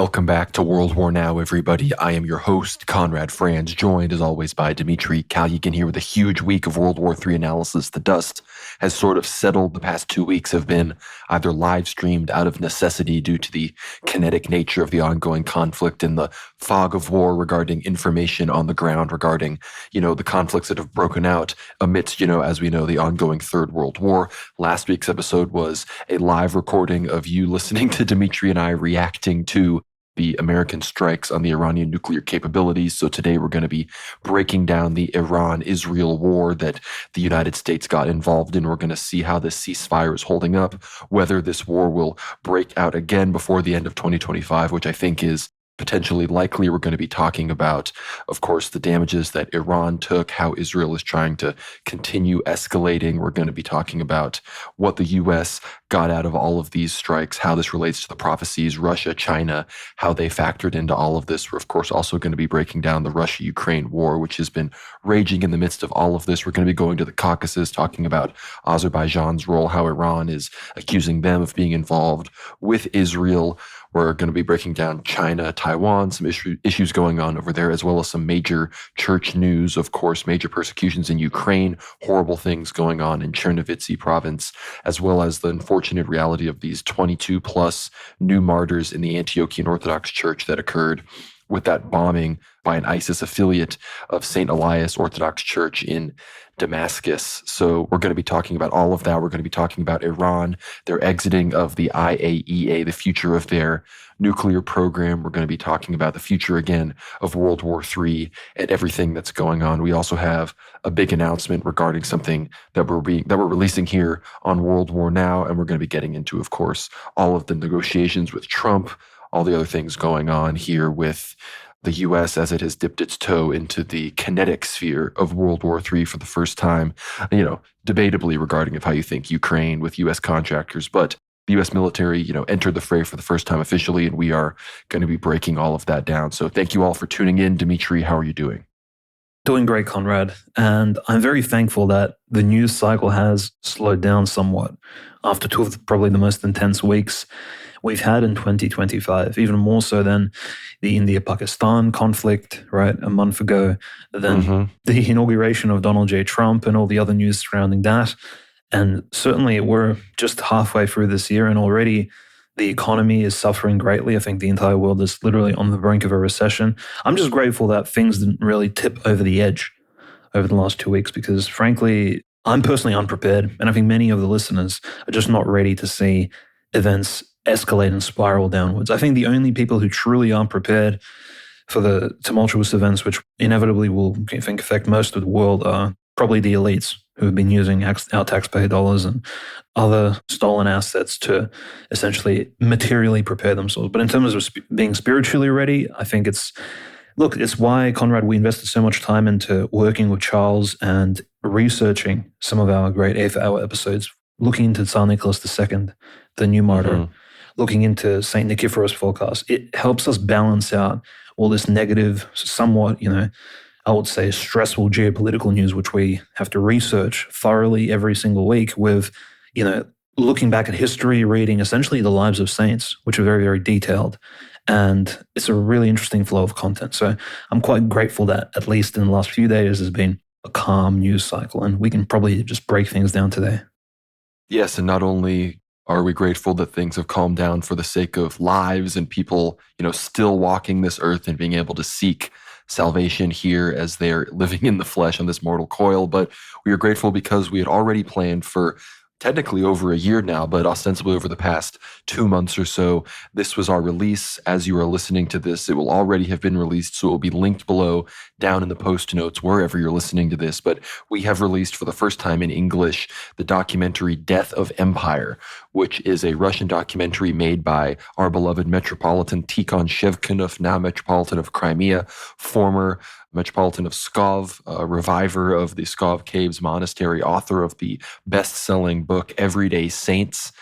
Welcome back to World War Now, everybody. I am your host, Conrad Franz, joined as always by Dmitry Kalygin here with a huge week of World War III analysis. The dust has sort of settled. The past 2 weeks have been either live streamed out of necessity due to the kinetic nature of the ongoing conflict and the fog of war regarding information on the ground regarding, the conflicts that have broken out amidst, as we know, the ongoing Third World War. Last week's episode was a live recording of you listening to Dmitry and I reacting to the American strikes on the Iranian nuclear capabilities. So today we're going to be breaking down the Iran-Israel war that the United States got involved in. We're going to see how this ceasefire is holding up, whether this war will break out again before the end of 2025, which I think is potentially likely. We're going to be talking about, of course, the damages that Iran took, how Israel is trying to continue escalating. We're going to be talking about what the U.S. got out of all of these strikes, how this relates to the prophecies, Russia, China, how they factored into all of this. We're, of course, also going to be breaking down the Russia-Ukraine war, which has been raging in the midst of all of this. We're going to be going to the Caucuses, talking about Azerbaijan's role, how Iran is accusing them of being involved with Israel. We're going to be breaking down China, Taiwan, some issues going on over there, as well as some major church news, of course, major persecutions in Ukraine, horrible things going on in Chernovtsi province, as well as the unfortunate reality of these 22 plus new martyrs in the Antiochian Orthodox Church that occurred with that bombing by an ISIS affiliate of St. Elias Orthodox Church in Damascus. So we're going to be talking about all of that. We're going to be talking about Iran, their exiting of the IAEA, the future of their nuclear program. We're going to be talking about the future again of World War III and everything that's going on. We also have a big announcement regarding something that we're releasing here on World War Now, and we're going to be getting into, of course, all of the negotiations with Trump, all the other things going on here with the U.S. as it has dipped its toe into the kinetic sphere of World War III for the first time, debatably regarding of how you think Ukraine with U.S. contractors, but the U.S. military, entered the fray for the first time officially, and we are going to be breaking all of that down. So thank you all for tuning in. Dmitry, how are you doing? Doing great, Conrad. And I'm very thankful that the news cycle has slowed down somewhat after two of probably the most intense weeks we've had in 2025, even more so than the India-Pakistan conflict, right, a month ago, than the inauguration of Donald J. Trump and all the other news surrounding that. And certainly we're just halfway through this year and already the economy is suffering greatly. I think the entire world is literally on the brink of a recession. I'm just grateful that things didn't really tip over the edge over the last 2 weeks because, frankly, I'm personally unprepared. And I think many of the listeners are just not ready to see events escalate and spiral downwards. I think the only people who truly aren't prepared for the tumultuous events, which inevitably will, I think, affect most of the world, are probably the elites who have been using our taxpayer dollars and other stolen assets to essentially materially prepare themselves. But in terms of being spiritually ready, I think it's why, Conrad, we invested so much time into working with Charles and researching some of our great 8th-hour episodes, looking into Tsar Nicholas II, the new martyr, looking into St. Nicephorus forecast. It helps us balance out all this negative, somewhat, I would say stressful geopolitical news, which we have to research thoroughly every single week with, looking back at history, reading essentially the lives of saints, which are very, very detailed. And it's a really interesting flow of content. So I'm quite grateful that at least in the last few days there's been a calm news cycle and we can probably just break things down today. Yes, and not only are we grateful that things have calmed down for the sake of lives and people, still walking this earth and being able to seek salvation here as they're living in the flesh on this mortal coil, but we are grateful because we had already planned for technically over a year now, but ostensibly over the past 2 months or so. This was our release. As you are listening to this, it will already have been released, so it will be linked below down in the post notes wherever you're listening to this. But we have released for the first time in English the documentary Death of Empire, which is a Russian documentary made by our beloved Metropolitan Tikhon Shevkunov, now Metropolitan of Crimea, former Metropolitan of Pskov, a reviver of the Pskov Caves Monastery, author of the best-selling book Everyday Saints.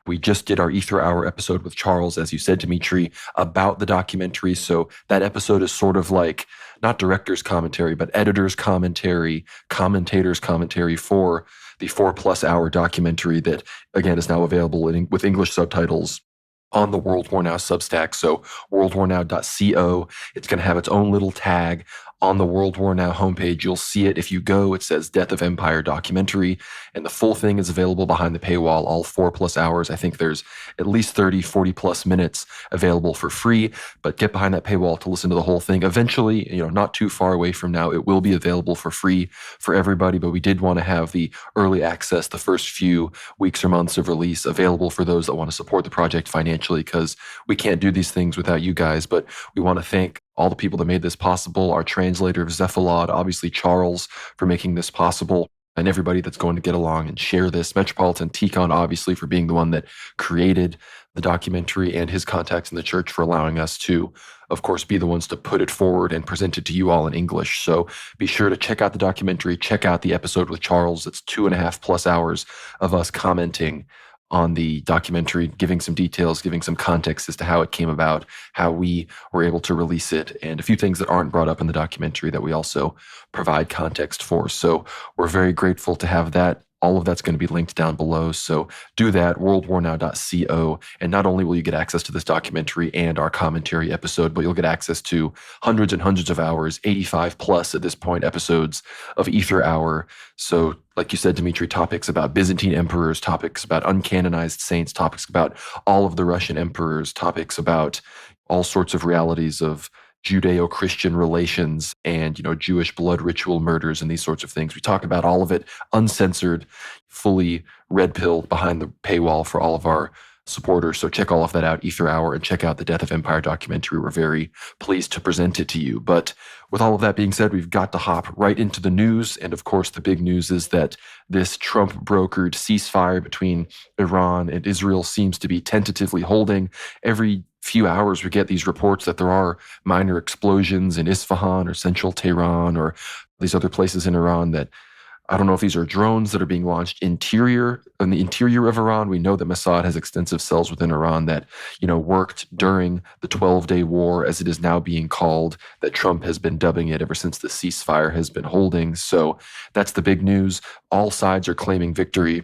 We just did our Ether Hour episode with Charles, as you said, Dmitry, about the documentary. So that episode is sort of like not director's commentary, but editor's commentary, commentator's commentary for the 4+ hour documentary that, again, is now available with English subtitles on the World War Now Substack. So worldwarnow.co. It's going to have its own little tag on the World War Now homepage. You'll see it. If you go, it says Death of Empire documentary, and the full thing is available behind the paywall, all 4+ hours. I think there's at least 30, 40+ minutes available for free, but get behind that paywall to listen to the whole thing. Eventually, not too far away from now, it will be available for free for everybody, but we did want to have the early access, the first few weeks or months of release available for those that want to support the project financially, because we can't do these things without you guys. But we want to thank all the people that made this possible, our translator, Zephalad, obviously Charles, for making this possible, and everybody that's going to get along and share this. Metropolitan Tikon, obviously, for being the one that created the documentary, and his contacts in the church for allowing us to, of course, be the ones to put it forward and present it to you all in English. So be sure to check out the documentary, check out the episode with Charles. It's 2.5+ hours of us commenting on the documentary, giving some details, giving some context as to how it came about, how we were able to release it, and a few things that aren't brought up in the documentary that we also provide context for. So we're very grateful to have that. All of that's going to be linked down below. So do that, worldwarnow.co. And not only will you get access to this documentary and our commentary episode, but you'll get access to hundreds and hundreds of hours, 85+ at this point episodes of Ether Hour. So like you said, Dmitry, topics about Byzantine emperors, topics about uncanonized saints, topics about all of the Russian emperors, topics about all sorts of realities of Judeo-Christian relations and, Jewish blood ritual murders and these sorts of things. We talk about all of it uncensored, fully red-pilled behind the paywall for all of our supporters. So check all of that out, Ether Hour, and check out the Death of Empire documentary. We're very pleased to present it to you. But with all of that being said, we've got to hop right into the news. And of course, the big news is that this Trump-brokered ceasefire between Iran and Israel seems to be tentatively holding. Every few hours we get these reports that there are minor explosions in Isfahan or central Tehran or these other places in Iran that, I don't know if these are drones that are being launched in the interior of Iran. We know that Mossad has extensive cells within Iran that, worked during the 12-day war, as it is now being called, that Trump has been dubbing it ever since the ceasefire has been holding. So that's the big news. All sides are claiming victory.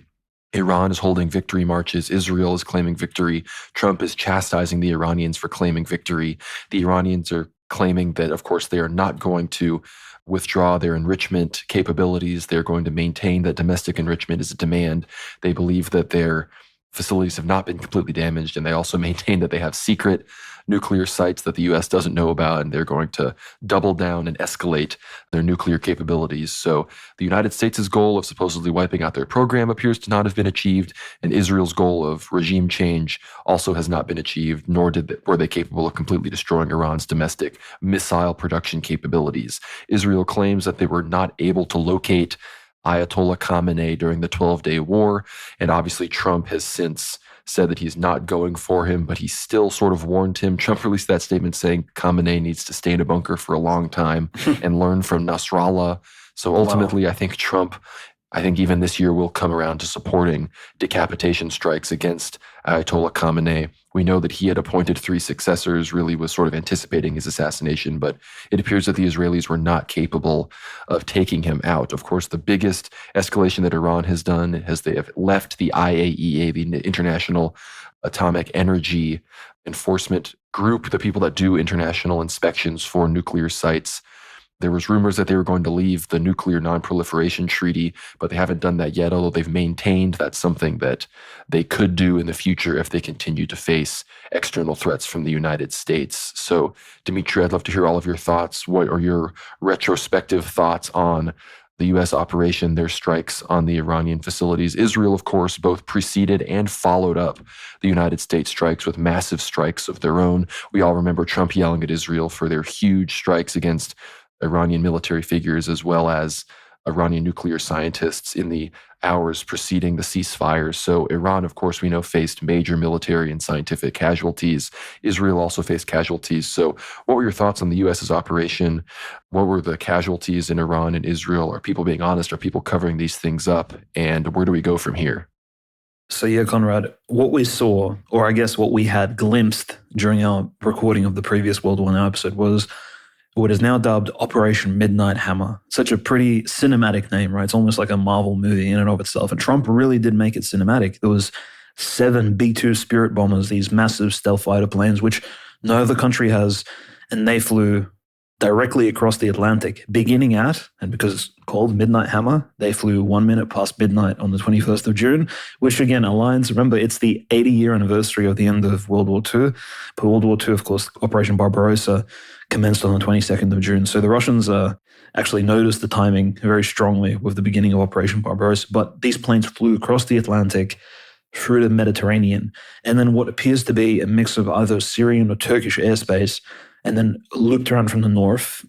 Iran is holding victory marches. Israel is claiming victory. Trump is chastising the Iranians for claiming victory. The Iranians are claiming that, of course, they are not going to withdraw their enrichment capabilities. They're going to maintain that domestic enrichment is a demand. They believe that their facilities have not been completely damaged, and they also maintain that they have secret nuclear sites that the U.S. doesn't know about, and they're going to double down and escalate their nuclear capabilities. So the United States' goal of supposedly wiping out their program appears to not have been achieved, and Israel's goal of regime change also has not been achieved, nor were they capable of completely destroying Iran's domestic missile production capabilities. Israel claims that they were not able to locate Ayatollah Khamenei during the 12-day war, and obviously Trump has since said that he's not going for him, but he still sort of warned him. Trump released that statement saying Khamenei needs to stay in a bunker for a long time and learn from Nasrallah. So ultimately, wow. I think even this year will come around to supporting decapitation strikes against Ayatollah Khamenei. We know that he had appointed 3 successors, really was sort of anticipating his assassination, but it appears that the Israelis were not capable of taking him out. Of course, the biggest escalation that Iran has done is they have left the IAEA, the International Atomic Energy Enforcement Group, the people that do international inspections for nuclear sites. There was rumors that they were going to leave the Nuclear Non-Proliferation Treaty, but they haven't done that yet, although they've maintained that's something that they could do in the future if they continue to face external threats from the United States. So, Dmitry, I'd love to hear all of your thoughts. What are your retrospective thoughts on the U.S. operation, their strikes on the Iranian facilities? Israel, of course, both preceded and followed up the United States strikes with massive strikes of their own. We all remember Trump yelling at Israel for their huge strikes against Iranian military figures as well as Iranian nuclear scientists in the hours preceding the ceasefire. So Iran, of course, we know faced major military and scientific casualties. Israel also faced casualties. So what were your thoughts on the U.S.'s operation? What were the casualties in Iran and Israel? Are people being honest? Are people covering these things up? And where do we go from here? So yeah, Conrad, what we saw, or I guess what we had glimpsed during our recording of the previous World War Now episode, was what is now dubbed Operation Midnight Hammer. Such a pretty cinematic name, right? It's almost like a Marvel movie in and of itself. And Trump really did make it cinematic. There was 7 B-2 Spirit bombers, these massive stealth fighter planes, which no other country has, and they flew directly across the Atlantic, beginning at, and because it's called Midnight Hammer, they flew 1 minute past midnight on the 21st of June, which again aligns. Remember, it's the 80-year anniversary of the end of World War II. But World War II, of course, Operation Barbarossa commenced on the 22nd of June. So the Russians actually noticed the timing very strongly with the beginning of Operation Barbarossa. But these planes flew across the Atlantic through the Mediterranean, and then what appears to be a mix of either Syrian or Turkish airspace, and then looped around from the north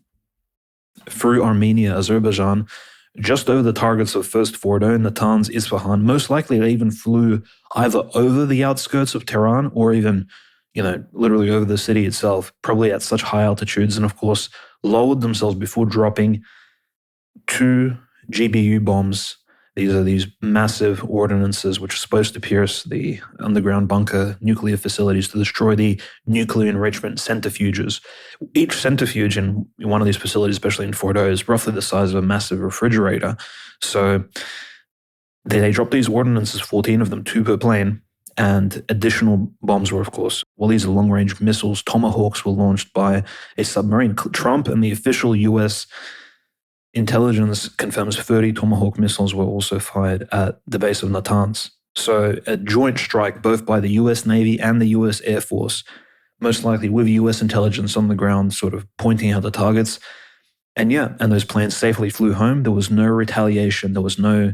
through Armenia, Azerbaijan, just over the targets of first Fordo, Natanz, Isfahan. Most likely they even flew either over the outskirts of Tehran or even, literally over the city itself, probably at such high altitudes, and of course lowered themselves before dropping 2 GBU bombs. These are these massive ordinances which are supposed to pierce the underground bunker nuclear facilities to destroy the nuclear enrichment centrifuges. Each centrifuge in one of these facilities, especially in Fordo, is roughly the size of a massive refrigerator. So they dropped these ordinances, 14 of them, 2 per plane, and additional bombs were, of course, these are long-range missiles. Tomahawks were launched by a submarine. Trump and the official U.S. intelligence confirms 30 Tomahawk missiles were also fired at the base of Natanz. So a joint strike both by the US Navy and the US Air Force, most likely with US intelligence on the ground sort of pointing out the targets. And those planes safely flew home. There was no retaliation. There was no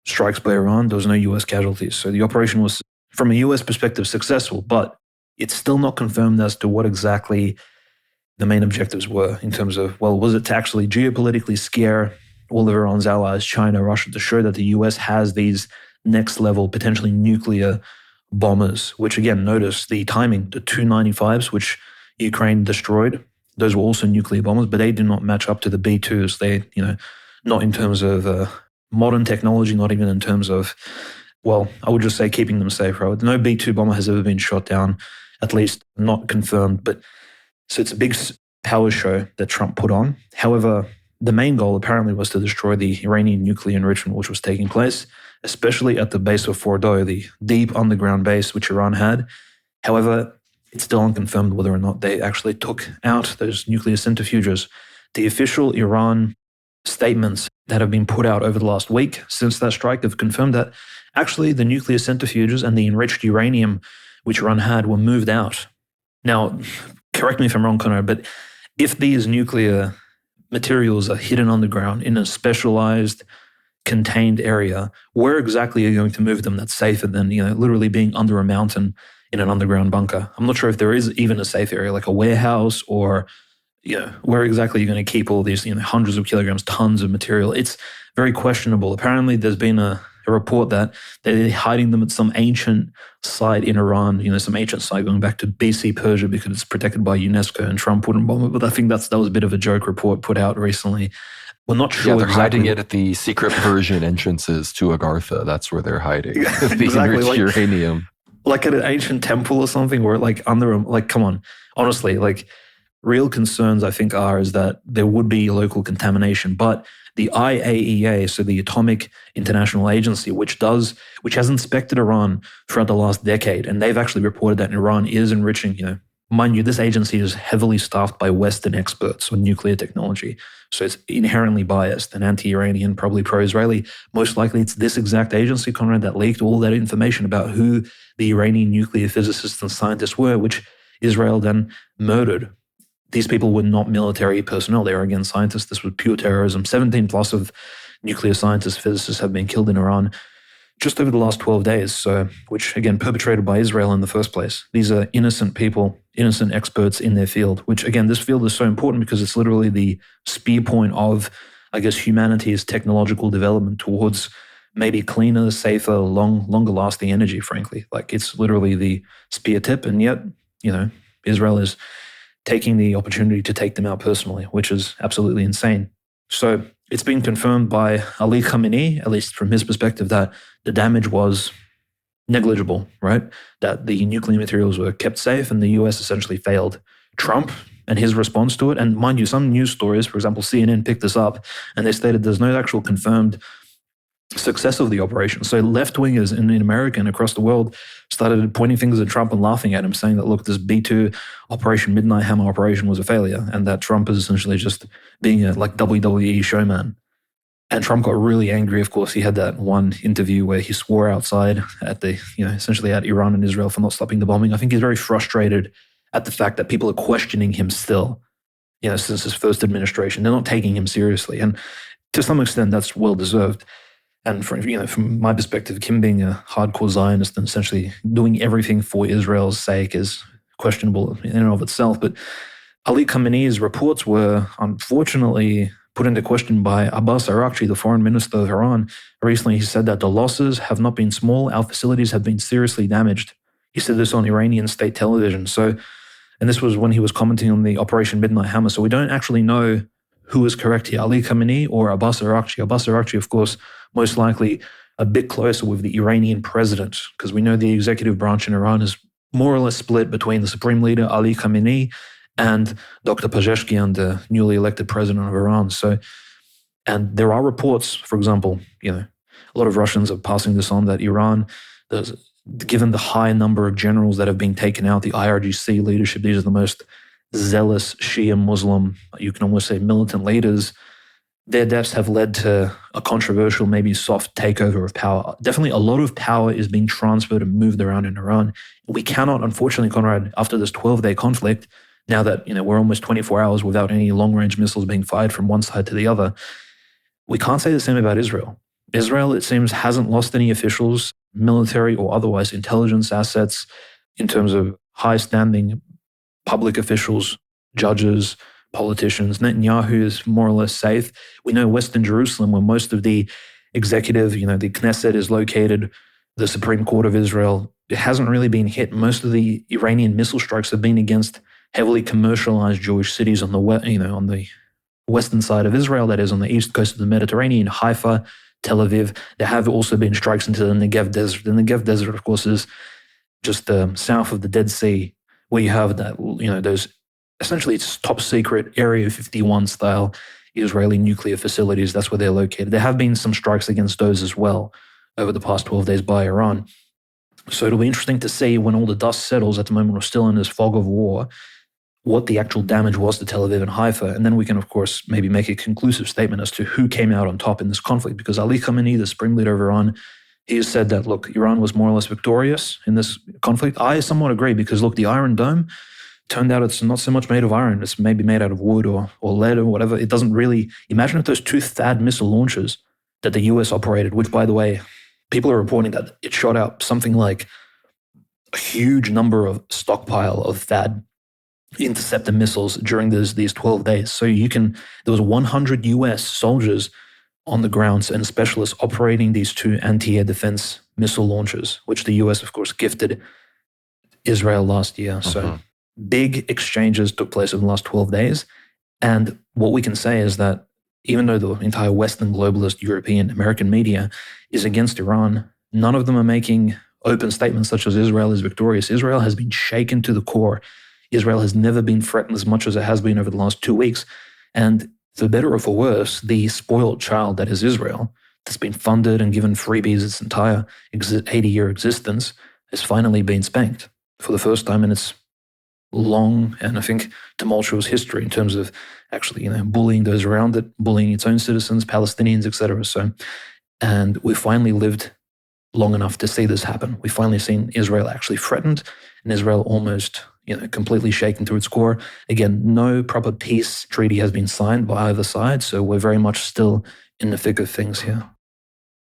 strikes by Iran. There was no US casualties. So the operation was, from a US perspective, successful, but it's still not confirmed as to what exactly the main objectives were in terms of, was it to actually geopolitically scare all of Iran's allies, China, Russia, to show that the US has these next level, potentially nuclear bombers, which again, notice the timing, the 295s, which Ukraine destroyed, those were also nuclear bombers, but they do not match up to the B-2s. They, not in terms of modern technology, not even in terms of, I would just say keeping them safe, right? No B-2 bomber has ever been shot down, at least not confirmed, but so it's a big power show that Trump put on. However, the main goal apparently was to destroy the Iranian nuclear enrichment, which was taking place, especially at the base of Fordo, the deep underground base which Iran had. However, it's still unconfirmed whether or not they actually took out those nuclear centrifuges. The official Iran statements that have been put out over the last week since that strike have confirmed that actually the nuclear centrifuges and the enriched uranium which Iran had were moved out. Now, correct me if I'm wrong, Conrad, but if these nuclear materials are hidden underground in a specialized, contained area, where exactly are you going to move them that's safer than, literally being under a mountain in an underground bunker? I'm not sure if there is even a safe area, like a warehouse or, where exactly you're going to keep all these, hundreds of kilograms, tons of material. It's very questionable. Apparently, there's been a report that they're hiding them at some ancient site in Iran, some ancient site going back to BC Persia because it's protected by UNESCO and Trump wouldn't bomb it. But I think that was a bit of a joke report put out recently. We're not sure. Yeah, they're exactly hiding it at the secret Persian entrances to Agartha. That's where they're hiding the exactly, enriched uranium. Like at an ancient temple or something, or come on. Honestly, real concerns I think is that there would be local contamination, but the IAEA, so the Atomic International Agency, which has inspected Iran throughout the last decade, and they've actually reported that Iran is enriching, mind you, this agency is heavily staffed by Western experts on nuclear technology. So it's inherently biased and anti-Iranian, probably pro-Israeli. Most likely it's this exact agency, Conrad, that leaked all that information about who the Iranian nuclear physicists and scientists were, which Israel then murdered. These people were not military personnel. They were, again, scientists. This was pure terrorism. 17 plus of nuclear scientists, physicists have been killed in Iran just over the last 12 days. So, which, again, perpetrated by Israel in the first place. These are innocent people, innocent experts in their field, which, again, this field is so important because it's literally the spear point of, humanity's technological development towards maybe cleaner, safer, longer lasting energy, frankly. It's literally the spear tip. And yet, Israel is taking the opportunity to take them out personally, which is absolutely insane. So it's been confirmed by Ali Khamenei, at least from his perspective, that the damage was negligible, right? That the nuclear materials were kept safe and the US essentially failed Trump and his response to it. And mind you, some news stories, for example, CNN picked this up and they stated there's no actual confirmed success of the operation. So left-wingers in America and across the world started pointing fingers at Trump and laughing at him, saying that, look, this B-2 Operation Midnight Hammer operation was a failure, and that Trump is essentially just being a WWE showman. And Trump got really angry. Of course, he had that one interview where he swore outside at essentially at Iran and Israel for not stopping the bombing. I think he's very frustrated at the fact that people are questioning him still, since his first administration. They're not taking him seriously. And to some extent, that's well-deserved. And from my perspective, him being a hardcore Zionist and essentially doing everything for Israel's sake is questionable in and of itself. But Ali Khamenei's reports were unfortunately put into question by Abbas Araghchi, the foreign minister of Iran. Recently, he said that the losses have not been small. Our facilities have been seriously damaged. He said this on Iranian state television. And this was when he was commenting on the Operation Midnight Hammer. So we don't actually know who is correct here, Ali Khamenei or Abbas Araghchi. Abbas Araghchi, of course, most likely a bit closer with the Iranian president, because we know the executive branch in Iran is more or less split between the supreme leader, Ali Khamenei, and Dr. Pezeshkian, the newly elected president of Iran. And there are reports, for example, a lot of Russians are passing this on, that Iran, given the high number of generals that have been taken out, the IRGC leadership, these are the most zealous Shia Muslim, you can almost say militant leaders, their deaths have led to a controversial, maybe soft takeover of power. Definitely a lot of power is being transferred and moved around in Iran. We cannot, unfortunately, Conrad, after this 12-day conflict, now that we're almost 24 hours without any long-range missiles being fired from one side to the other, we can't say the same about Israel. Israel, it seems, hasn't lost any officials, military or otherwise intelligence assets, in terms of high-standing public officials, judges, politicians. Netanyahu is more or less safe. We know Western Jerusalem, where most of the executive, the Knesset is located, the Supreme Court of Israel, it hasn't really been hit. Most of the Iranian missile strikes have been against heavily commercialized Jewish cities on the on the western side of Israel, that is on the east coast of the Mediterranean, Haifa, Tel Aviv. There have also been strikes into the Negev Desert. The Negev Desert, of course, is just south of the Dead Sea, where you have that, those essentially it's top secret Area 51 style Israeli nuclear facilities. That's where they're located. There have been some strikes against those as well over the past 12 days by Iran. So it'll be interesting to see when all the dust settles. At the moment, we're still in this fog of war, what the actual damage was to Tel Aviv and Haifa. And then we can, of course, maybe make a conclusive statement as to who came out on top in this conflict. Because Ali Khamenei, the supreme leader of Iran, he has said that, look, Iran was more or less victorious in this conflict. I somewhat agree because, look, the Iron Dome turned out it's not so much made of iron. It's maybe made out of wood or lead or whatever. It doesn't really... Imagine if those two THAAD missile launchers that the US operated, which, by the way, people are reporting that it shot out something like a huge number of stockpile of THAAD interceptor missiles during these 12 days. So there was 100 US soldiers on the ground and specialists operating these two anti-air defense missile launchers, which the US, of course, gifted Israel last year. So big exchanges took place in the last 12 days. And what we can say is that even though the entire Western, globalist, European, American media is against Iran, none of them are making open statements such as Israel is victorious. Israel has been shaken to the core. Israel has never been threatened as much as it has been over the last 2 weeks. And for better or for worse, the spoiled child that is Israel, that's been funded and given freebies its entire 80-year existence, has finally been spanked for the first time in its long and, I think, tumultuous history in terms of actually, bullying those around it, bullying its own citizens, Palestinians, etc. And we finally lived long enough to see this happen. We've finally seen Israel actually threatened and Israel almost, completely shaken to its core. Again, no proper peace treaty has been signed by either side, so we're very much still in the thick of things here.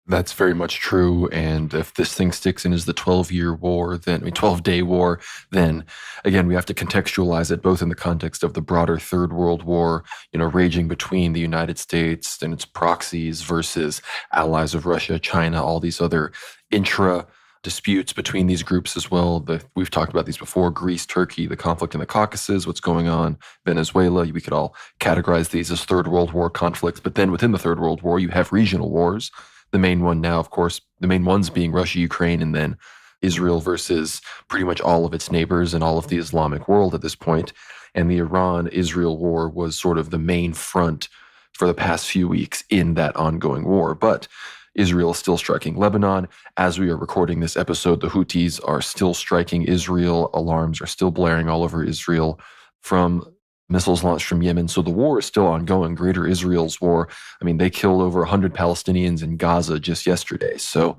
That's very much true. And if this thing sticks and is the 12-year war, 12-day war, then again, we have to contextualize it both in the context of the broader Third World War, raging between the United States and its proxies versus allies of Russia, China, all these other intra disputes between these groups as well. We've talked about these before: Greece, Turkey, the conflict in the Caucasus, what's going on, Venezuela. We could all categorize these as Third World War conflicts. But then within the Third World War, you have regional wars. The main one now, of course, the main ones being Russia, Ukraine, and then Israel versus pretty much all of its neighbors and all of the Islamic world at this point. And the Iran-Israel war was sort of the main front for the past few weeks in that ongoing war. But Israel is still striking Lebanon. As we are recording this episode, the Houthis are still striking Israel. Alarms are still blaring all over Israel from missiles launched from Yemen. So the war is still ongoing. Greater Israel's war. I mean, they killed over 100 Palestinians in Gaza just yesterday. So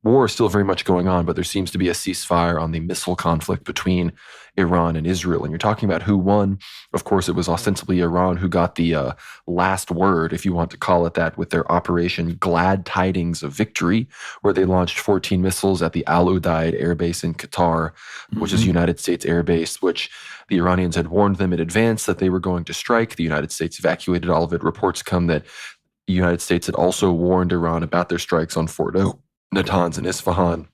war is still very much going on, but there seems to be a ceasefire on the missile conflict between Iran and Israel. And you're talking about who won. Of course, it was ostensibly Iran who got the last word, if you want to call it that, with their Operation Glad Tidings of Victory, where they launched 14 missiles at the Al Udeid air base in Qatar, which is a United States air base, which the Iranians had warned them in advance that they were going to strike. The United States evacuated all of it. Reports come that the United States had also warned Iran about their strikes on Fordo, Natanz, and Isfahan.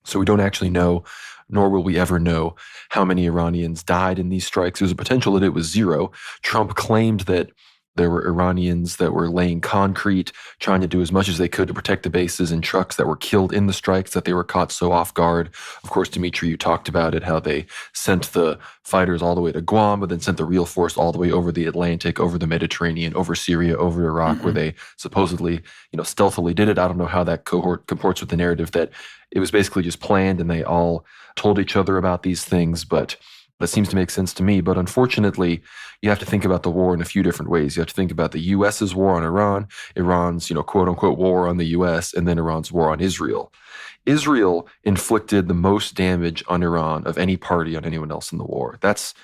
So we don't actually know, nor will we ever know, how many Iranians died in these strikes. There's a potential that it was zero. Trump claimed that there were Iranians that were laying concrete, trying to do as much as they could to protect the bases, and trucks that were killed in the strikes, that they were caught so off guard. Of course, Dmitry, you talked about it, how they sent the fighters all the way to Guam, but then sent the real force all the way over the Atlantic, over the Mediterranean, over Syria, over Iraq, where they supposedly, stealthily did it. I don't know how that cohort comports with the narrative that it was basically just planned and they all told each other about these things, but that seems to make sense to me. But unfortunately, you have to think about the war in a few different ways. You have to think about the U.S.'s war on Iran, Iran's, quote unquote, war on the U.S., and then Iran's war on Israel. Israel inflicted the most damage on Iran of any party on anyone else in the war. That's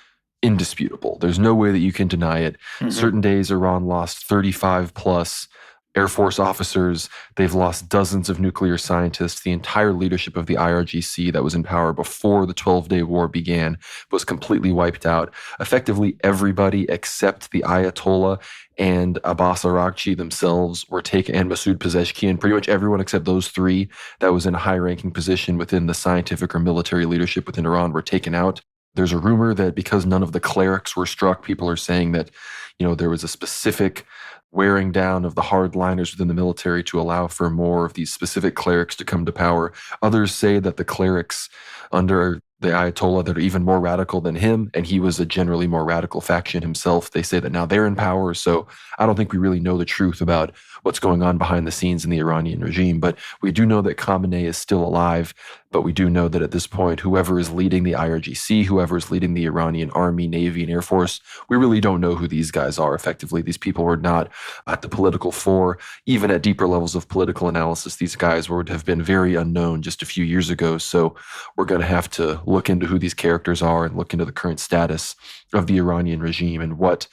indisputable. There's no way that you can deny it. Certain days, Iran lost 35 plus Air Force officers. They've lost dozens of nuclear scientists. The entire leadership of the IRGC that was in power before the 12-day war began was completely wiped out. Effectively, everybody except the Ayatollah and Abbas Araghchi themselves were taken, and Masoud Pezeshkian, pretty much everyone except those three that was in a high-ranking position within the scientific or military leadership within Iran were taken out. There's a rumor that because none of the clerics were struck, people are saying that, there was a specific wearing down of the hardliners within the military to allow for more of these specific clerics to come to power. Others say that the clerics under the Ayatollah that are even more radical than him, and he was a generally more radical faction himself, they say that now they're in power. So I don't think we really know the truth about what's going on behind the scenes in the Iranian regime. But we do know that Khamenei is still alive. But we do know that at this point, whoever is leading the IRGC, whoever is leading the Iranian army, navy, and air force, we really don't know who these guys are effectively. These people were not at the political fore. Even at deeper levels of political analysis, these guys would have been very unknown just a few years ago. So we're going to have to look into who these characters are and look into the current status of the Iranian regime and what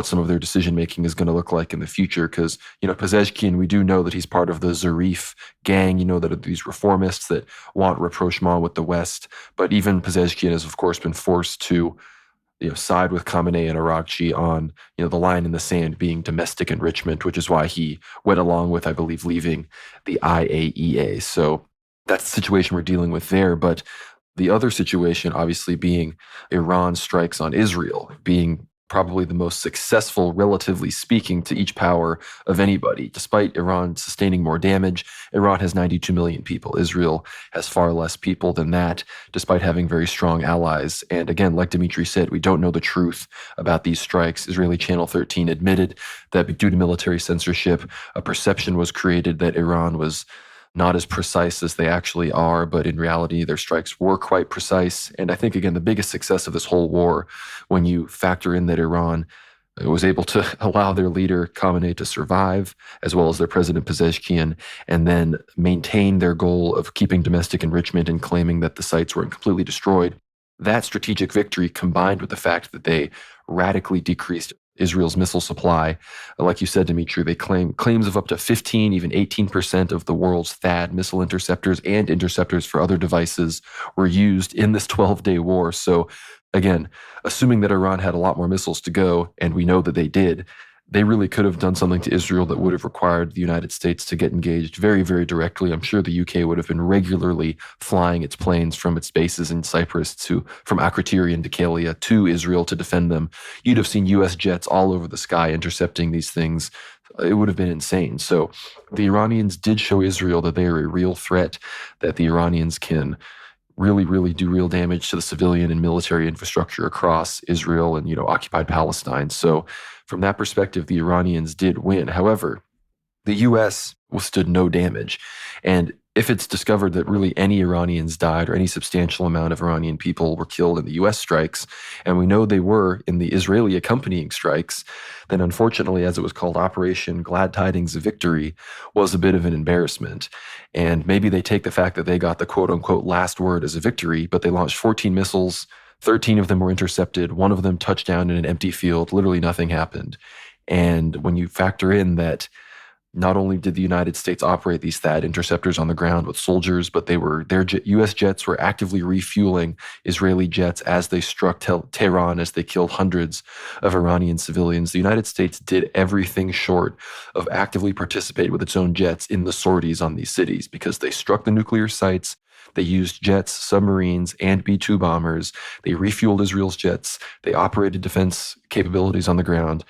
some of their decision making is going to look like in the future. Because, Pezeshkian, we do know that he's part of the Zarif gang, that are these reformists that want rapprochement with the West. But even Pezeshkian has, of course, been forced to side with Khamenei and Araghchi on, the line in the sand being domestic enrichment, which is why he went along with, I believe, leaving the IAEA. So that's the situation we're dealing with there. But the other situation, obviously, being Iran's strikes on Israel, being probably the most successful, relatively speaking, to each power of anybody. Despite Iran sustaining more damage, Iran has 92 million people. Israel has far less people than that, despite having very strong allies. And again, like Dmitry said, we don't know the truth about these strikes. Israeli Channel 13 admitted that due to military censorship, a perception was created that Iran was not as precise as they actually are, but in reality, their strikes were quite precise. And I think, again, the biggest success of this whole war, when you factor in that Iran was able to allow their leader, Khamenei, to survive, as well as their president, Pezeshkian, and then maintain their goal of keeping domestic enrichment and claiming that the sites weren't completely destroyed. That strategic victory, combined with the fact that they radically decreased Israel's missile supply, like you said, Dmitry, they claims of up to 15, even 18% of the world's THAAD missile interceptors and interceptors for other devices were used in this 12-day war. So again, assuming that Iran had a lot more missiles to go, and we know that they did, they really could have done something to Israel that would have required the United States to get engaged very, very directly. I'm sure the UK would have been regularly flying its planes from its bases in Cyprus from Akrotiri and Dikalia to Israel to defend them. You'd have seen US jets all over the sky intercepting these things. It would have been insane. So the Iranians did show Israel that they are a real threat, that the Iranians can really, really do real damage to the civilian and military infrastructure across Israel and, occupied Palestine. So from that perspective, the Iranians did win. However, the U.S. withstood no damage. And if it's discovered that really any Iranians died or any substantial amount of Iranian people were killed in the U.S. strikes, and we know they were in the Israeli accompanying strikes, then unfortunately, as it was called, Operation Glad Tidings of Victory was a bit of an embarrassment. And maybe they take the fact that they got the quote-unquote last word as a victory, but they launched 14 missiles, 13 of them were intercepted, one of them touched down in an empty field, literally nothing happened. And when you factor in that not only did the United States operate these THAAD interceptors on the ground with soldiers, but U.S. jets were actively refueling Israeli jets as they struck Tehran, as they killed hundreds of Iranian civilians. The United States did everything short of actively participate with its own jets in the sorties on these cities because they struck the nuclear sites. They used jets, submarines, and B-2 bombers. They refueled Israel's jets. They operated defense capabilities on the ground.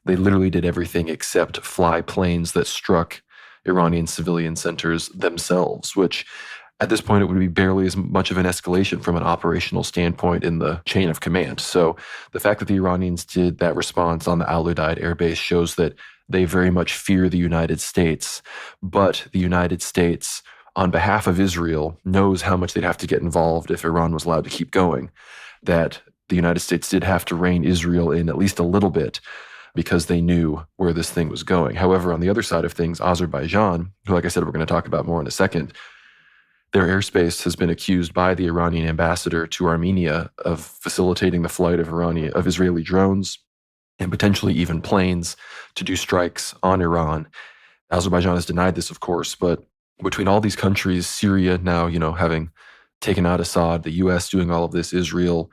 They literally did everything except fly planes that struck Iranian civilian centers themselves, which at this point it would be barely as much of an escalation from an operational standpoint in the chain of command. So the fact that the Iranians did that response on the Al Udeid air base shows that they very much fear the United States, but the United States, on behalf of Israel, knows how much they'd have to get involved if Iran was allowed to keep going, that the United States did have to rein Israel in at least a little bit, because they knew where this thing was going. However, on the other side of things, Azerbaijan, who, like I said, we're going to talk about more in a second, their airspace has been accused by the Iranian ambassador to Armenia of facilitating the flight of Israeli drones and potentially even planes to do strikes on Iran. Azerbaijan has denied this, of course, but between all these countries, Syria now, having taken out Assad, the U.S. doing all of this, Israel,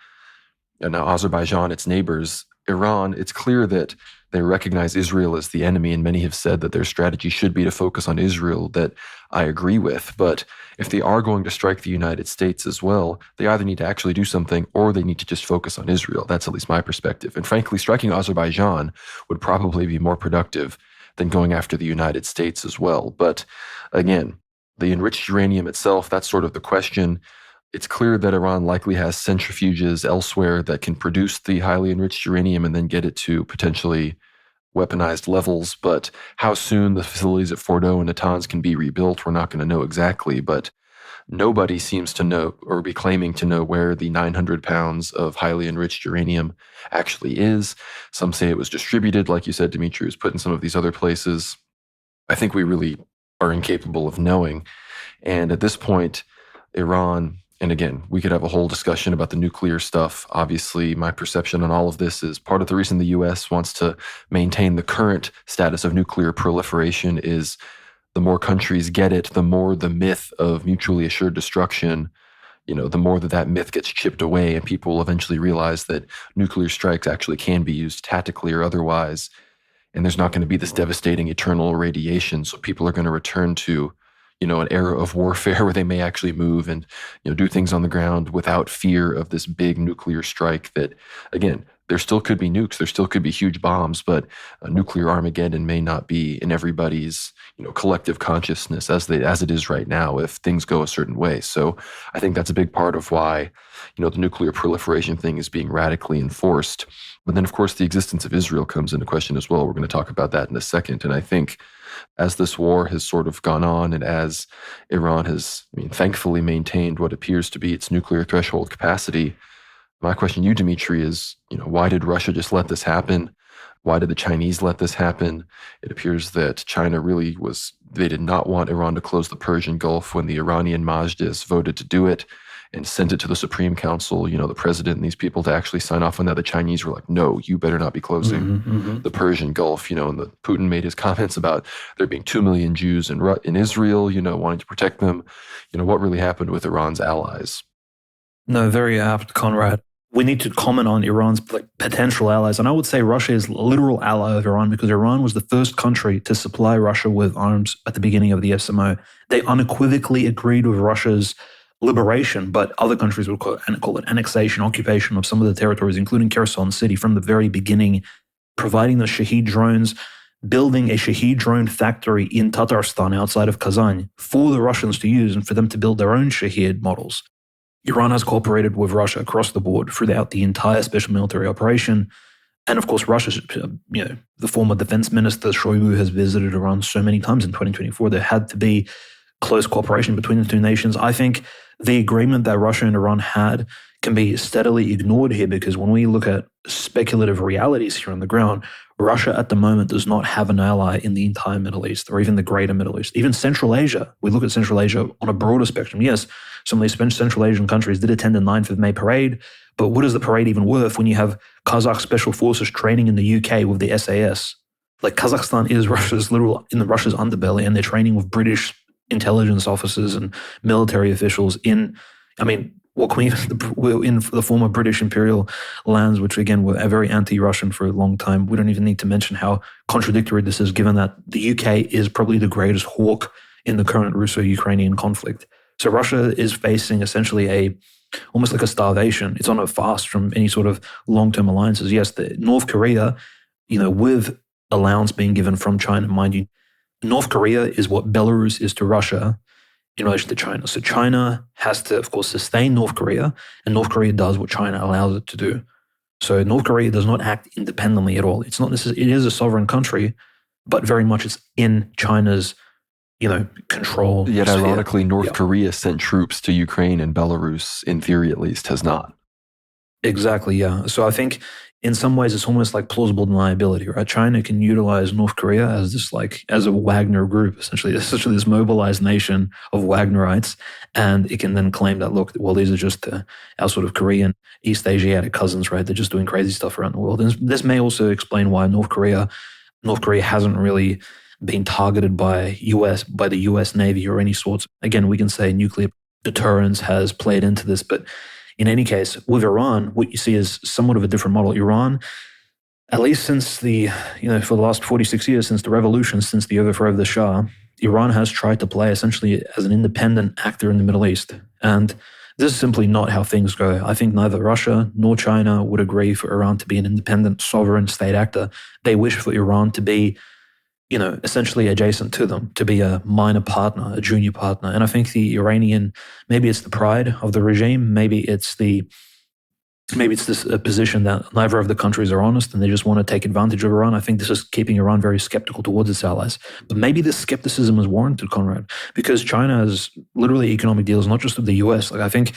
and now Azerbaijan, its neighbors, Iran, it's clear that they recognize Israel as the enemy, and many have said that their strategy should be to focus on Israel, that I agree with. But if they are going to strike the United States as well, they either need to actually do something or they need to just focus on Israel. That's at least my perspective. And frankly, striking Azerbaijan would probably be more productive than going after the United States as well. But again, the enriched uranium itself, that's sort of the question. It's clear that Iran likely has centrifuges elsewhere that can produce the highly enriched uranium and then get it to potentially weaponized levels. But how soon the facilities at Fordo and Natanz can be rebuilt, we're not going to know exactly. But nobody seems to know or be claiming to know where the 900 pounds of highly enriched uranium actually is. Some say it was distributed, like you said, Dmitry, was put in some of these other places. I think we really are incapable of knowing. And at this point, Iran, and again, we could have a whole discussion about the nuclear stuff. Obviously, my perception on all of this is part of the reason the U.S. wants to maintain the current status of nuclear proliferation is the more countries get it, the more the myth of mutually assured destruction, the more that myth gets chipped away, and people will eventually realize that nuclear strikes actually can be used tactically or otherwise, and there's not going to be this devastating eternal radiation. So people are going to return to an era of warfare where they may actually move and, do things on the ground without fear of this big nuclear strike that, again, there still could be nukes, there still could be huge bombs, but a nuclear Armageddon may not be in everybody's, collective consciousness as it is right now if things go a certain way. So I think that's a big part of why, the nuclear proliferation thing is being radically enforced. But then, of course, the existence of Israel comes into question as well. We're going to talk about that in a second. And I think as this war has sort of gone on and as Iran has, thankfully maintained what appears to be its nuclear threshold capacity, my question to you, Dmitry, is, why did Russia just let this happen? Why did the Chinese let this happen? It appears that China they did not want Iran to close the Persian Gulf when the Iranian Majlis voted to do it and sent it to the Supreme Council, the president and these people to actually sign off on that. The Chinese were like, no, you better not be closing the Persian Gulf, and Putin made his comments about there being 2 million Jews in Israel, wanting to protect them. What really happened with Iran's allies? No, very apt, Conrad. We need to comment on Iran's potential allies. And I would say Russia is a literal ally of Iran because Iran was the first country to supply Russia with arms at the beginning of the SMO. They unequivocally agreed with Russia's liberation, but other countries would call it annexation, occupation of some of the territories, including Kherson City from the very beginning, providing the Shahed drones, building a Shahed drone factory in Tatarstan outside of Kazan for the Russians to use and for them to build their own Shahed models. Iran has cooperated with Russia across the board throughout the entire special military operation. And of course, Russia's, the former defense minister Shoigu has visited Iran so many times in 2024. There had to be close cooperation between the two nations. I think the agreement that Russia and Iran had can be steadily ignored here, because when we look at speculative realities here on the ground, Russia at the moment does not have an ally in the entire Middle East or even the greater Middle East. Even Central Asia, we look at Central Asia on a broader spectrum. Yes, some of these Central Asian countries did attend the 9th of May parade, but what is the parade even worth when you have Kazakh special forces training in the UK with the SAS? Like, Kazakhstan is Russia's Russia's underbelly, and they're training with British intelligence officers and military officials what can we in the former British imperial lands, which again were very anti-Russian for a long time. We don't even need to mention how contradictory this is, given that the UK is probably the greatest hawk in the current Russo-Ukrainian conflict. So Russia is facing essentially almost like a starvation. It's on a fast from any sort of long-term alliances. Yes, the North Korea, with allowance being given from China, mind you, North Korea is what Belarus is to Russia in relation to China. So China has to, of course, sustain North Korea, and North Korea does what China allows it to do. So North Korea does not act independently at all. It's not necessarily, it is a sovereign country, but very much it's in China's, control. Yet sphere. ironically, North Korea sent troops to Ukraine, and Belarus, in theory at least, has not. Exactly, yeah. So I think in some ways it's almost like plausible deniability, right? China can utilize North Korea as a Wagner group, essentially this mobilized nation of Wagnerites, and it can then claim that, look, well, these are just our sort of Korean, East Asiatic cousins, right? They're just doing crazy stuff around the world. And this may also explain why North Korea hasn't really been targeted by the US Navy or any sorts. Again, we can say nuclear deterrence has played into this, but in any case, with Iran, what you see is somewhat of a different model. Iran, at least since for the last 46 years, since the revolution, since the overthrow of the Shah, Iran has tried to play essentially as an independent actor in the Middle East. And this is simply not how things go. I think neither Russia nor China would agree for Iran to be an independent, sovereign state actor. They wish for Iran to be essentially adjacent to them, to be a minor partner, a junior partner. And I think the Iranian, maybe it's the pride of the regime, maybe it's this position that neither of the countries are honest and they just want to take advantage of Iran. I think this is keeping Iran very skeptical towards its allies. But maybe this skepticism is warranted, Conrad, because China has literally economic deals, not just with the US. Like, I think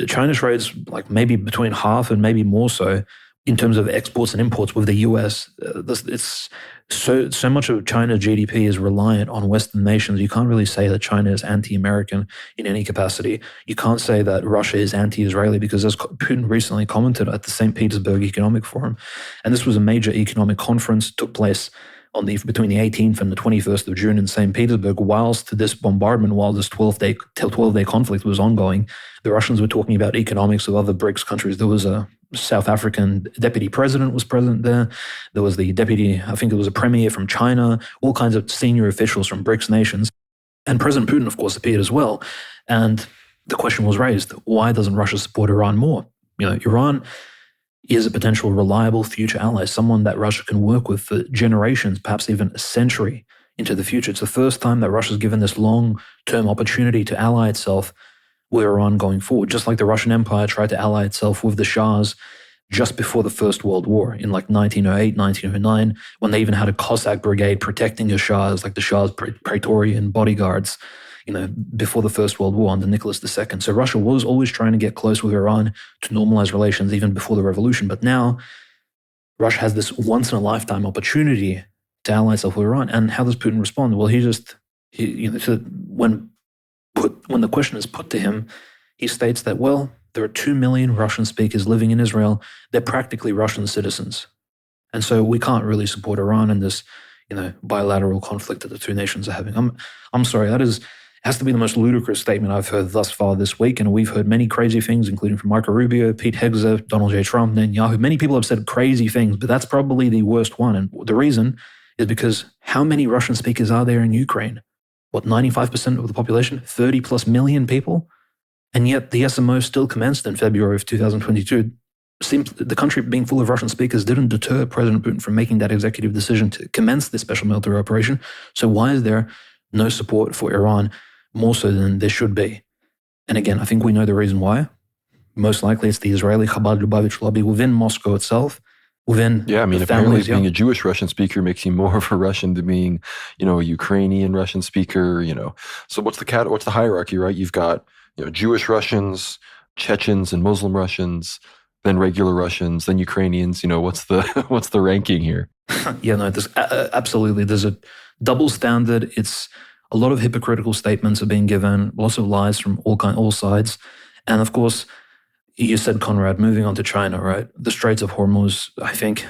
China trades like maybe between half and maybe more so in terms of exports and imports with the US. It's so much of China's GDP is reliant on Western nations. You can't really say that China is anti-American in any capacity. You can't say that Russia is anti-Israeli, because as Putin recently commented at the St. Petersburg Economic Forum, and this was a major economic conference, took place between the 18th and the 21st of June in St. Petersburg, whilst this 12-day conflict was ongoing, the Russians were talking about economics of other BRICS countries. There was a South African deputy president was present there. There was the deputy, I think it was a premier from China, all kinds of senior officials from BRICS nations. And President Putin, of course, appeared as well. And the question was raised, why doesn't Russia support Iran more? Iran is a potential reliable future ally, someone that Russia can work with for generations, perhaps even a century into the future. It's the first time that Russia's given this long-term opportunity to ally itself with Iran going forward, just like the Russian Empire tried to ally itself with the Shahs just before the First World War in like 1908, 1909, when they even had a Cossack brigade protecting the Shahs, like the Shah's Praetorian bodyguards, before the First World War under Nicholas II. So Russia was always trying to get close with Iran to normalize relations even before the revolution. But now Russia has this once-in-a-lifetime opportunity to ally itself with Iran. And how does Putin respond? Well, when the question is put to him, he states that, well, there are 2 million Russian speakers living in Israel. They're practically Russian citizens. And so we can't really support Iran in this, bilateral conflict that the two nations are having. I'm sorry, has to be the most ludicrous statement I've heard thus far this week. And we've heard many crazy things, including from Marco Rubio, Pete Hegseth, Donald J. Trump, Netanyahu. Many people have said crazy things, but that's probably the worst one. And the reason is because how many Russian speakers are there in Ukraine? 95% of the population? 30 plus million people? And yet the SMO still commenced in February of 2022. Seems the country being full of Russian speakers didn't deter President Putin from making that executive decision to commence this special military operation. So why is there no support for Iran more so than there should be? And again, I think we know the reason why. Most likely it's the Israeli Chabad Lubavitch lobby within Moscow itself within Yeah, I the mean, apparently families. being Yeah. a Jewish Russian speaker makes you more of a Russian than being, a Ukrainian Russian speaker, So what's the hierarchy, right? You've got, Jewish Russians, Chechens and Muslim Russians, then regular Russians, then Ukrainians, what's the what's the ranking here? Yeah, no, absolutely. There's a double standard. It's a lot of hypocritical statements are being given, lots of lies from all sides. And of course, you said, Conrad, moving on to China, right? The Straits of Hormuz, I think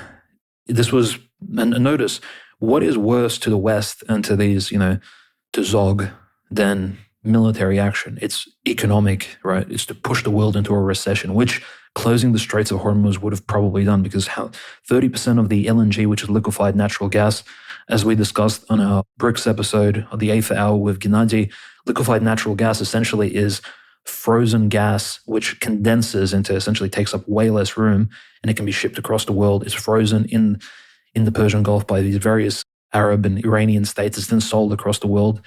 this was, and notice, what is worse to the West and to these, to Zog than military action? It's economic, right? It's to push the world into a recession, which closing the Straits of Hormuz would have probably done, because 30% of the LNG, which is liquefied natural gas, as we discussed on our BRICS episode of the 8th hour with Gennady, liquefied natural gas essentially is frozen gas, which condenses into, essentially takes up way less room, and it can be shipped across the world. It's frozen in the Persian Gulf by these various Arab and Iranian states. It's then sold across the world,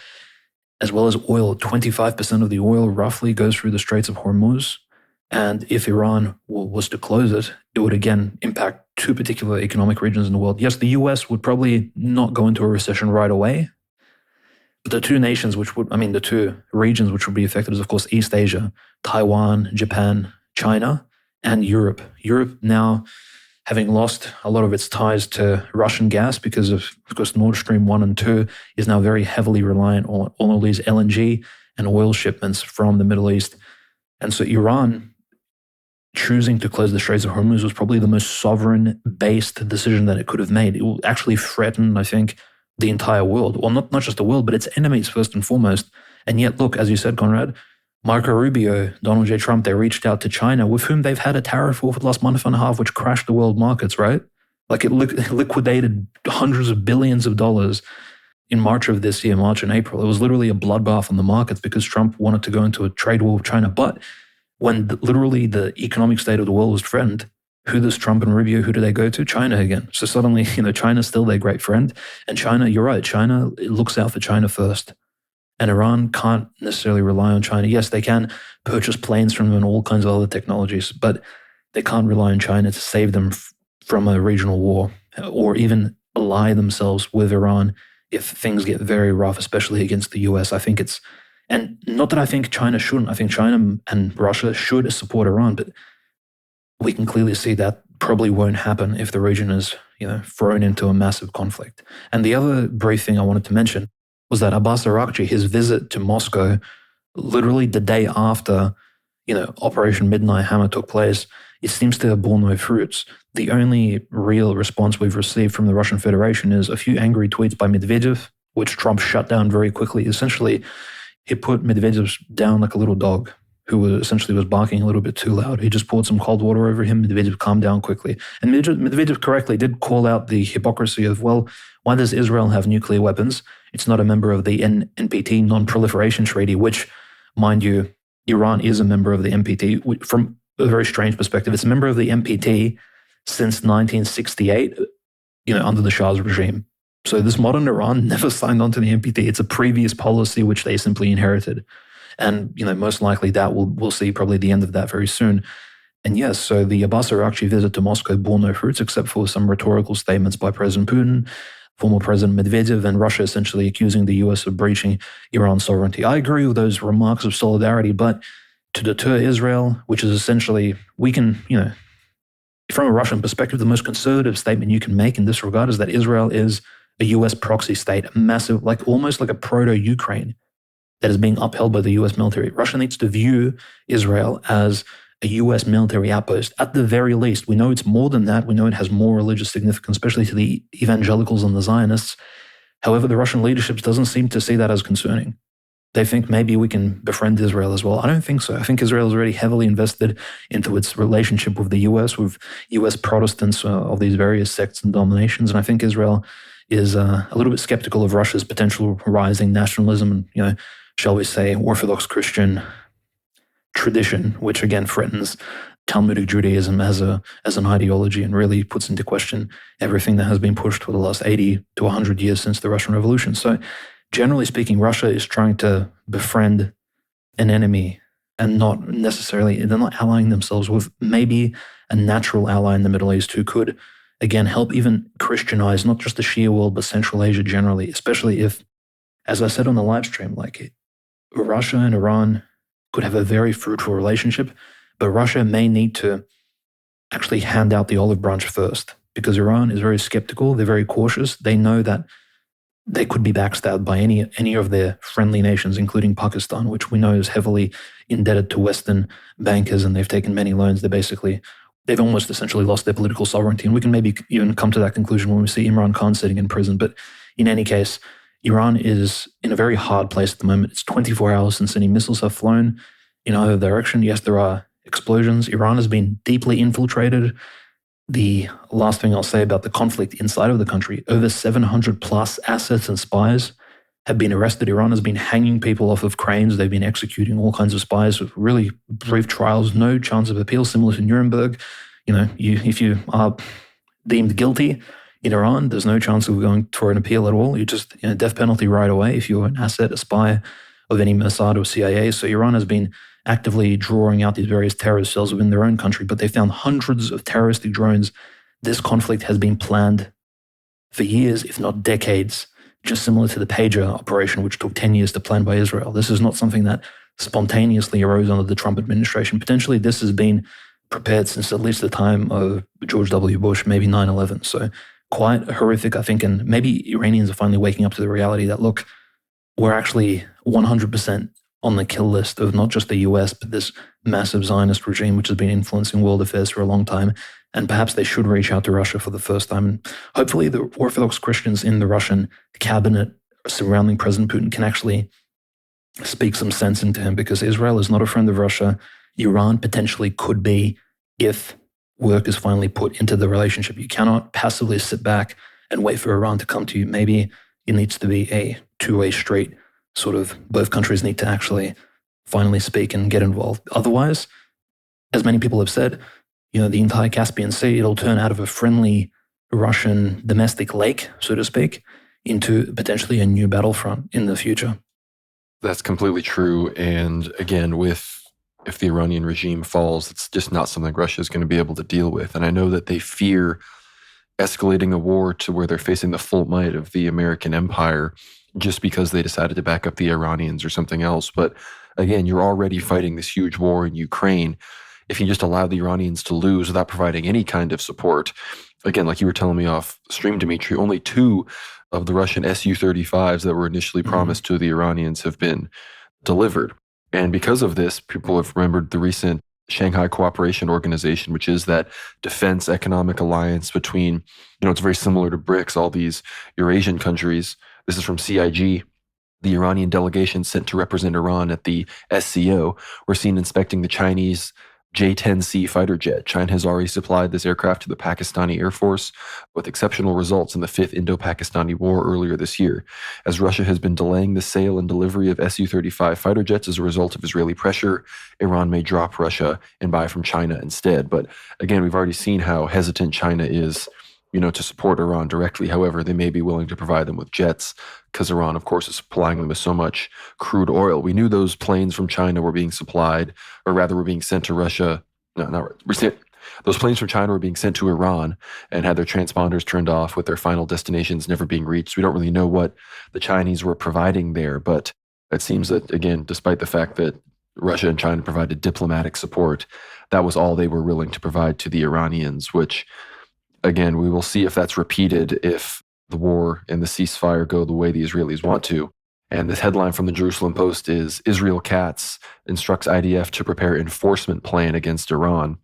as well as oil. 25% of the oil roughly goes through the Straits of Hormuz. And if Iran was to close it, it would again impact two particular economic regions in the world. Yes, the US would probably not go into a recession right away, but the two nations the two regions which would be affected is, of course, East Asia, Taiwan, Japan, China, and Europe. Europe now, having lost a lot of its ties to Russian gas because of course, Nord Stream 1 and 2 is now very heavily reliant on all of these LNG and oil shipments from the Middle East. And so Iran choosing to close the Straits of Hormuz was probably the most sovereign-based decision that it could have made. It will actually threaten, I think, the entire world. Well, not just the world, but its enemies first and foremost. And yet, look, as you said, Conrad, Marco Rubio, Donald J. Trump, they reached out to China, with whom they've had a tariff war for the last month and a half, which crashed the world markets, right? Like it liquidated hundreds of billions of dollars in March of this year, March and April. It was literally a bloodbath on the markets because Trump wanted to go into a trade war with China. But when literally the economic state of the world was threatened, who does Trump and Rubio, who do they go to? China again. So suddenly, China's still their great friend. And China, you're right, China looks out for China first. And Iran can't necessarily rely on China. Yes, they can purchase planes from them and all kinds of other technologies, but they can't rely on China to save them from a regional war or even ally themselves with Iran if things get very rough, especially against the US. I think it's, and not that I think China shouldn't. I think China and Russia should support Iran, but we can clearly see that probably won't happen if the region is, thrown into a massive conflict. And the other brief thing I wanted to mention was that Abbas Araghchi, his visit to Moscow, literally the day after, Operation Midnight Hammer took place, it seems to have borne no fruits. The only real response we've received from the Russian Federation is a few angry tweets by Medvedev, which Trump shut down very quickly. Essentially, he put Medvedev down like a little dog who was barking a little bit too loud. He just poured some cold water over him. Medvedev calmed down quickly. And Medvedev correctly did call out the hypocrisy of, well, why does Israel have nuclear weapons? It's not a member of the NPT, Non-Proliferation Treaty, which, mind you, Iran is a member of the NPT. From a very strange perspective, it's a member of the NPT since 1968, under the Shah's regime. So this modern Iran never signed on to the NPT. It's a previous policy which they simply inherited. And, most likely that we'll see probably the end of that very soon. And yes, so the Abbas Araghchi visit to Moscow bore no fruits except for some rhetorical statements by President Putin, former President Medvedev, and Russia essentially accusing the US of breaching Iran's sovereignty. I agree with those remarks of solidarity, but to deter Israel, which is essentially, we can, from a Russian perspective, the most conservative statement you can make in this regard is that Israel is a US proxy state, a massive, almost like a proto-Ukraine that is being upheld by the US military. Russia needs to view Israel as a US military outpost. At the very least, we know it's more than that. We know it has more religious significance, especially to the evangelicals and the Zionists. However, the Russian leadership doesn't seem to see that as concerning. They think maybe we can befriend Israel as well. I don't think so. I think Israel is already heavily invested into its relationship with the US, with US Protestants of these various sects and dominations. And I think Israel is a little bit skeptical of Russia's potential rising nationalism and, shall we say, Orthodox Christian tradition, which again threatens Talmudic Judaism as an ideology and really puts into question everything that has been pushed for the last 80 to 100 years since the Russian Revolution. So generally speaking, Russia is trying to befriend an enemy and they're not allying themselves with maybe a natural ally in the Middle East who could again, help even Christianize not just the Shia world, but Central Asia generally, especially if, as I said on the live stream, like Russia and Iran could have a very fruitful relationship, but Russia may need to actually hand out the olive branch first because Iran is very skeptical. They're very cautious. They know that they could be backstabbed by any of their friendly nations, including Pakistan, which we know is heavily indebted to Western bankers, and they've taken many loans. They've almost essentially lost their political sovereignty. And we can maybe even come to that conclusion when we see Imran Khan sitting in prison. But in any case, Iran is in a very hard place at the moment. It's 24 hours since any missiles have flown in either direction. Yes, there are explosions. Iran has been deeply infiltrated. The last thing I'll say about the conflict inside of the country, over 700 plus assets and spies have been arrested. Iran has been hanging people off of cranes. They've been executing all kinds of spies with really brief trials, no chance of appeal, similar to Nuremberg. If you are deemed guilty in Iran, there's no chance of going for an appeal at all. You just, death penalty right away if you're an asset, a spy of any Mossad or CIA. So Iran has been actively drawing out these various terrorist cells within their own country, but they found hundreds of terroristic drones. This conflict has been planned for years, if not decades, just similar to the Pager operation, which took 10 years to plan by Israel. This is not something that spontaneously arose under the Trump administration. Potentially, this has been prepared since at least the time of George W. Bush, maybe 9/11. So quite horrific, I think, and maybe Iranians are finally waking up to the reality that, look, we're actually 100% on the kill list of not just the US, but this massive Zionist regime, which has been influencing world affairs for a long time. And perhaps they should reach out to Russia for the first time. And hopefully the Orthodox Christians in the Russian cabinet surrounding President Putin can actually speak some sense into him, because Israel is not a friend of Russia. Iran potentially could be if work is finally put into the relationship. You cannot passively sit back and wait for Iran to come to you. Maybe it needs to be a two-way street. Sort of both countries need to actually finally speak and get involved. Otherwise, as many people have said, the entire Caspian Sea, it'll turn out of a friendly Russian domestic lake, so to speak, into potentially a new battlefront in the future. That's completely true. And again, if the Iranian regime falls, it's just not something Russia is going to be able to deal with. And I know that they fear escalating a war to where they're facing the full might of the American empire just because they decided to back up the Iranians or something else. But again, you're already fighting this huge war in Ukraine. If you just allow the Iranians to lose without providing any kind of support, again, like you were telling me off stream, Dmitry, only 2 of the Russian Su-35s that were initially promised to the Iranians have been delivered. And because of this, people have remembered the recent Shanghai Cooperation Organization, which is that defense economic alliance between, it's very similar to BRICS, all these Eurasian countries. This is from CIG. The Iranian delegation sent to represent Iran at the SCO were seen inspecting the Chinese J-10C fighter jet. China has already supplied this aircraft to the Pakistani Air Force with exceptional results in the 5th Indo-Pakistani War earlier this year. As Russia has been delaying the sale and delivery of Su-35 fighter jets as a result of Israeli pressure, Iran may drop Russia and buy from China instead. But again, we've already seen how hesitant China is, to support Iran directly. However, they may be willing to provide them with jets because Iran, of course, is supplying them with so much crude oil. We knew those planes from China were being supplied, or rather were being sent to Russia. No, not right. Those planes from China were being sent to Iran and had their transponders turned off with their final destinations never being reached. We don't really know what the Chinese were providing there, but it seems that, again, despite the fact that Russia and China provided diplomatic support, that was all they were willing to provide to the Iranians, which, again, we will see if that's repeated if the war and the ceasefire go the way the Israelis want to. And this headline from the Jerusalem Post is, Israel Katz instructs IDF to prepare enforcement plan against Iran.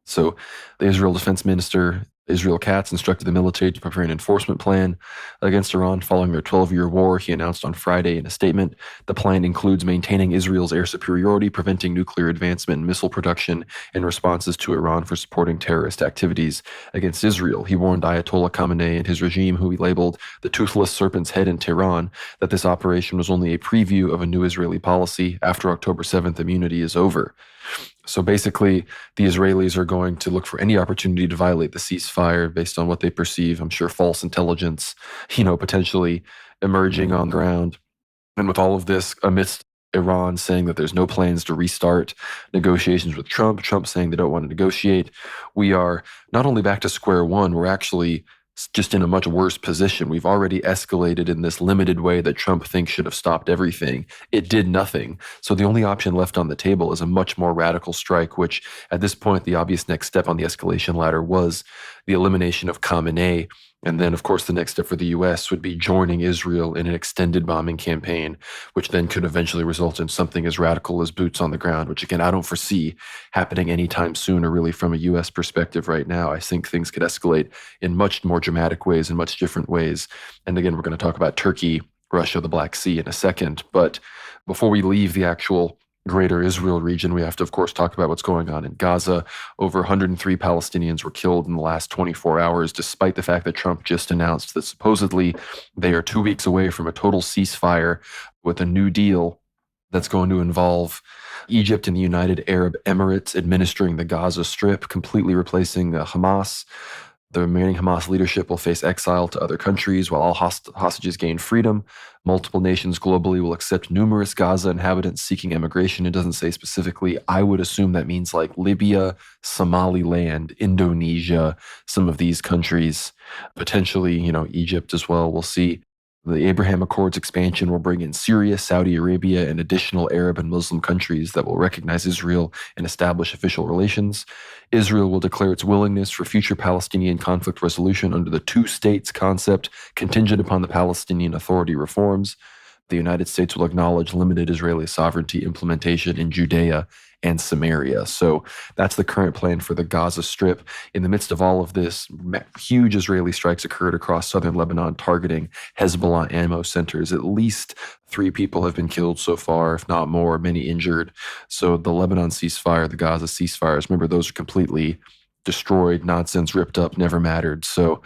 So the Israel Defense Minister, Israel Katz, instructed the military to prepare an enforcement plan against Iran following their 12-year war. He announced on Friday in a statement, the plan includes maintaining Israel's air superiority, preventing nuclear advancement and missile production, and responses to Iran for supporting terrorist activities against Israel. He warned Ayatollah Khamenei and his regime, who he labeled the toothless serpent's head in Tehran, that this operation was only a preview of a new Israeli policy after October 7th immunity is over. So basically, the Israelis are going to look for any opportunity to violate the ceasefire based on what they perceive, I'm sure, false intelligence, potentially emerging on the ground. And with all of this, amidst Iran saying that there's no plans to restart negotiations with Trump, Trump saying they don't want to negotiate. We are not only back to square one, we're actually just in a much worse position. We've already escalated in this limited way that Trump thinks should have stopped everything. It did nothing. So the only option left on the table is a much more radical strike, which at this point, the obvious next step on the escalation ladder was the elimination of Khamenei. And then, of course, the next step for the U.S. would be joining Israel in an extended bombing campaign, which then could eventually result in something as radical as boots on the ground, which, again, I don't foresee happening anytime soon or really from a U.S. perspective right now. I think things could escalate in much more dramatic ways, in much different ways. And again, we're going to talk about Turkey, Russia, the Black Sea in a second. But before we leave the actual greater Israel region, we have to, of course, talk about what's going on in Gaza. Over 103 Palestinians were killed in the last 24 hours, despite the fact that Trump just announced that supposedly they are 2 weeks away from a total ceasefire with a new deal that's going to involve Egypt and the United Arab Emirates administering the Gaza Strip, completely replacing Hamas. The remaining Hamas leadership will face exile to other countries while all hostages gain freedom. Multiple nations globally will accept numerous Gaza inhabitants seeking immigration. It doesn't say specifically. I would assume that means like Libya, Somaliland, Indonesia, some of these countries, potentially, Egypt as well. We'll see. The Abraham Accords expansion will bring in Syria, Saudi Arabia, and additional Arab and Muslim countries that will recognize Israel and establish official relations. Israel will declare its willingness for future Palestinian conflict resolution under the two states concept, contingent upon the Palestinian Authority reforms. The United States will acknowledge limited Israeli sovereignty implementation in Judea and Samaria. So that's the current plan for the Gaza Strip. In the midst of all of this, huge Israeli strikes occurred across southern Lebanon, targeting Hezbollah ammo centers. At least 3 people have been killed so far, if not more, many injured. So the Lebanon ceasefire, the Gaza ceasefires, remember, those are completely destroyed, nonsense, ripped up, never mattered. So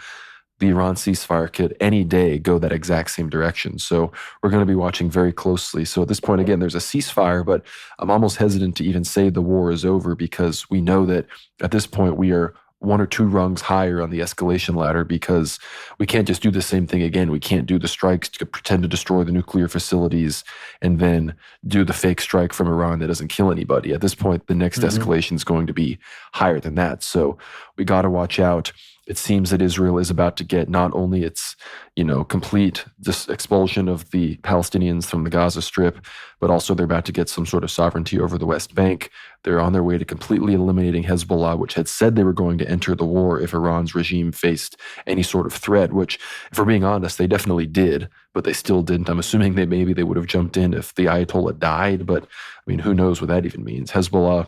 the Iran ceasefire could any day go that exact same direction. So we're going to be watching very closely. So at this point, again, there's a ceasefire, but I'm almost hesitant to even say the war is over, because we know that at this point we are 1 or 2 rungs higher on the escalation ladder, because we can't just do the same thing again. We can't do the strikes to pretend to destroy the nuclear facilities and then do the fake strike from Iran that doesn't kill anybody. At this point, the next escalation is going to be higher than that. So we got to watch out. It seems that Israel is about to get not only its, complete expulsion of the Palestinians from the Gaza Strip, but also they're about to get some sort of sovereignty over the West Bank. They're on their way to completely eliminating Hezbollah, which had said they were going to enter the war if Iran's regime faced any sort of threat, which, if we're being honest, they definitely did, but they still didn't. I'm assuming maybe they would have jumped in if the Ayatollah died, but who knows what that even means. Hezbollah,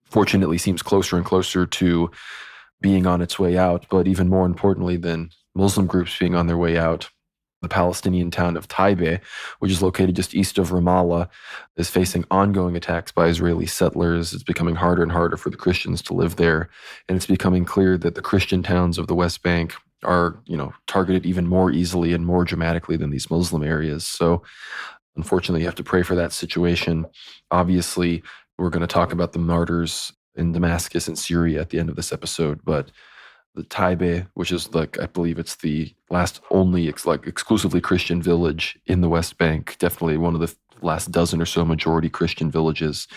fortunately, seems closer and closer to being on its way out, but even more importantly than Muslim groups being on their way out, the Palestinian town of Taibe, which is located just east of Ramallah, is facing ongoing attacks by Israeli settlers. It's becoming harder and harder for the Christians to live there, and it's becoming clear that the Christian towns of the West Bank are, targeted even more easily and more dramatically than these Muslim areas. So unfortunately, you have to pray for that situation. Obviously, we're going to talk about the martyrs in Damascus and Syria at the end of this episode, but the Taibe, which is I believe it's the last only exclusively Christian village in the West Bank, definitely one of the last dozen or so majority Christian villages.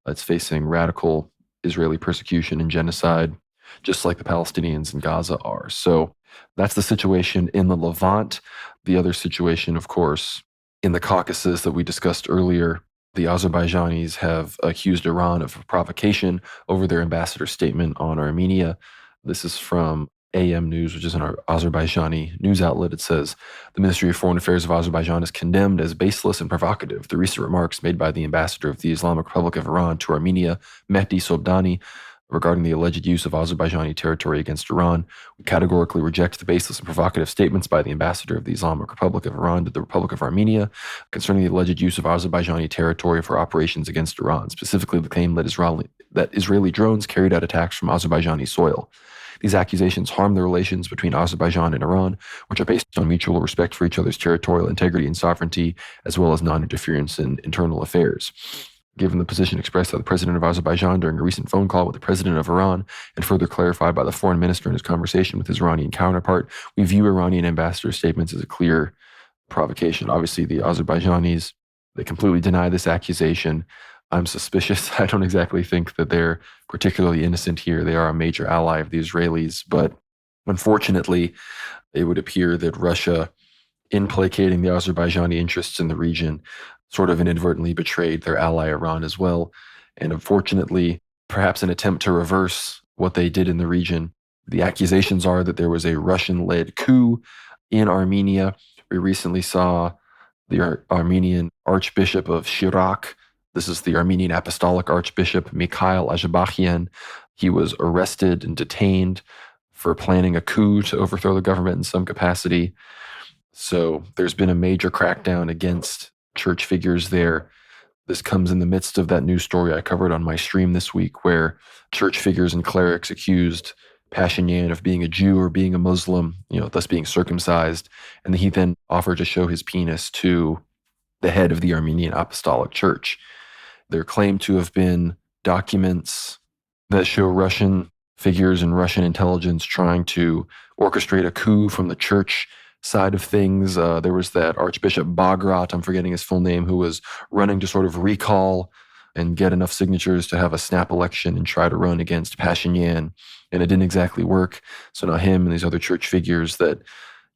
It's facing radical Israeli persecution and genocide, just like the Palestinians in Gaza are. So that's the situation in the Levant. The other situation, of course, in the Caucasus that we discussed earlier. The Azerbaijanis have accused Iran of provocation over their ambassador's statement on Armenia. This is from AM News, which is an Azerbaijani news outlet. It says, the Ministry of Foreign Affairs of Azerbaijan is condemned as baseless and provocative the recent remarks made by the ambassador of the Islamic Republic of Iran to Armenia, Mehdi Sobdani, regarding the alleged use of Azerbaijani territory against Iran. We categorically reject the baseless and provocative statements by the ambassador of the Islamic Republic of Iran to the Republic of Armenia concerning the alleged use of Azerbaijani territory for operations against Iran, specifically the claim that Israeli drones carried out attacks from Azerbaijani soil. These accusations harm the relations between Azerbaijan and Iran, which are based on mutual respect for each other's territorial integrity and sovereignty, as well as non-interference in internal affairs. Given the position expressed by the president of Azerbaijan during a recent phone call with the president of Iran, and further clarified by the foreign minister in his conversation with his Iranian counterpart, we view Iranian ambassador's statements as a clear provocation. Obviously, the Azerbaijanis They completely deny this accusation. I'm suspicious. I don't exactly think that they're particularly innocent here. They are a major ally of the Israelis, but unfortunately, it would appear that Russia, in placating the Azerbaijani interests in the region, sort of inadvertently betrayed their ally Iran as well. And unfortunately, perhaps an attempt to reverse what they did in the region. The accusations are that there was a Russian-led coup in Armenia. We recently saw the Armenian Archbishop of Shirak. This is the Armenian Apostolic Archbishop, Mikhail Azerbaijan. He was arrested and detained for planning a coup to overthrow the government in some capacity. So there's been a major crackdown against church figures there. This comes in the midst of that news story I covered on my stream this week, where church figures and clerics accused Pashinyan of being a Jew or being a Muslim, thus being circumcised. And he then offered to show his penis to the head of the Armenian Apostolic Church. There claimed to have been documents that show Russian figures and Russian intelligence trying to orchestrate a coup from the church side of things. There was that Archbishop Bagrat, I'm forgetting his full name, who was running to sort of recall and get enough signatures to have a snap election and try to run against Pashinyan. And it didn't exactly work. So now him and these other church figures that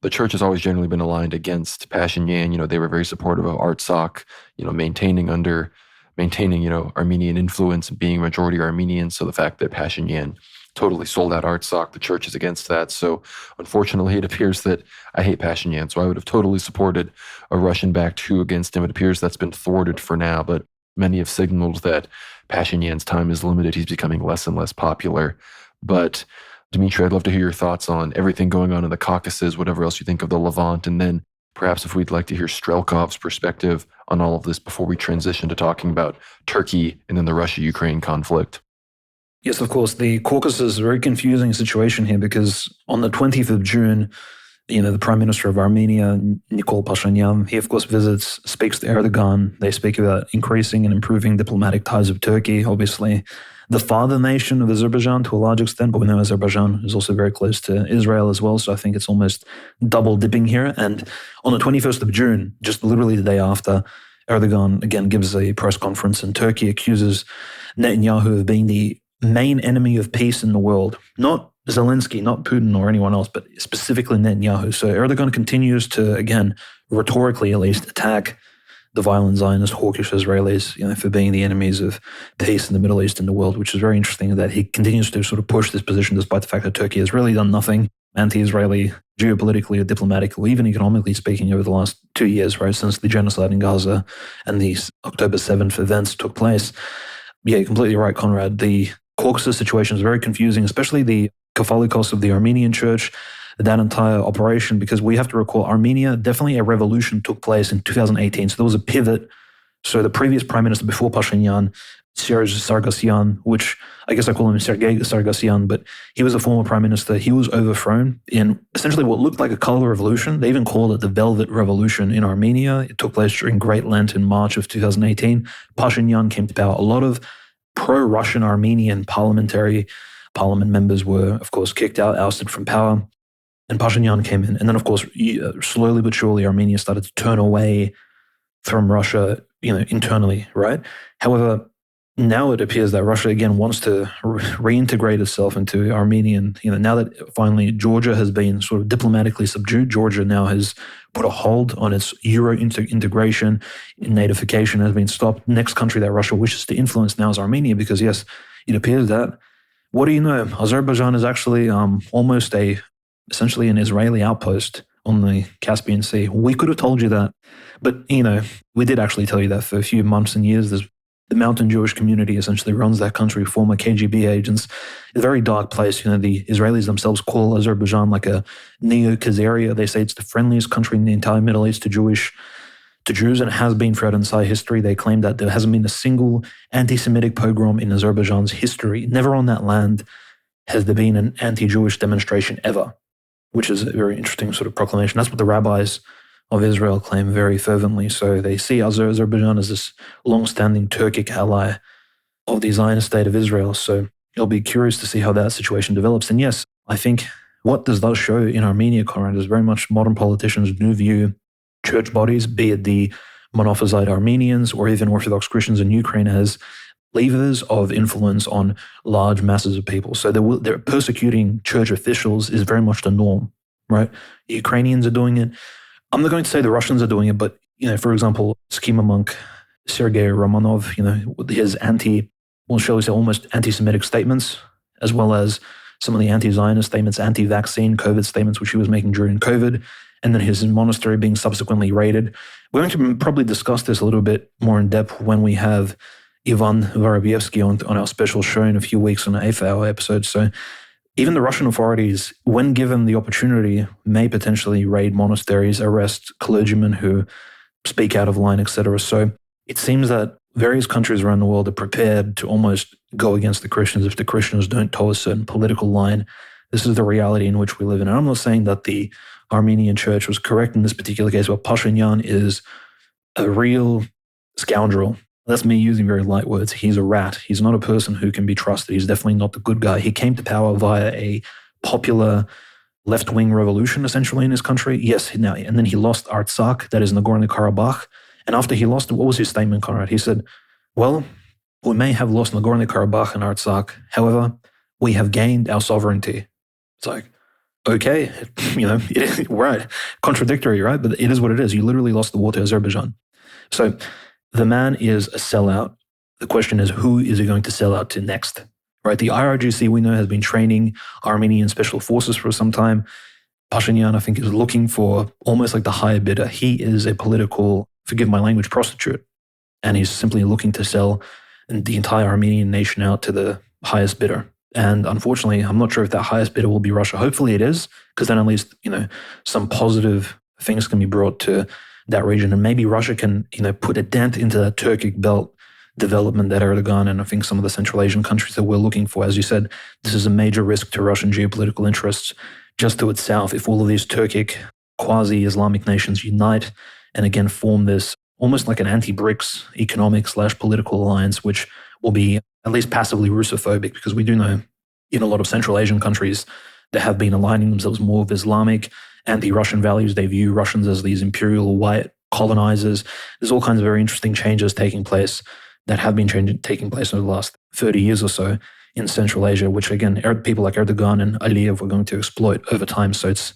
the church has always generally been aligned against Pashinyan. They were very supportive of Artsakh, maintaining Armenian influence and being majority Armenian. So the fact that Pashinyan totally sold out Artsakh, the church is against that. So unfortunately, it appears that I hate Pashinyan. So I would have totally supported a Russian-backed coup against him. It appears that's been thwarted for now, but many have signaled that Pashinyan's time is limited. He's becoming less and less popular. But Dmitry, I'd love to hear your thoughts on everything going on in the Caucasus, whatever else you think of the Levant, and then perhaps if we'd like to hear Strelkov's perspective on all of this before we transition to talking about Turkey and then the Russia-Ukraine conflict. Yes, of course. The Caucasus is a very confusing situation here because on the 20th of June, the Prime Minister of Armenia, Nikol Pashinyan, he of course visits, speaks to Erdogan. They speak about increasing and improving diplomatic ties with Turkey, obviously the father nation of Azerbaijan to a large extent, but we know Azerbaijan is also very close to Israel as well, so I think it's almost double dipping here. And on the 21st of June, just literally the day after, Erdogan again gives a press conference and Turkey accuses Netanyahu of being the main enemy of peace in the world. Not Zelensky, not Putin or anyone else, but specifically Netanyahu. So Erdogan continues to, again, rhetorically at least, attack the violent Zionist, hawkish Israelis, for being the enemies of peace in the Middle East and the world, which is very interesting that he continues to sort of push this position despite the fact that Turkey has really done nothing anti-Israeli, geopolitically or diplomatically, even economically speaking, over the last 2 years, right, since the genocide in Gaza and these October 7th events took place. Yeah, you're completely right, Conrad. The Caucasus situation is very confusing, especially the Catholicos of the Armenian church, that entire operation, because we have to recall Armenia, definitely a revolution took place in 2018. So there was a pivot. So the previous prime minister before Pashinyan, Serge Sargsyan, which I guess I call him Sergei Sargsyan, but he was a former prime minister. He was overthrown in essentially what looked like a color revolution. They even called it the Velvet Revolution in Armenia. It took place during Great Lent in March of 2018. Pashinyan came to power. A lot of pro-Russian Armenian parliament members were, of course, kicked out, ousted from power. And Pashinyan came in. And then, of course, slowly but surely, Armenia started to turn away from Russia, internally, right? However, now it appears that Russia, again, wants to reintegrate itself into Armenian, now that finally Georgia has been sort of diplomatically subdued. Georgia now has put a hold on its Euro integration. NATOification has been stopped. Next country that Russia wishes to influence now is Armenia because, yes, it appears that, what do you know, Azerbaijan is actually almost essentially an Israeli outpost on the Caspian Sea. We could have told you that, but, we did actually tell you that for a few months and years. The mountain Jewish community essentially runs that country, former KGB agents. It's a very dark place. The Israelis themselves call Azerbaijan like a neo-Khazaria. They say it's the friendliest country in the entire Middle East to Jews, and it has been throughout entire history. They claim that there hasn't been a single anti-Semitic pogrom in Azerbaijan's history. Never on that land has there been an anti-Jewish demonstration ever, which is a very interesting sort of proclamation. That's what the rabbis of Israel claim very fervently. So they see Azerbaijan as this long-standing Turkic ally of the Zionist state of Israel. So it'll be curious to see how that situation develops. And yes, I think what this does show in Armenia, Conrad, is very much modern politicians do view church bodies, be it the Monophysite Armenians or even Orthodox Christians in Ukraine as levers of influence on large masses of people. So they're persecuting church officials is very much the norm, right? Ukrainians are doing it. I'm not going to say the Russians are doing it, but, for example, schema monk Sergei Romanov, his shall we say, almost anti-Semitic statements, as well as some of the anti-Zionist statements, anti-vaccine COVID statements, which he was making during COVID, and then his monastery being subsequently raided. We're going to probably discuss this a little bit more in depth when we have Ivan Vorobyevsky on our special show in a few weeks on an 8th-hour episode. So even the Russian authorities, when given the opportunity, may potentially raid monasteries, arrest clergymen who speak out of line, etc. So it seems that various countries around the world are prepared to almost go against the Christians if the Christians don't toe a certain political line. This is the reality in which we live in. And I'm not saying that the Armenian church was correct in this particular case, but Pashinyan is a real scoundrel. That's me using very light words. He's a rat. He's not a person who can be trusted. He's definitely not the good guy. He came to power via a popular left-wing revolution, essentially, in his country. Yes, and then he lost Artsakh, that is Nagorno-Karabakh. And after he lost, what was his statement, Conrad? He said, well, we may have lost Nagorno-Karabakh and Artsakh. However, we have gained our sovereignty. It's like, okay, it is, right. Contradictory, right? But it is what it is. You literally lost the war to Azerbaijan. So the man is a sellout. The question is, who is he going to sell out to next? Right? The IRGC, we know, has been training Armenian special forces for some time. Pashinyan, I think, is looking for almost like the higher bidder. He is a political, forgive my language, prostitute. And he's simply looking to sell the entire Armenian nation out to the highest bidder. And unfortunately, I'm not sure if that highest bidder will be Russia. Hopefully it is, because then at least, some positive things can be brought to that region. And maybe Russia can, put a dent into that Turkic belt development that Erdogan and I think some of the Central Asian countries that we're looking for. As you said, this is a major risk to Russian geopolitical interests. Just to its south, if all of these Turkic quasi-Islamic nations unite and again form this almost like an anti-BRICS economic/political alliance, which will be at least passively Russophobic, because we do know in a lot of Central Asian countries that have been aligning themselves more with Islamic, anti-Russian values. They view Russians as these imperial white colonizers. There's all kinds of very interesting changes taking place that have been taking place over the last 30 years or so in Central Asia, which again, people like Erdogan and Aliyev were going to exploit over time. So it's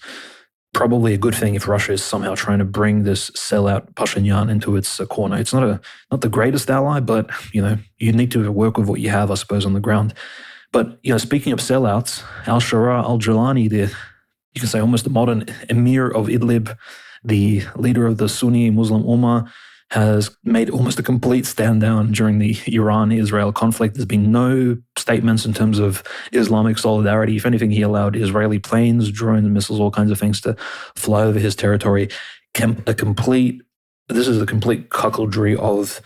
probably a good thing if Russia is somehow trying to bring this sellout Pashinyan into its corner. It's not the greatest ally, but you need to work with what you have, I suppose, on the ground. But speaking of sellouts, al-Shara al-Jilani, you can say almost the modern emir of Idlib, the leader of the Sunni Muslim Ummah, has made almost a complete stand down during the Iran-Israel conflict. There's been no statements in terms of Islamic solidarity. If anything, he allowed Israeli planes, drones, missiles, all kinds of things to fly over his territory. This is a complete cuckoldry of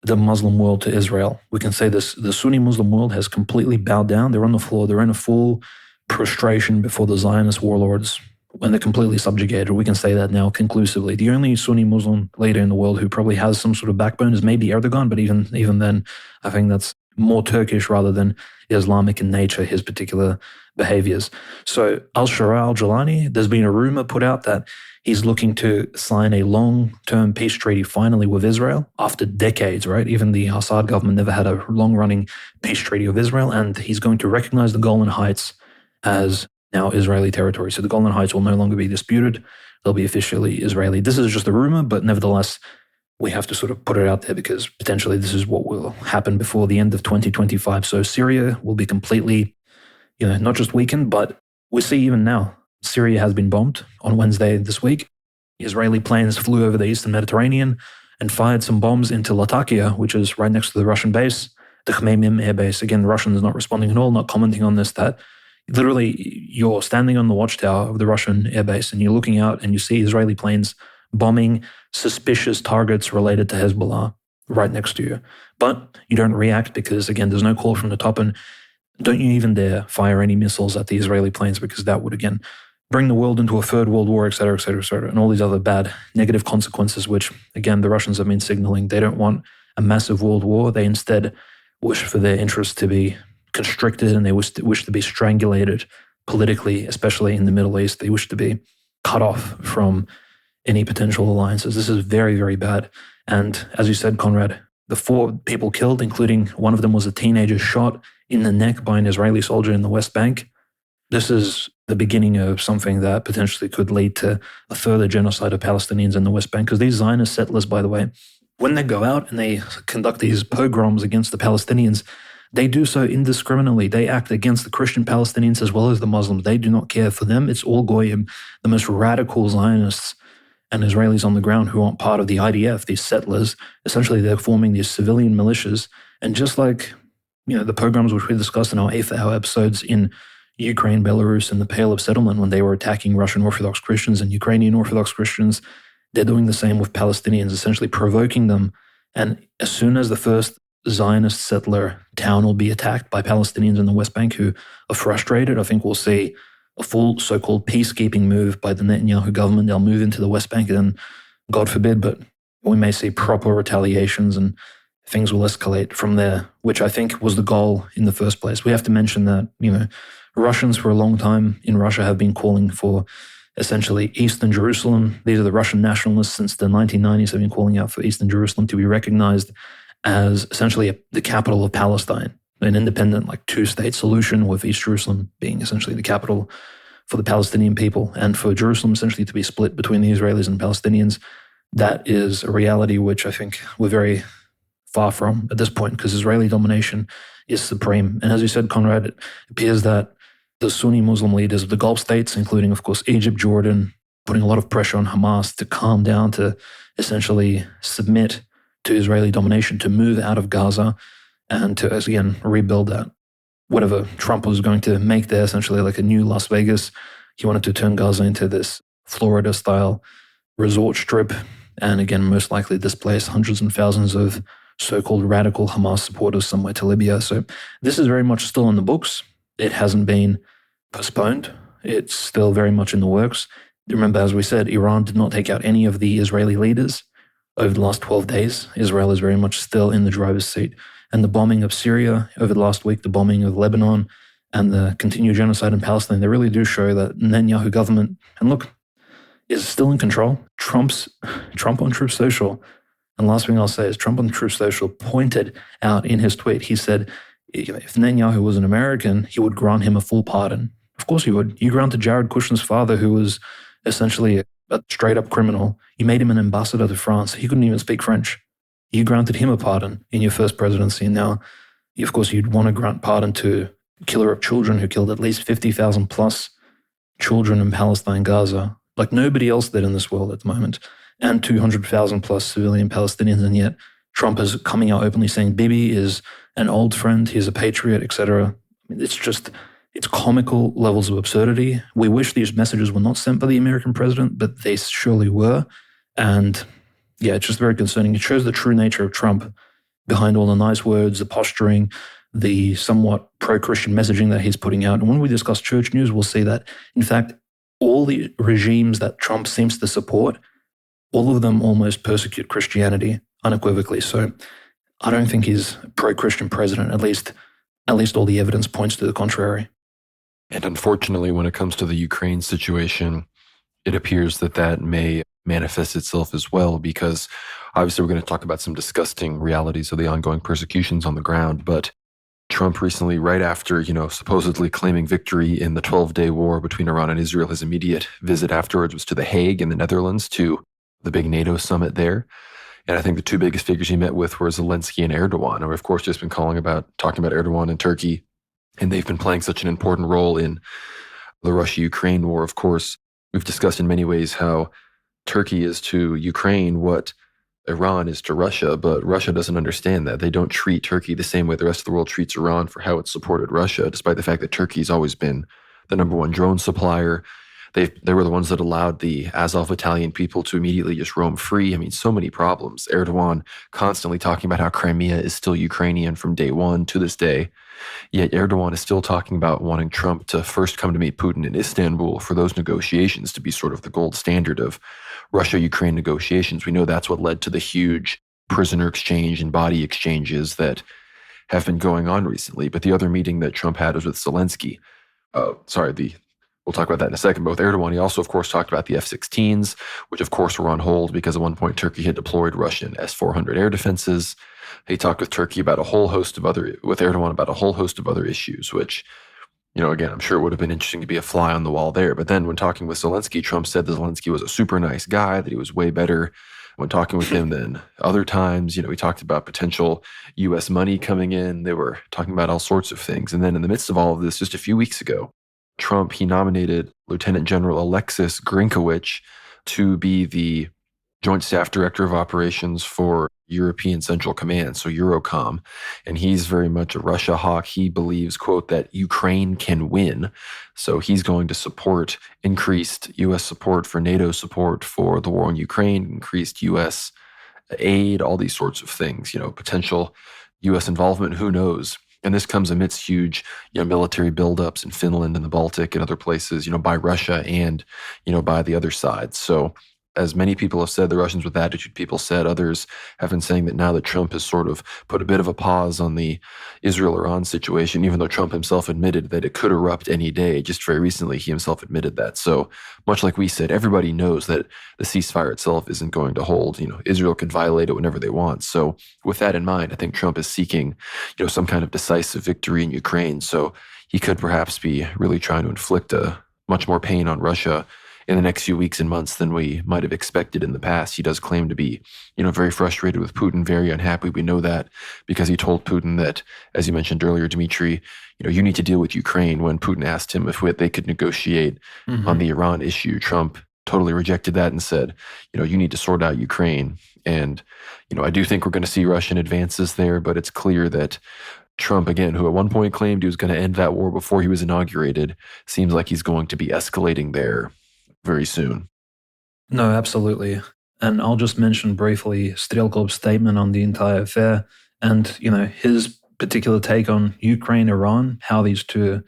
the Muslim world to Israel. We can say this, the Sunni Muslim world has completely bowed down. They're on the floor. They're in a full prostration before the Zionist warlords when they're completely subjugated. We can say that now conclusively. The only Sunni Muslim leader in the world who probably has some sort of backbone is maybe Erdogan, but even then, I think that's more Turkish rather than Islamic in nature, his particular behaviors. So al-Shara al-Jilani, there's been a rumor put out that he's looking to sign a long-term peace treaty finally with Israel after decades, right? Even the Assad government never had a long-running peace treaty with Israel, and he's going to recognize the Golan Heights as now Israeli territory. So the Golan Heights will no longer be disputed. They'll be officially Israeli. This is just a rumor, but nevertheless, we have to sort of put it out there because potentially this is what will happen before the end of 2025. So Syria will be completely, not just weakened, but we see even now, Syria has been bombed on Wednesday this week. Israeli planes flew over the eastern Mediterranean and fired some bombs into Latakia, which is right next to the Russian base, the Khmeimim air base. Again, the Russians not responding at all, not commenting on this, that literally you're standing on the watchtower of the Russian airbase and you're looking out and you see Israeli planes bombing suspicious targets related to Hezbollah right next to you. But you don't react because, again, there's no call from the top, and don't you even dare fire any missiles at the Israeli planes because that would, again, bring the world into a third world war, et cetera, et cetera, et cetera, and all these other bad negative consequences, which, again, the Russians have been signaling. They don't want a massive world war. They instead wish for their interests to be constricted, and they wish to be strangulated politically, especially in the Middle East. They wish to be cut off from any potential alliances. This is very, very bad. And as you said, Conrad, the 4 people killed, including one of them was a teenager shot in the neck by an Israeli soldier in the West Bank. This is the beginning of something that potentially could lead to a further genocide of Palestinians in the West Bank. Because these Zionist settlers, by the way, when they go out and they conduct these pogroms against the Palestinians, they do so indiscriminately. They act against the Christian Palestinians as well as the Muslims. They do not care. For them, it's all goyim, the most radical Zionists and Israelis on the ground who aren't part of the IDF, these settlers. Essentially, they're forming these civilian militias. And just like, the pogroms which we discussed in our 8th hour episodes in Ukraine, Belarus, and the Pale of Settlement, when they were attacking Russian Orthodox Christians and Ukrainian Orthodox Christians, they're doing the same with Palestinians, essentially provoking them. And as soon as the first Zionist settler town will be attacked by Palestinians in the West Bank who are frustrated, I think we'll see a full so-called peacekeeping move by the Netanyahu government. They'll move into the West Bank and then, God forbid, but we may see proper retaliations and things will escalate from there, which I think was the goal in the first place. We have to mention that, Russians for a long time in Russia have been calling for essentially Eastern Jerusalem. These are the Russian nationalists since the 1990s have been calling out for Eastern Jerusalem to be recognized as essentially the capital of Palestine, an independent 2-state solution, with East Jerusalem being essentially the capital for the Palestinian people, and for Jerusalem essentially to be split between the Israelis and Palestinians. That is a reality which I think we're very far from at this point, because Israeli domination is supreme. And as you said, Conrad, it appears that the Sunni Muslim leaders of the Gulf states, including, of course, Egypt, Jordan, putting a lot of pressure on Hamas to calm down, to essentially submit to Israeli domination, to move out of Gaza and to, again, rebuild that. Whatever Trump was going to make there, essentially like a new Las Vegas, he wanted to turn Gaza into this Florida-style resort strip, and again, most likely displace hundreds and thousands of so-called radical Hamas supporters somewhere to Libya. So this is very much still in the books. It hasn't been postponed. It's still very much in the works. Remember, as we said, Iran did not take out any of the Israeli leaders over the last 12 days. Israel is very much still in the driver's seat. And the bombing of Syria over the last week, the bombing of Lebanon, and the continued genocide in Palestine, they really do show that Netanyahu government, and look, is still in control. Trump on Truth Social, and last thing I'll say is Trump on Truth Social pointed out in his tweet, he said, if Netanyahu was an American, he would grant him a full pardon. Of course he would. You granted Jared Kushner's father, who was essentially a straight-up criminal, you made him an ambassador to France. He couldn't even speak French. You granted him a pardon in your first presidency. Now, of course, you'd want to grant pardon to a killer of children who killed at least 50,000 plus children in Palestine, Gaza, like nobody else did in this world at the moment, and 200,000 plus civilian Palestinians. And yet Trump is coming out openly saying Bibi is an old friend, he's a patriot, etc. It's comical levels of absurdity. We wish these messages were not sent by the American president, but they surely were. And yeah, it's just very concerning. It shows the true nature of Trump behind all the nice words, the posturing, the somewhat pro-Christian messaging that he's putting out. And when we discuss church news, we'll see that, in fact, all the regimes that Trump seems to support, all of them almost persecute Christianity unequivocally. So I don't think he's a pro-Christian president, at least all the evidence points to the contrary. And unfortunately, when it comes to the Ukraine situation, it appears that may manifest itself as well, because obviously we're going to talk about some disgusting realities of the ongoing persecutions on the ground. But Trump recently, right after, supposedly claiming victory in the 12-day war between Iran and Israel, his immediate visit afterwards was to The Hague in the Netherlands, to the big NATO summit there. And I think the two biggest figures he met with were Zelensky and Erdogan. And we've, of course, just been talking about Erdogan and Turkey. And they've been playing such an important role in the Russia-Ukraine war. Of course, we've discussed in many ways how Turkey is to Ukraine what Iran is to Russia, but Russia doesn't understand that. They don't treat Turkey the same way the rest of the world treats Iran for how it supported Russia, despite the fact that Turkey's always been the number one drone supplier. They were the ones that allowed the Azov Battalion people to immediately just roam free. I mean, so many problems. Erdogan constantly talking about how Crimea is still Ukrainian from day one to this day. Yet Erdogan is still talking about wanting Trump to first come to meet Putin in Istanbul for those negotiations to be sort of the gold standard of Russia-Ukraine negotiations. We know that's what led to the huge prisoner exchange and body exchanges that have been going on recently. But the other meeting that Trump had was with Zelensky. The We'll talk about that in a second. But with Erdogan, he also, of course, talked about the F-16s, which, of course, were on hold because at one point Turkey had deployed Russian S-400 air defenses. He talked with Turkey about with Erdogan about a whole host of other issues, which, again, I'm sure it would have been interesting to be a fly on the wall there. But then when talking with Zelensky, Trump said that Zelensky was a super nice guy, that he was way better when talking with him than other times. We talked about potential U.S. money coming in. They were talking about all sorts of things. And then in the midst of all of this, just a few weeks ago, Trump, he nominated Lieutenant General Alexis Grinkowicz to be the Joint Staff Director of Operations for European Central Command, so Eurocom. And he's very much a Russia hawk. He believes, quote, that Ukraine can win. So he's going to support increased U.S. support for NATO support for the war in Ukraine, increased U.S. aid, all these sorts of things, potential U.S. involvement, who knows? And this comes amidst huge, military buildups in Finland and the Baltic and other places, by Russia and, by the other side. So as many people have said, the Russians with attitude people said, others have been saying that now that Trump has sort of put a bit of a pause on the Israel-Iran situation, even though Trump himself admitted that it could erupt any day. Just very recently, he himself admitted that. So much like we said, everybody knows that the ceasefire itself isn't going to hold. Israel could violate it whenever they want. So with that in mind, I think Trump is seeking, some kind of decisive victory in Ukraine. So he could perhaps be really trying to inflict a much more pain on Russia in the next few weeks and months than we might have expected in the past. He does claim to be, very frustrated with Putin, very unhappy. We know that because he told Putin that, as you mentioned earlier, Dmitry, you need to deal with Ukraine. When Putin asked him if they could negotiate on the Iran issue, Trump totally rejected that and said, you need to sort out Ukraine. And, I do think we're going to see Russian advances there, but it's clear that Trump, again, who at one point claimed he was going to end that war before he was inaugurated, seems like he's going to be escalating there very soon. No, absolutely. And I'll just mention briefly Strelkov's statement on the entire affair and, his particular take on Ukraine, Iran, how these two,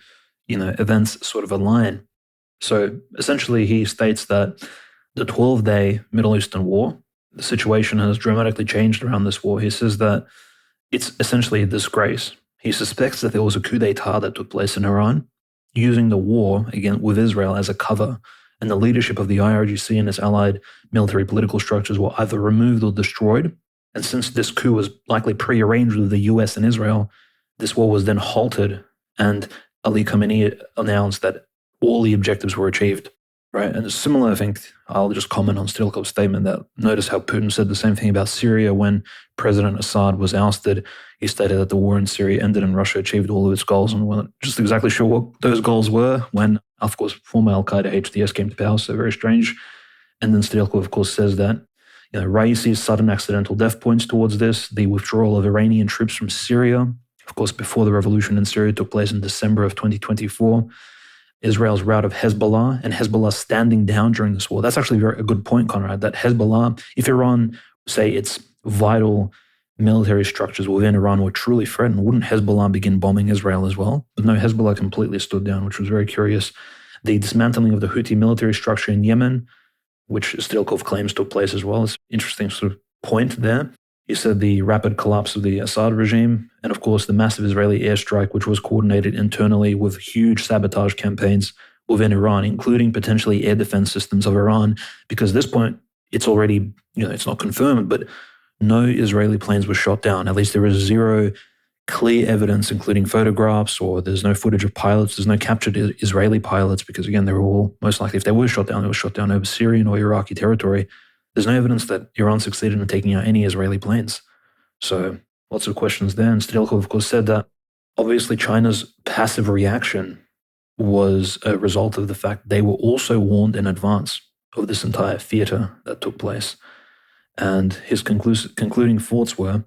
events sort of align. So essentially he states that the 12-day Middle Eastern war, the situation has dramatically changed around this war. He says that it's essentially a disgrace. He suspects that there was a coup d'etat that took place in Iran, using the war again with Israel as a cover. And the leadership of the IRGC and its allied military political structures were either removed or destroyed. And since this coup was likely prearranged with the US and Israel, this war was then halted, and Ali Khamenei announced that all the objectives were achieved. Right? And similar, I think, I'll just comment on Strelkov's statement that notice how Putin said the same thing about Syria when President Assad was ousted. He stated that the war in Syria ended and Russia achieved all of its goals, and we're not just exactly sure what those goals were when, of course, former Al-Qaeda HTS came to power, so very strange. And then Strelkov, of course, says that Raisi's sudden accidental death points towards this, the withdrawal of Iranian troops from Syria, of course, before the revolution in Syria took place in December of 2024, Israel's rout of Hezbollah and Hezbollah standing down during this war. That's actually a good point, Conrad, that Hezbollah, if Iran, say its vital military structures within Iran were truly threatened, wouldn't Hezbollah begin bombing Israel as well? But no, Hezbollah completely stood down, which was very curious. The dismantling of the Houthi military structure in Yemen, which Strelkov claims took place as well, is an interesting sort of point there. He said the rapid collapse of the Assad regime, and of course the massive Israeli airstrike, which was coordinated internally with huge sabotage campaigns within Iran, including potentially air defense systems of Iran, because at this point, it's already, it's not confirmed, but no Israeli planes were shot down. At least there is zero clear evidence, including photographs, or there's no footage of pilots. There's no captured Israeli pilots because, again, they were all, most likely, if they were shot down, they were shot down over Syrian or Iraqi territory. There's no evidence that Iran succeeded in taking out any Israeli planes. So lots of questions there. And Strelkov, of course, said that obviously China's passive reaction was a result of the fact they were also warned in advance of this entire theater that took place. And his concluding thoughts were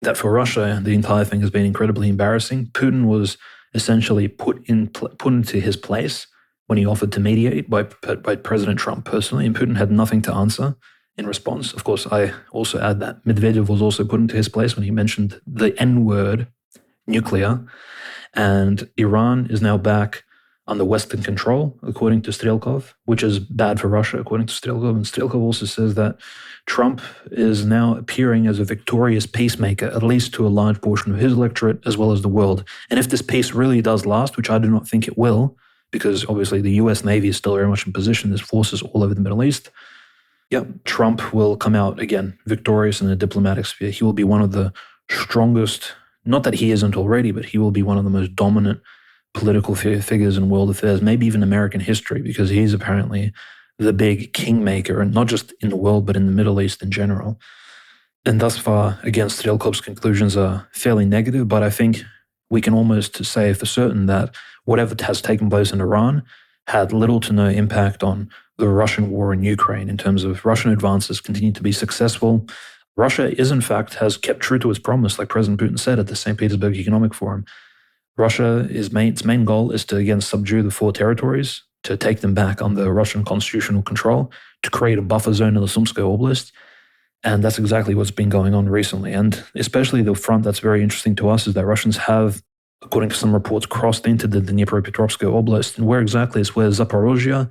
that for Russia, the entire thing has been incredibly embarrassing. Putin was essentially put into his place when he offered to mediate by President Trump personally, and Putin had nothing to answer in response. Of course, I also add that Medvedev was also put into his place when he mentioned the N-word, nuclear, and Iran is now back under Western control, according to Strelkov, which is bad for Russia, according to Strelkov. And Strelkov also says that Trump is now appearing as a victorious peacemaker, at least to a large portion of his electorate, as well as the world. And if this peace really does last, which I do not think it will, because obviously the US Navy is still very much in position. There's forces all over the Middle East. Trump will come out again victorious in the diplomatic sphere. He will be one of the strongest, not that he isn't already, but he will be one of the most dominant political figures in world affairs, maybe even American history, because he's apparently the big kingmaker, and not just in the world, but in the Middle East in general. And thus far, again, Strelkov's conclusions are fairly negative, but I think we can almost say for certain that whatever has taken place in Iran had little to no impact on the Russian war in Ukraine in terms of Russian advances continue to be successful. Russia is, in fact, has kept true to its promise, like President Putin said at the St. Petersburg Economic Forum. Its main goal is to, again, subdue the 4 territories, to take them back under Russian constitutional control, to create a buffer zone in the Sumskoye Oblast. And that's exactly what's been going on recently. And especially the front that's very interesting to us is that Russians have, according to some reports, crossed into the Dnipropetrovsk Oblast. And where exactly is where Zaporozhye,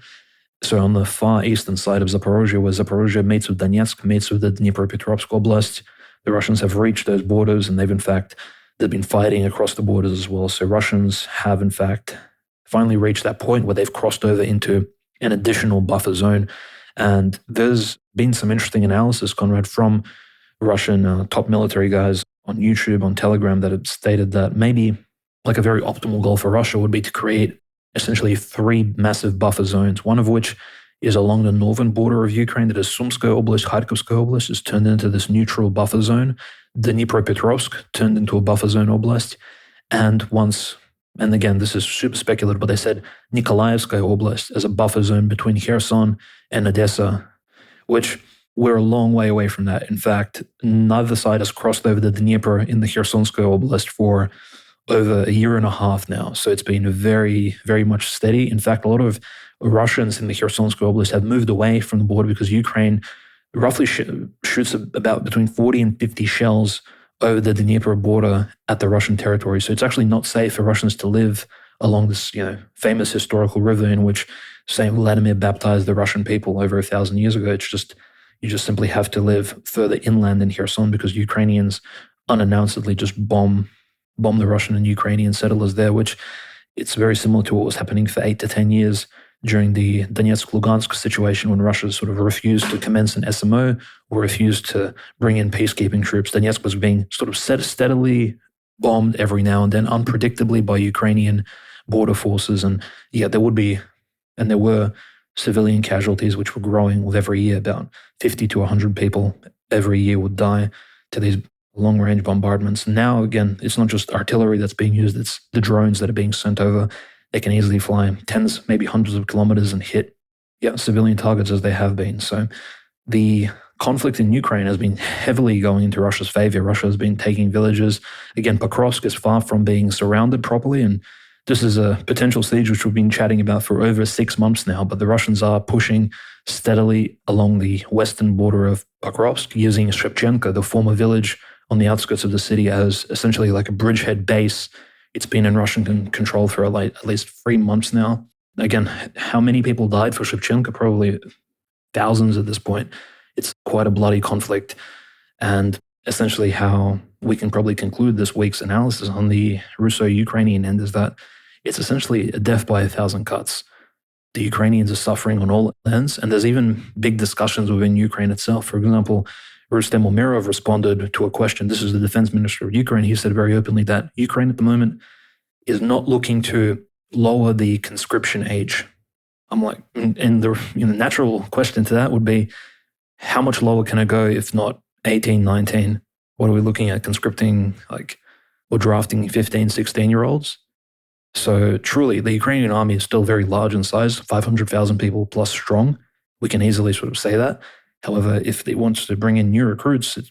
so on the far eastern side of Zaporozhye, where Zaporozhye meets with Donetsk, meets with the Dnipropetrovsk Oblast. The Russians have reached those borders, and they've been fighting across the borders as well. So Russians have, in fact, finally reached that point where they've crossed over into an additional buffer zone. And there's been some interesting analysis, Conrad, from Russian top military guys on YouTube, on Telegram, that have stated that maybe like a very optimal goal for Russia would be to create essentially 3 massive buffer zones, one of which is along the northern border of Ukraine, that is Sumskoye Oblast, Kharkovskoye Oblast, is turned into this neutral buffer zone. Dnipropetrovsk turned into a buffer zone oblast. And again, this is super speculative, but they said Nikolaevskaya Oblast as a buffer zone between Kherson and Odessa, which we're a long way away from that. In fact, neither side has crossed over the Dnieper in the Khersonskoye Oblast for over a year and a half now. So it's been very, very much steady. In fact, a lot of Russians in the Khersonskoye Oblast have moved away from the border because Ukraine roughly shoots about between 40 and 50 shells over the Dnieper border at the Russian territory. So it's actually not safe for Russians to live along this, famous historical river in which Saint Vladimir baptized the Russian people over 1,000 years ago. You just simply have to live further inland in Kherson because Ukrainians unannouncedly just bomb the Russian and Ukrainian settlers there, which it's very similar to what was happening for 8 to 10 years during the Donetsk-Lugansk situation when Russia sort of refused to commence an SMO or refused to bring in peacekeeping troops. Donetsk was being sort of steadily bombed every now and then, unpredictably by Ukrainian border forces. And there were civilian casualties, which were growing with every year. About 50 to 100 people every year would die to these long-range bombardments. Now, again, it's not just artillery that's being used, it's the drones that are being sent over. They can easily fly tens, maybe hundreds of kilometers and hit civilian targets as they have been. So the conflict in Ukraine has been heavily going into Russia's favor. Russia has been taking villages. Again, Pokrovsk is far from being surrounded properly, and this is a potential siege which we've been chatting about for over 6 months now, but the Russians are pushing steadily along the western border of Pokrovsk, using Shevchenko, the former village on the outskirts of the city, as essentially like a bridgehead base. It's been in Russian control for at least 3 months now. Again, how many people died for Shevchenko? Probably thousands at this point. It's quite a bloody conflict. And essentially how we can probably conclude this week's analysis on the Russo-Ukrainian end is that it's essentially a death by 1,000 cuts. The Ukrainians are suffering on all ends, and there's even big discussions within Ukraine itself. For example, Rustem Umerov responded to a question. This is the defense minister of Ukraine. He said very openly that Ukraine at the moment is not looking to lower the conscription age. I'm like, and the natural question to that would be, how much lower can it go if not 18, 19? What are we looking at? Conscripting or drafting 15, 16-year-olds? So truly, the Ukrainian army is still very large in size, 500,000 people plus strong. We can easily sort of say that. However, if it wants to bring in new recruits, it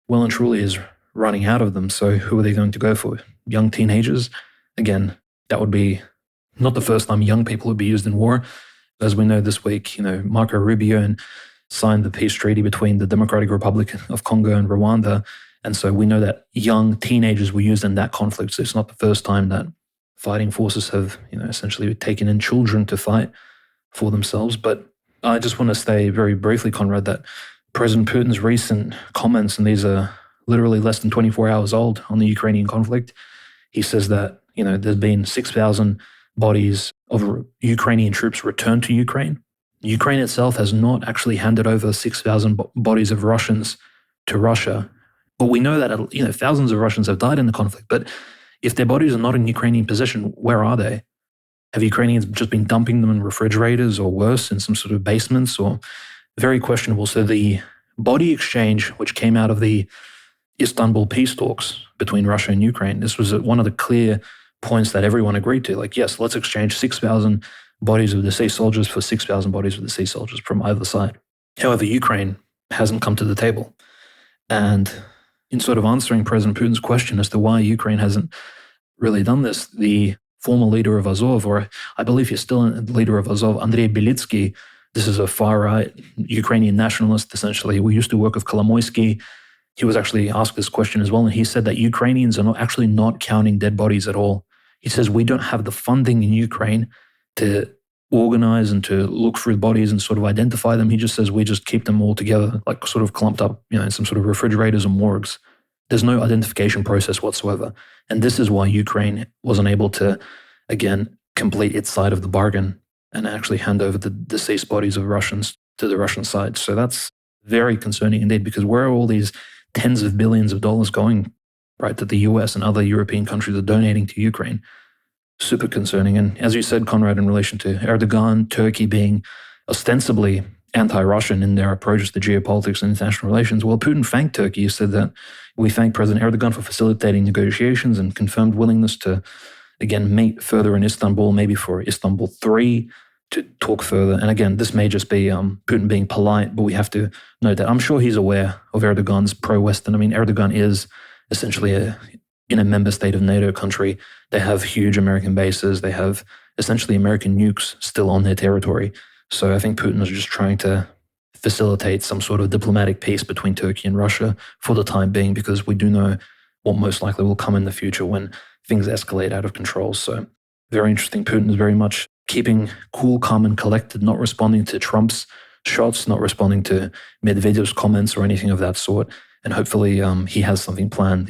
well and truly is running out of them. So who are they going to go for? Young teenagers? Again, that would be not the first time young people would be used in war. As we know this week, Marco Rubio signed the peace treaty between the Democratic Republic of Congo and Rwanda. And so we know that young teenagers were used in that conflict. So it's not the first time that fighting forces have, essentially taken in children to fight for themselves. But I just want to say very briefly, Conrad, that President Putin's recent comments, and these are literally less than 24 hours old, on the Ukrainian conflict, he says that, there's been 6,000 bodies of Ukrainian troops returned to Ukraine. Ukraine itself has not actually handed over 6,000 bodies of Russians to Russia. But we know that thousands of Russians have died in the conflict. But if their bodies are not in Ukrainian possession, where are they? Have Ukrainians just been dumping them in refrigerators or worse, in some sort of basements? Or very questionable. So the body exchange, which came out of the Istanbul peace talks between Russia and Ukraine, this was one of the clear points that everyone agreed to. Like, yes, let's exchange 6,000 bodies of deceased soldiers for 6,000 bodies of deceased soldiers from either side. However, Ukraine hasn't come to the table. And in sort of answering President Putin's question as to why Ukraine hasn't really done this, the former leader of Azov, or I believe he's still the leader of Azov, Andrei Belitsky, this is a far-right Ukrainian nationalist, essentially. We used to work with Kolomoisky. He was actually asked this question as well, and he said that Ukrainians are actually not counting dead bodies at all. He says, we don't have the funding in Ukraine to organize and to look through bodies and sort of identify them. He just says, we just keep them all together, like sort of clumped up, in some sort of refrigerators or morgues. There's no identification process whatsoever. And this is why Ukraine wasn't able to, again, complete its side of the bargain and actually hand over the deceased bodies of Russians to the Russian side. So that's very concerning indeed, because where are all these tens of billions of dollars going, right, that the US and other European countries are donating to Ukraine? Super concerning. And as you said, Conrad, in relation to Erdogan, Turkey being ostensibly anti-Russian in their approaches to geopolitics and international relations, well, Putin thanked Turkey. He said that we thank President Erdogan for facilitating negotiations and confirmed willingness to, again, meet further in Istanbul, maybe for Istanbul III, to talk further. And again, this may just be Putin being polite, but we have to note that I'm sure he's aware of Erdogan's pro-Western. I mean, Erdogan is essentially in a member state of NATO country. They have huge American bases. They have essentially American nukes still on their territory. So I think Putin is just trying to facilitate some sort of diplomatic peace between Turkey and Russia for the time being, because we do know what most likely will come in the future when things escalate out of control. So very interesting. Putin is very much keeping cool, calm, and collected, not responding to Trump's shots, not responding to Medvedev's comments or anything of that sort. And hopefully he has something planned.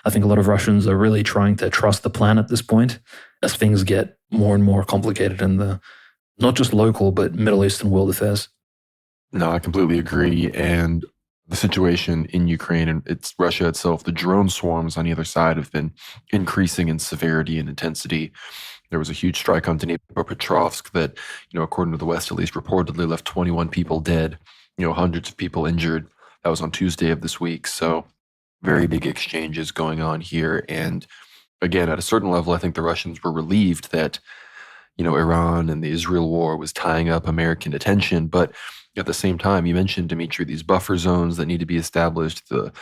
I think a lot of Russians are really trying to trust the plan at this point as things get more and more complicated in the not just local, but Middle Eastern world affairs. No, I completely agree. And the situation in Ukraine and it's Russia itself, the drone swarms on either side have been increasing in severity and intensity. There was a huge strike on Dnipropetrovsk that, according to the West, at least reportedly left 21 people dead, hundreds of people injured. That was on Tuesday of this week. So very big exchanges going on here. And again, at a certain level, I think the Russians were relieved that, Iran and the Israel war was tying up American attention. But at the same time, you mentioned, Dmitry, these buffer zones that need to be established, the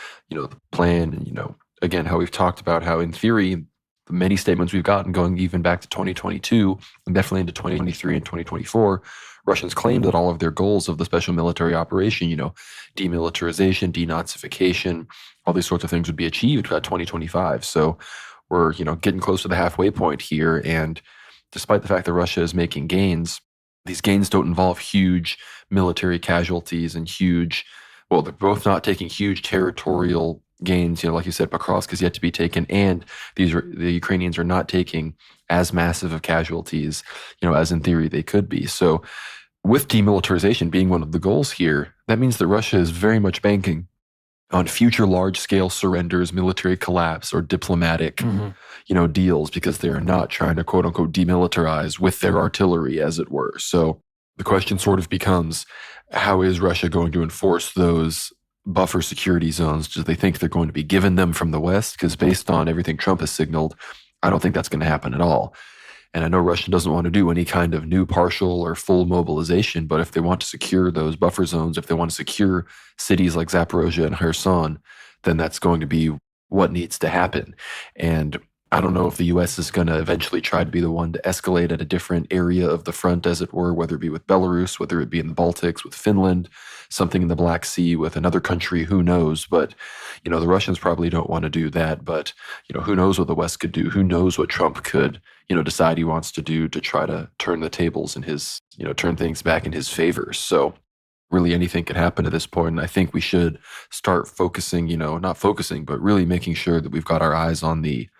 plan, and, again, how we've talked about how in theory, the many statements we've gotten going even back to 2022 and definitely into 2023 and 2024, Russians claimed that all of their goals of the special military operation, demilitarization, denazification, all these sorts of things would be achieved by 2025. So we're, getting close to the halfway point here. And despite the fact that Russia is making gains, these gains don't involve huge military casualties and they're both not taking huge territorial gains. Like you said, Pokrovsk is yet to be taken, and the Ukrainians are not taking as massive of casualties, as in theory they could be. So with demilitarization being one of the goals here, that means that Russia is very much banking on future large-scale surrenders, military collapse, or diplomatic, deals, because they're not trying to quote-unquote demilitarize with their artillery, as it were. So the question sort of becomes, how is Russia going to enforce those buffer security zones? Do they think they're going to be given them from the West? Because based on everything Trump has signaled, I don't think that's going to happen at all. And I know Russia doesn't want to do any kind of new partial or full mobilization, but if they want to secure those buffer zones, if they want to secure cities like Zaporozhye and Kherson, then that's going to be what needs to happen. And I don't know if the U.S. is going to eventually try to be the one to escalate at a different area of the front, as it were, whether it be with Belarus, whether it be in the Baltics with Finland, something in the Black Sea with another country, who knows? But, the Russians probably don't want to do that. But, who knows what the West could do? Who knows what Trump could, decide he wants to do to try to turn the tables in his, turn things back in his favor. So really anything could happen at this point. And I think we should start focusing, not focusing, but really making sure that we've got our eyes on the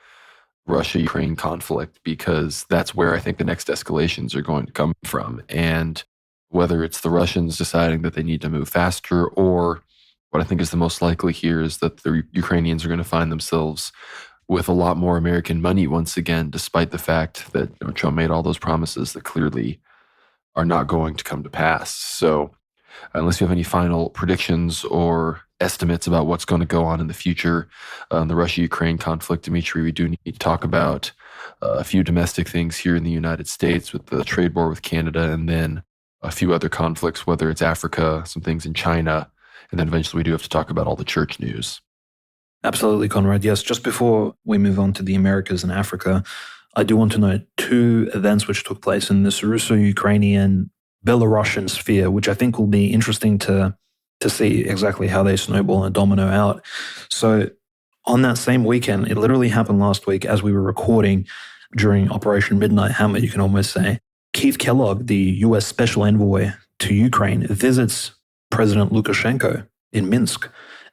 Russia-Ukraine conflict, because that's where I think the next escalations are going to come from. And whether it's the Russians deciding that they need to move faster, or what I think is the most likely here is that the Ukrainians are going to find themselves with a lot more American money once again, despite the fact that Trump made all those promises that clearly are not going to come to pass. So unless you have any final predictions or estimates about what's going to go on in the future, the Russia-Ukraine conflict, Dmitry, we do need to talk about a few domestic things here in the United States with the trade war with Canada, and then a few other conflicts, whether it's Africa, some things in China, and then eventually we do have to talk about all the church news. Absolutely, Conrad. Yes, just before we move on to the Americas and Africa, I do want to note two events which took place in this Russo-Ukrainian Belarusian sphere, which I think will be interesting to see exactly how they snowball and domino out. So on that same weekend, it literally happened last week as we were recording during Operation Midnight Hammer, you can almost say. Keith Kellogg, the US Special Envoy to Ukraine, visits President Lukashenko in Minsk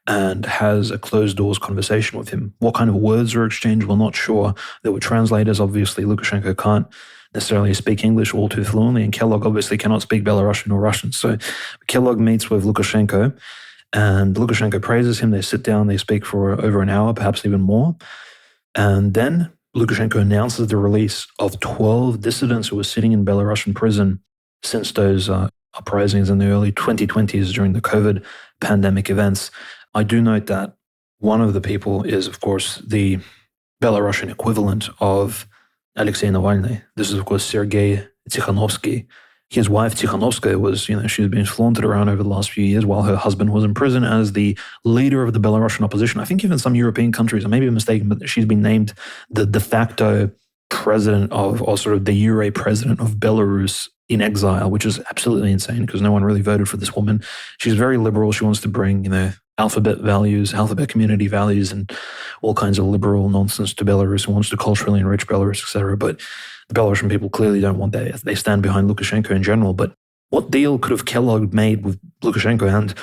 and has a closed-doors conversation with him. What kind of words were exchanged, we're not sure. There were translators. Obviously, Lukashenko can't necessarily speak English all too fluently, and Kellogg obviously cannot speak Belarusian or Russian. So Kellogg meets with Lukashenko, and Lukashenko praises him. They sit down, they speak for over an hour, perhaps even more. And then Lukashenko announces the release of 12 dissidents who were sitting in Belarusian prison since those uprisings in the early 2020s during the COVID pandemic events. I do note that one of the people is, of course, the Belarusian equivalent of Alexei Navalny. This is, of course, Sergei Tikhanovsky. His wife, Tikhanovskaya, was, she's been flaunted around over the last few years while her husband was in prison as the leader of the Belarusian opposition. I think even some European countries, I may be mistaken, but she's been named the de facto president of, or sort of de jure president of Belarus in exile, which is absolutely insane because no one really voted for this woman. She's very liberal. She wants to bring, alphabet values, alphabet community values, and all kinds of liberal nonsense to Belarus and wants to culturally enrich Belarus, etc. But the Belarusian people clearly don't want that. They stand behind Lukashenko in general. But what deal could have Kellogg made with Lukashenko? And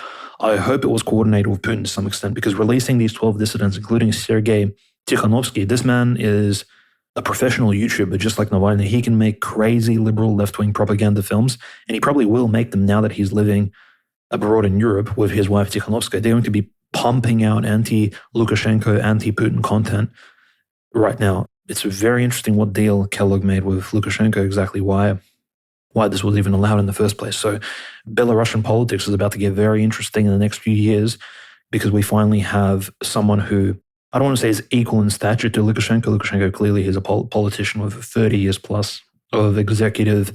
I hope it was coordinated with Putin to some extent, because releasing these 12 dissidents, including Sergei Tikhanovsky, this man is a professional YouTuber, just like Navalny. He can make crazy liberal left-wing propaganda films, and he probably will make them now that he's living abroad in Europe with his wife Tikhanovskaya. They're going to be pumping out anti-Lukashenko, anti-Putin content right now. It's very interesting what deal Kellogg made with Lukashenko, exactly why this was even allowed in the first place. So Belarusian politics is about to get very interesting in the next few years, because we finally have someone who, I don't want to say is equal in stature to Lukashenko. Lukashenko clearly is a politician with 30 years plus of executive,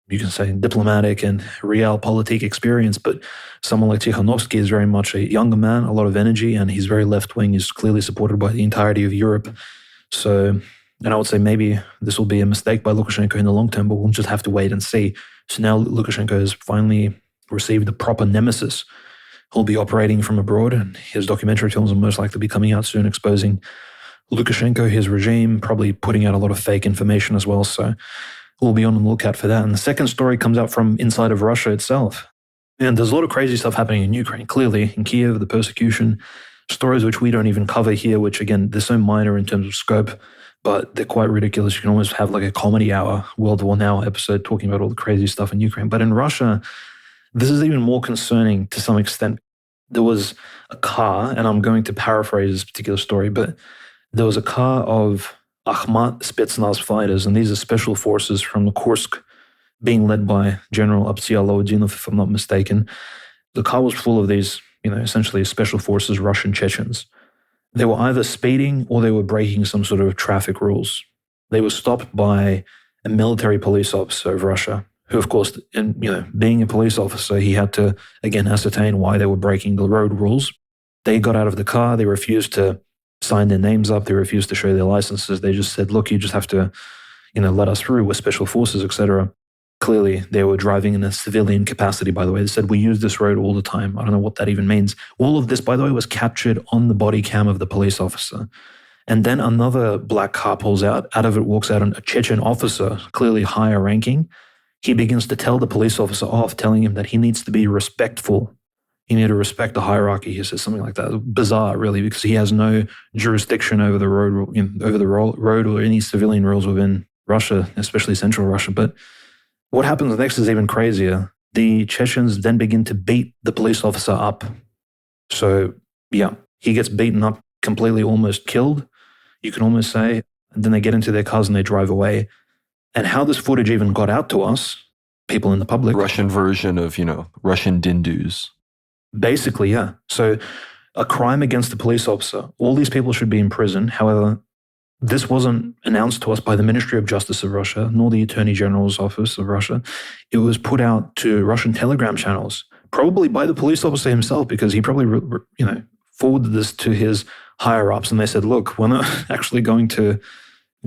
you can say, diplomatic and realpolitik experience, but someone like Tikhanovsky is very much a younger man, a lot of energy, and he's very left-wing. He's clearly supported by the entirety of Europe. So, and I would say maybe this will be a mistake by Lukashenko in the long term, but we'll just have to wait and see. So now Lukashenko has finally received a proper nemesis. He'll be operating from abroad, and his documentary films will most likely be coming out soon, exposing Lukashenko, his regime, probably putting out a lot of fake information as well. So we'll be on the lookout for that. And the second story comes out from inside of Russia itself. And there's a lot of crazy stuff happening in Ukraine. Clearly, in Kiev, the persecution, stories which we don't even cover here, which again, they're so minor in terms of scope, but they're quite ridiculous. You can almost have like a comedy hour, World War Now episode talking about all the crazy stuff in Ukraine. But in Russia, this is even more concerning to some extent. There was a car, and I'm going to paraphrase this particular story, but there was a car of Akhmat Spetsnaz fighters, and these are special forces from the Kursk, being led by General Abtsialodinov, if I'm not mistaken. The car was full of these, essentially special forces, Russian Chechens. They were either speeding or they were breaking some sort of traffic rules. They were stopped by a military police officer of Russia, who, of course, being a police officer, he had to, again, ascertain why they were breaking the road rules. They got out of the car. They refused to sign their names up. They refused to show their licenses. They just said, look, you just have to, let us through. We're special forces, etc. Clearly, they were driving in a civilian capacity, by the way. They said, we use this road all the time. I don't know what that even means. All of this, by the way, was captured on the body cam of the police officer. And then another black car pulls out. Out of it walks out a Chechen officer, clearly higher ranking. He begins to tell the police officer off, telling him that he needs to be respectful. You need to respect the hierarchy. He says something like that. Bizarre, really, because he has no jurisdiction over the road, road or any civilian rules within Russia, especially central Russia. But what happens next is even crazier. The Chechens then begin to beat the police officer up. So, yeah, he gets beaten up, completely almost killed, you can almost say. And then they get into their cars and they drive away. And how this footage even got out to us, people in the public. Russian version of, Russian Dindus. Basically, yeah. So a crime against a police officer. All these people should be in prison. However, this wasn't announced to us by the Ministry of Justice of Russia, nor the Attorney General's Office of Russia. It was put out to Russian Telegram channels, probably by the police officer himself, because he probably, forwarded this to his higher-ups, and they said, look, we're not actually going to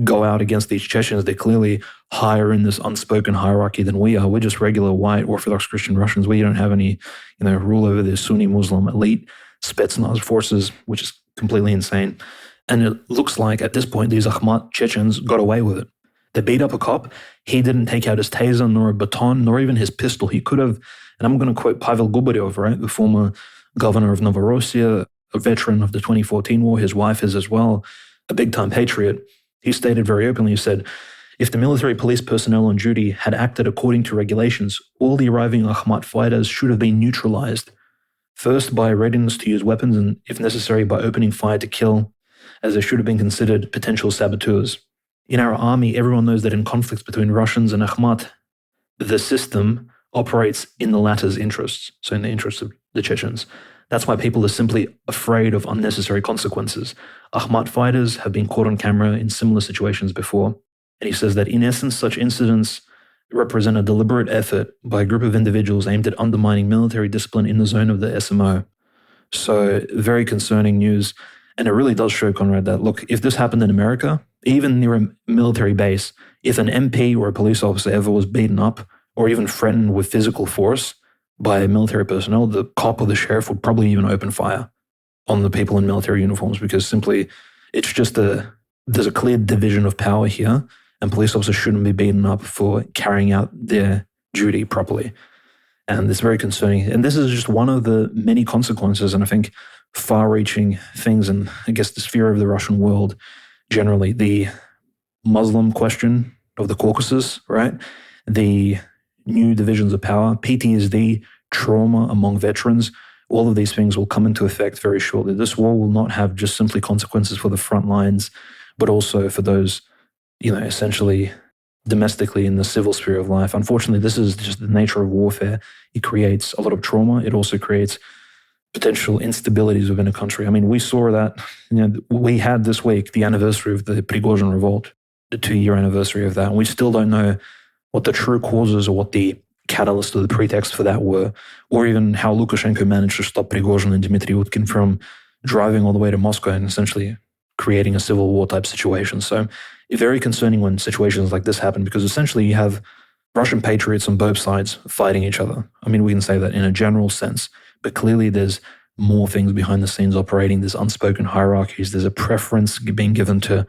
go out against these Chechens. They're clearly higher in this unspoken hierarchy than we are. We're just regular white Orthodox Christian Russians. We don't have any, rule over the Sunni Muslim elite Spetsnaz forces, which is completely insane. And it looks like at this point, these Akhmat Chechens got away with it. They beat up a cop. He didn't take out his taser, nor a baton, nor even his pistol. He could have, and I'm going to quote Pavel Gubaryov, right, the former governor of Novorossiya, a veteran of the 2014 war. His wife is as well a big-time patriot. He stated very openly, he said, if the military police personnel on duty had acted according to regulations, all the arriving Akhmat fighters should have been neutralized. First, by readiness to use weapons, and if necessary, by opening fire to kill, as they should have been considered potential saboteurs. In our army, everyone knows that in conflicts between Russians and Akhmat, the system operates in the latter's interests, so in the interests of the Chechens. That's why people are simply afraid of unnecessary consequences. Akhmat fighters have been caught on camera in similar situations before. And he says that in essence, such incidents represent a deliberate effort by a group of individuals aimed at undermining military discipline in the zone of the SMO. So very concerning news. And it really does show, Conrad, that, look, if this happened in America, even near a military base, if an MP or a police officer ever was beaten up or even threatened with physical force by military personnel, the cop or the sheriff would probably even open fire on the people in military uniforms, because simply it's just there's a clear division of power here, and police officers shouldn't be beaten up for carrying out their duty properly. And it's very concerning. And this is just one of the many consequences, and I think far-reaching things, and I guess the sphere of the Russian world generally. The Muslim question of the Caucuses, right? The new divisions of power, PTSD, trauma among veterans, all of these things will come into effect very shortly. This war will not have just simply consequences for the front lines, but also for those, essentially domestically in the civil sphere of life. Unfortunately, this is just the nature of warfare. It creates a lot of trauma. It also creates potential instabilities within a country. I mean, we saw that, we had this week the anniversary of the Prigozhin revolt, the 2-year anniversary of that, and we still don't know what the true causes or what the catalyst or the pretext for that were, or even how Lukashenko managed to stop Prigozhin and Dmitry Utkin from driving all the way to Moscow and essentially creating a civil war type situation. So it's very concerning when situations like this happen, because essentially you have Russian patriots on both sides fighting each other. I mean, we can say that in a general sense, but clearly there's more things behind the scenes operating. There's unspoken hierarchies. There's a preference being given to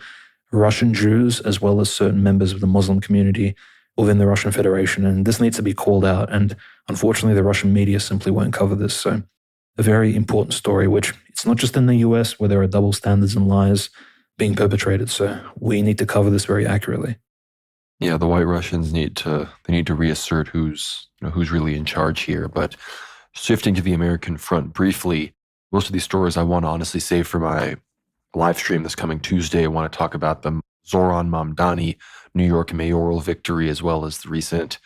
Russian Jews as well as certain members of the Muslim community within the Russian Federation. And this needs to be called out. And unfortunately, the Russian media simply won't cover this. So a very important story, which it's not just in the US where there are double standards and lies being perpetrated. So we need to cover this very accurately. Yeah, the White Russians need to reassert who's really in charge here. But shifting to the American front briefly, most of these stories I want to honestly save for my live stream this coming Tuesday. I want to talk about the Zoran Mamdani New York mayoral victory, as well as the recent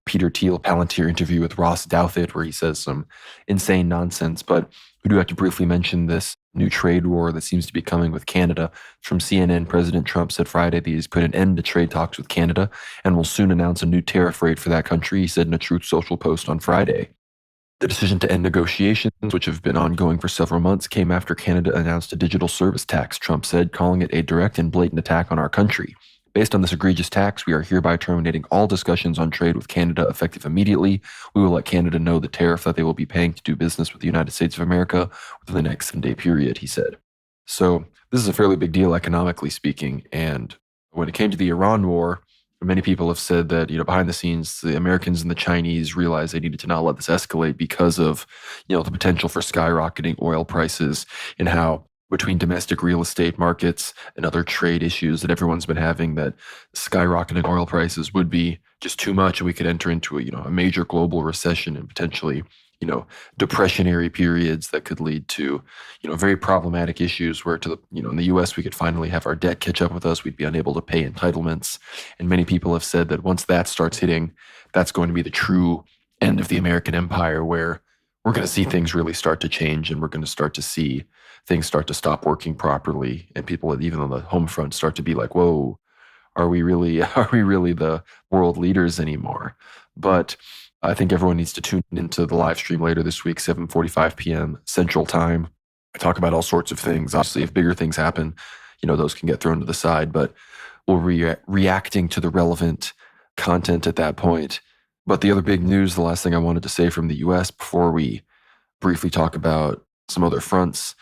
Peter Thiel Palantir interview with Ross Douthat, where he says some insane nonsense. But we do have to briefly mention this new trade war that seems to be coming with Canada. From CNN, President Trump said Friday that he's put an end to trade talks with Canada and will soon announce a new tariff rate for that country, he said in a Truth Social post on Friday. The decision to end negotiations, which have been ongoing for several months, came after Canada announced a digital service tax, Trump said, calling it a direct and blatant attack on our country. Based on this egregious tax, we are hereby terminating all discussions on trade with Canada effective immediately. We will let Canada know the tariff that they will be paying to do business with the United States of America within the next 7-day period, he said. So this is a fairly big deal economically speaking. And when it came to the Iran war, Many people have said that, behind the scenes, the Americans and the Chinese realized they needed to not let this escalate because of, the potential for skyrocketing oil prices, and how between domestic real estate markets and other trade issues that everyone's been having, that skyrocketing oil prices would be just too much, and we could enter into a major global recession and potentially, depressionary periods that could lead to, very problematic issues where in the US, we could finally have our debt catch up with us. We'd be unable to pay entitlements. And many people have said that once that starts hitting, that's going to be the true end of the American empire, where we're going to see things really start to change, and we're going to start to see things start to stop working properly. And people, even on the home front, start to be like, whoa, are we really the world leaders anymore? But I think everyone needs to tune into the live stream later this week, 7:45 p.m. Central Time. I talk about all sorts of things. Obviously, if bigger things happen, those can get thrown to the side, but we'll be reacting to the relevant content at that point. But the other big news, the last thing I wanted to say from the US before we briefly talk about some other fronts,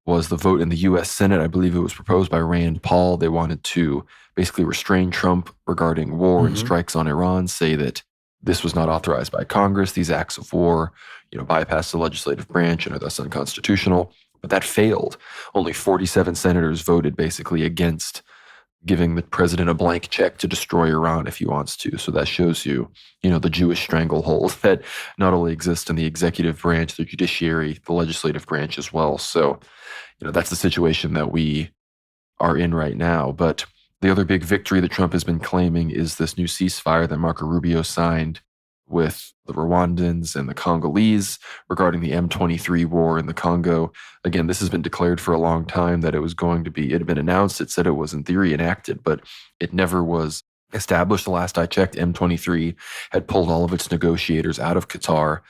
was the vote in the US Senate. I believe it was proposed by Rand Paul. They wanted to basically restrain Trump regarding war and strikes on Iran, say that this was not authorized by Congress. These acts of war, bypass the legislative branch and are thus unconstitutional. But that failed. Only 47 senators voted basically against giving the president a blank check to destroy Iran if he wants to. So that shows you, the Jewish stranglehold that not only exists in the executive branch, the judiciary, the legislative branch as well. So, that's the situation that we are in right now. But the other big victory that Trump has been claiming is this new ceasefire that Marco Rubio signed with the Rwandans and the Congolese regarding the M23 war in the Congo. Again, this has been declared for a long time that it had been announced. It said it was in theory enacted, but it never was established. The last I checked, M23 had pulled all of its negotiators out of Qatar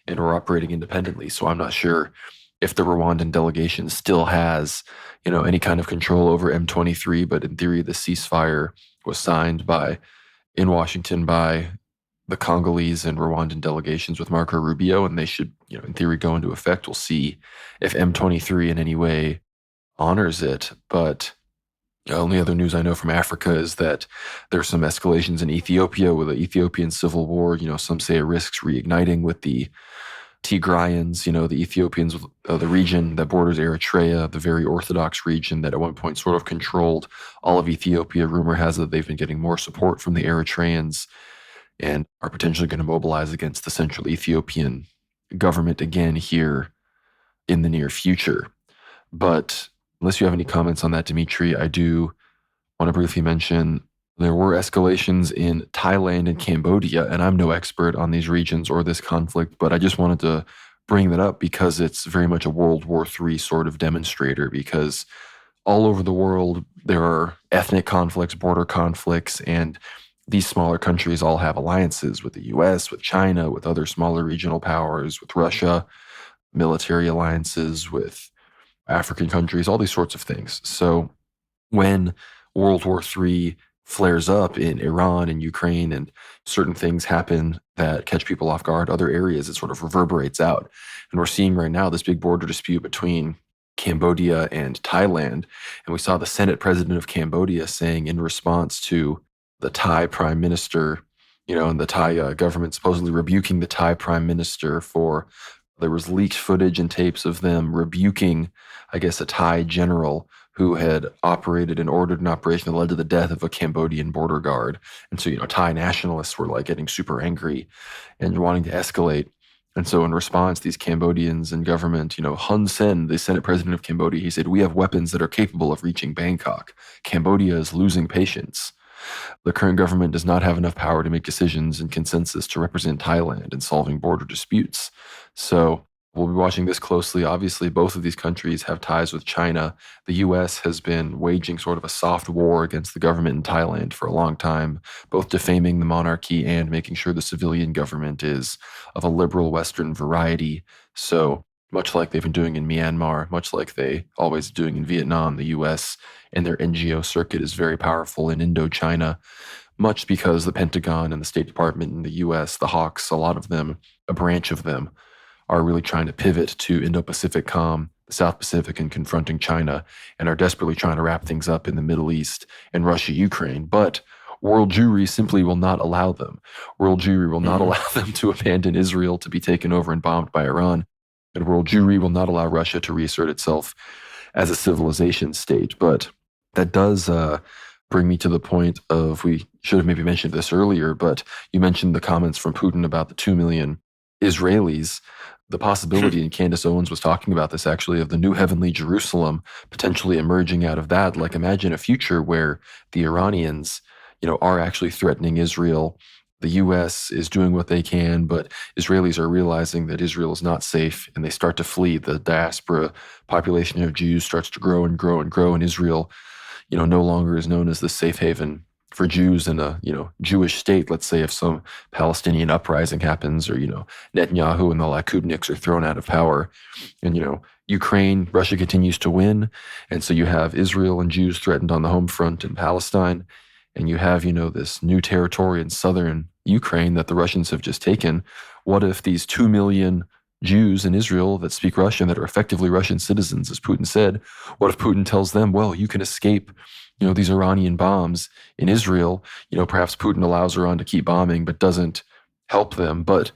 and were operating independently. So I'm not sure if the Rwandan delegation still has, any kind of control over M23, but in theory, the ceasefire was signed in Washington by the Congolese and Rwandan delegations with Marco Rubio, and they should, in theory, go into effect. We'll see if M23 in any way honors it. But the only other news I know from Africa is that there's some escalations in Ethiopia with the Ethiopian civil war. Some say it risks reigniting with the Tigrayans, the Ethiopians, the region that borders Eritrea, the very Orthodox region that at one point sort of controlled all of Ethiopia. Rumor has it that they've been getting more support from the Eritreans and are potentially going to mobilize against the central Ethiopian government again here in the near future. But unless you have any comments on that, Dmitry, I do want to briefly mention there were escalations in Thailand and Cambodia, and I'm no expert on these regions or this conflict, but I just wanted to bring that up because it's very much a World War III sort of demonstrator, because all over the world there are ethnic conflicts, border conflicts, and these smaller countries all have alliances with the US, with China, with other smaller regional powers, with Russia, military alliances with African countries, all these sorts of things. So when World War III flares up in Iran and Ukraine and certain things happen that catch people off guard, other areas, it sort of reverberates out. And we're seeing right now this big border dispute between Cambodia and Thailand. And we saw the Senate president of Cambodia saying in response to the Thai prime minister, and the Thai government supposedly rebuking the Thai prime minister there was leaked footage and tapes of them rebuking, I guess, a Thai general who had ordered an operation that led to the death of a Cambodian border guard. And so, Thai nationalists were like getting super angry and wanting to escalate. And so in response, these Cambodians and government, Hun Sen, the Senate president of Cambodia, he said, "We have weapons that are capable of reaching Bangkok. Cambodia is losing patience. The current government does not have enough power to make decisions and consensus to represent Thailand in solving border disputes." So we'll be watching this closely. Obviously, both of these countries have ties with China. The U.S. has been waging sort of a soft war against the government in Thailand for a long time, both defaming the monarchy and making sure the civilian government is of a liberal Western variety. So much like they've been doing in Myanmar, much like they always doing in Vietnam, the U.S. and their NGO circuit is very powerful in Indochina, much because the Pentagon and the State Department in the U.S., the Hawks, a lot of them, a branch of them, are really trying to pivot to Indo-Pacific comm, the South Pacific, and confronting China, and are desperately trying to wrap things up in the Middle East and Russia-Ukraine. But world Jewry simply will not allow them. World Jewry will not allow them to abandon Israel to be taken over and bombed by Iran. And world Jewry will not allow Russia to reassert itself as a civilization state. But that does bring me to the point of, we should have maybe mentioned this earlier, but you mentioned the comments from Putin about the 2 million Israelis. The possibility, and Candace Owens was talking about this actually, of the new heavenly Jerusalem potentially emerging out of that. Like, imagine a future where the Iranians, are actually threatening Israel. The U.S. is doing what they can, but Israelis are realizing that Israel is not safe, and they start to flee. The diaspora population of Jews starts to grow and grow and grow, and Israel, no longer is known as the safe haven for Jews in a, Jewish state. Let's say if some Palestinian uprising happens, or, Netanyahu and the Lakubniks are thrown out of power, and, Ukraine, Russia continues to win. And so you have Israel and Jews threatened on the home front in Palestine. And you have, this new territory in southern Ukraine that the Russians have just taken. What if these 2 million Jews in Israel that speak Russian, that are effectively Russian citizens, as Putin said, what if Putin tells them, well, you can escape, these Iranian bombs in Israel? Perhaps Putin allows Iran to keep bombing, but doesn't help them. But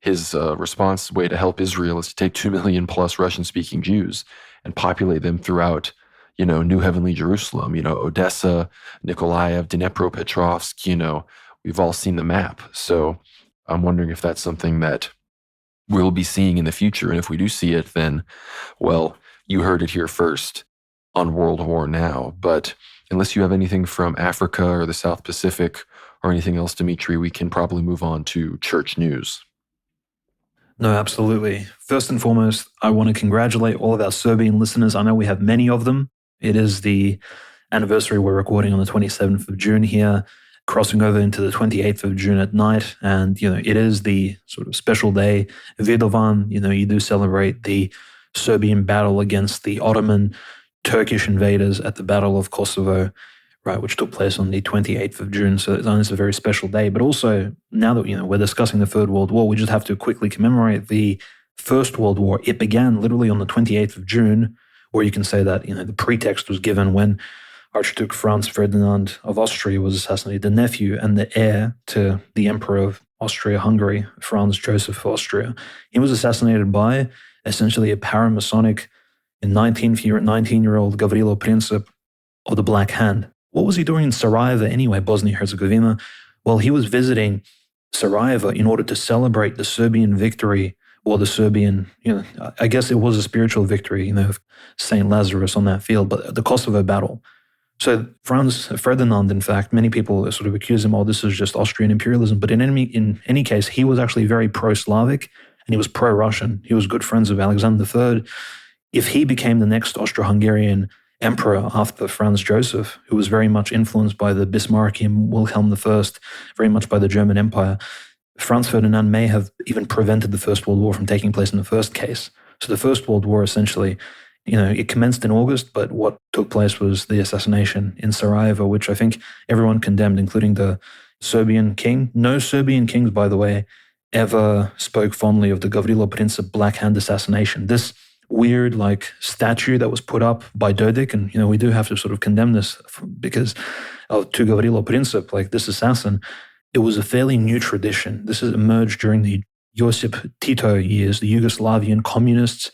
his response way to help Israel is to take 2 million plus Russian-speaking Jews and populate them throughout, New Heavenly Jerusalem, Odessa, Nikolaev, Dnepropetrovsk, we've all seen the map. So I'm wondering if that's something that we'll be seeing in the future. And if we do see it, then, well, you heard it here first on World War Now. But unless you have anything from Africa or the South Pacific or anything else, Dmitry, we can probably move on to church news. No, absolutely. First and foremost, I want to congratulate all of our Serbian listeners. I know we have many of them. It is the anniversary. We're recording on the 27th of June here, crossing over into the 28th of June at night. And, it is the sort of special day. Vidovan, you do celebrate the Serbian battle against the Ottoman Turkish invaders at the Battle of Kosovo, right, which took place on the 28th of June. So it's a very special day. But also, now that, we're discussing the Third World War, we just have to quickly commemorate the First World War. It began literally on the 28th of June, or you can say that, the pretext was given when Archduke Franz Ferdinand of Austria was assassinated, the nephew and the heir to the Emperor of Austria-Hungary, Franz Joseph of Austria. He was assassinated by essentially a paramasonic 19-year-old Gavrilo Princip of the Black Hand. What was he doing in Sarajevo anyway, Bosnia-Herzegovina? Well, he was visiting Sarajevo in order to celebrate the Serbian victory, or the Serbian, I guess it was a spiritual victory, of St. Lazarus on that field, but the Kosovo battle. So Franz Ferdinand, in fact, many people sort of accuse him, this is just Austrian imperialism. But in any case, he was actually very pro-Slavic and he was pro-Russian. He was good friends of Alexander III. If he became the next Austro-Hungarian emperor after Franz Joseph, who was very much influenced by the Bismarckian Wilhelm I, very much by the German Empire, Franz Ferdinand may have even prevented the First World War from taking place in the first case. So the First World War essentially, it commenced in August, but what took place was the assassination in Sarajevo, which I think everyone condemned, including the Serbian king. No Serbian kings, by the way, ever spoke fondly of the Gavrilo Princip Black Hand assassination. This weird statue that was put up by Dodik, and we do have to sort of condemn this because to Gavrilo Princip, this assassin, it was a fairly new tradition. This has emerged during the Josip Tito years. The Yugoslavian communists,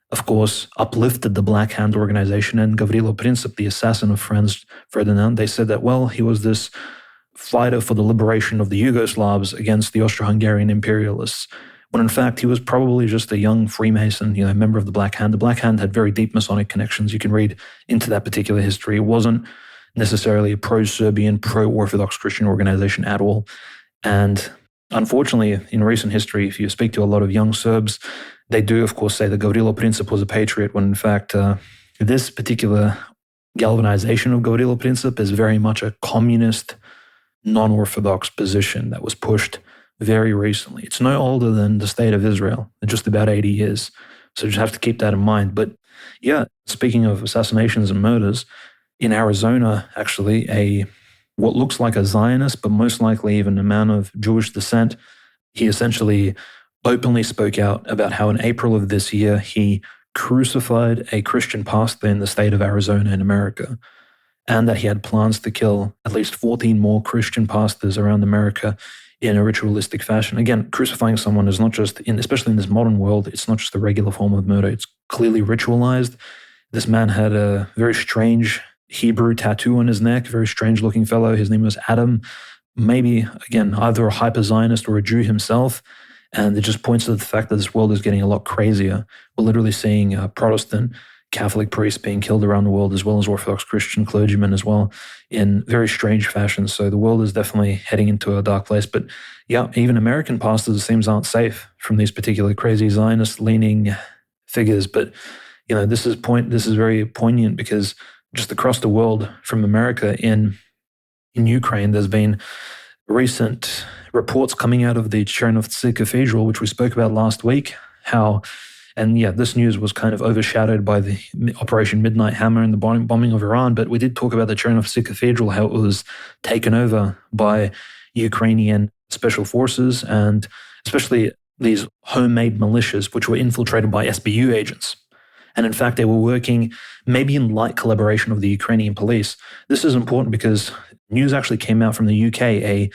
of course, uplifted the Black Hand organization, and Gavrilo Princip, the assassin of Franz Ferdinand, they said that, well, he was this fighter for the liberation of the Yugoslavs against the Austro-Hungarian imperialists, when in fact he was probably just a young Freemason, member of the Black Hand. The Black Hand had very deep Masonic connections. You can read into that particular history. It wasn't necessarily a pro-Serbian, pro-Orthodox Christian organization at all. And unfortunately, in recent history, if you speak to a lot of young Serbs, they do, of course, say that Gavrilo Princip was a patriot, when in fact this particular galvanization of Gavrilo Princip is very much a communist, non-Orthodox position that was pushed very recently. It's no older than the state of Israel, just about 80 years. So just have to keep that in mind. But yeah, speaking of assassinations and murders, in Arizona, actually, what looks like a Zionist, but most likely even a man of Jewish descent, he essentially openly spoke out about how in April of this year, he crucified a Christian pastor in the state of Arizona in America. and that he had plans to kill at least 14 more Christian pastors around America in a ritualistic fashion. Again, crucifying someone is not just, especially in this modern world, it's not just a regular form of murder. It's clearly ritualized. This man had a very strange Hebrew tattoo on his neck, very strange looking fellow. His name was Adam. Maybe, again, either a hyper-Zionist or a Jew himself. And it just points to the fact that this world is getting a lot crazier. We're literally seeing Protestant Catholic priests being killed around the world, as well as Orthodox Christian clergymen as well, in very strange fashions. So the world is definitely heading into a dark place. But yeah, even American pastors, it seems, aren't safe from these particular crazy Zionist-leaning figures. But this is very poignant, because just across the world, from America in Ukraine, there's been recent reports coming out of the Chernovtsi Cathedral, which we spoke about last week, this news was kind of overshadowed by the Operation Midnight Hammer and the bombing of Iran. But we did talk about the Chernovtsi Cathedral, how it was taken over by Ukrainian special forces, and especially these homemade militias, which were infiltrated by SBU agents. And in fact, they were working maybe in light collaboration of the Ukrainian police. This is important because news actually came out from the UK. A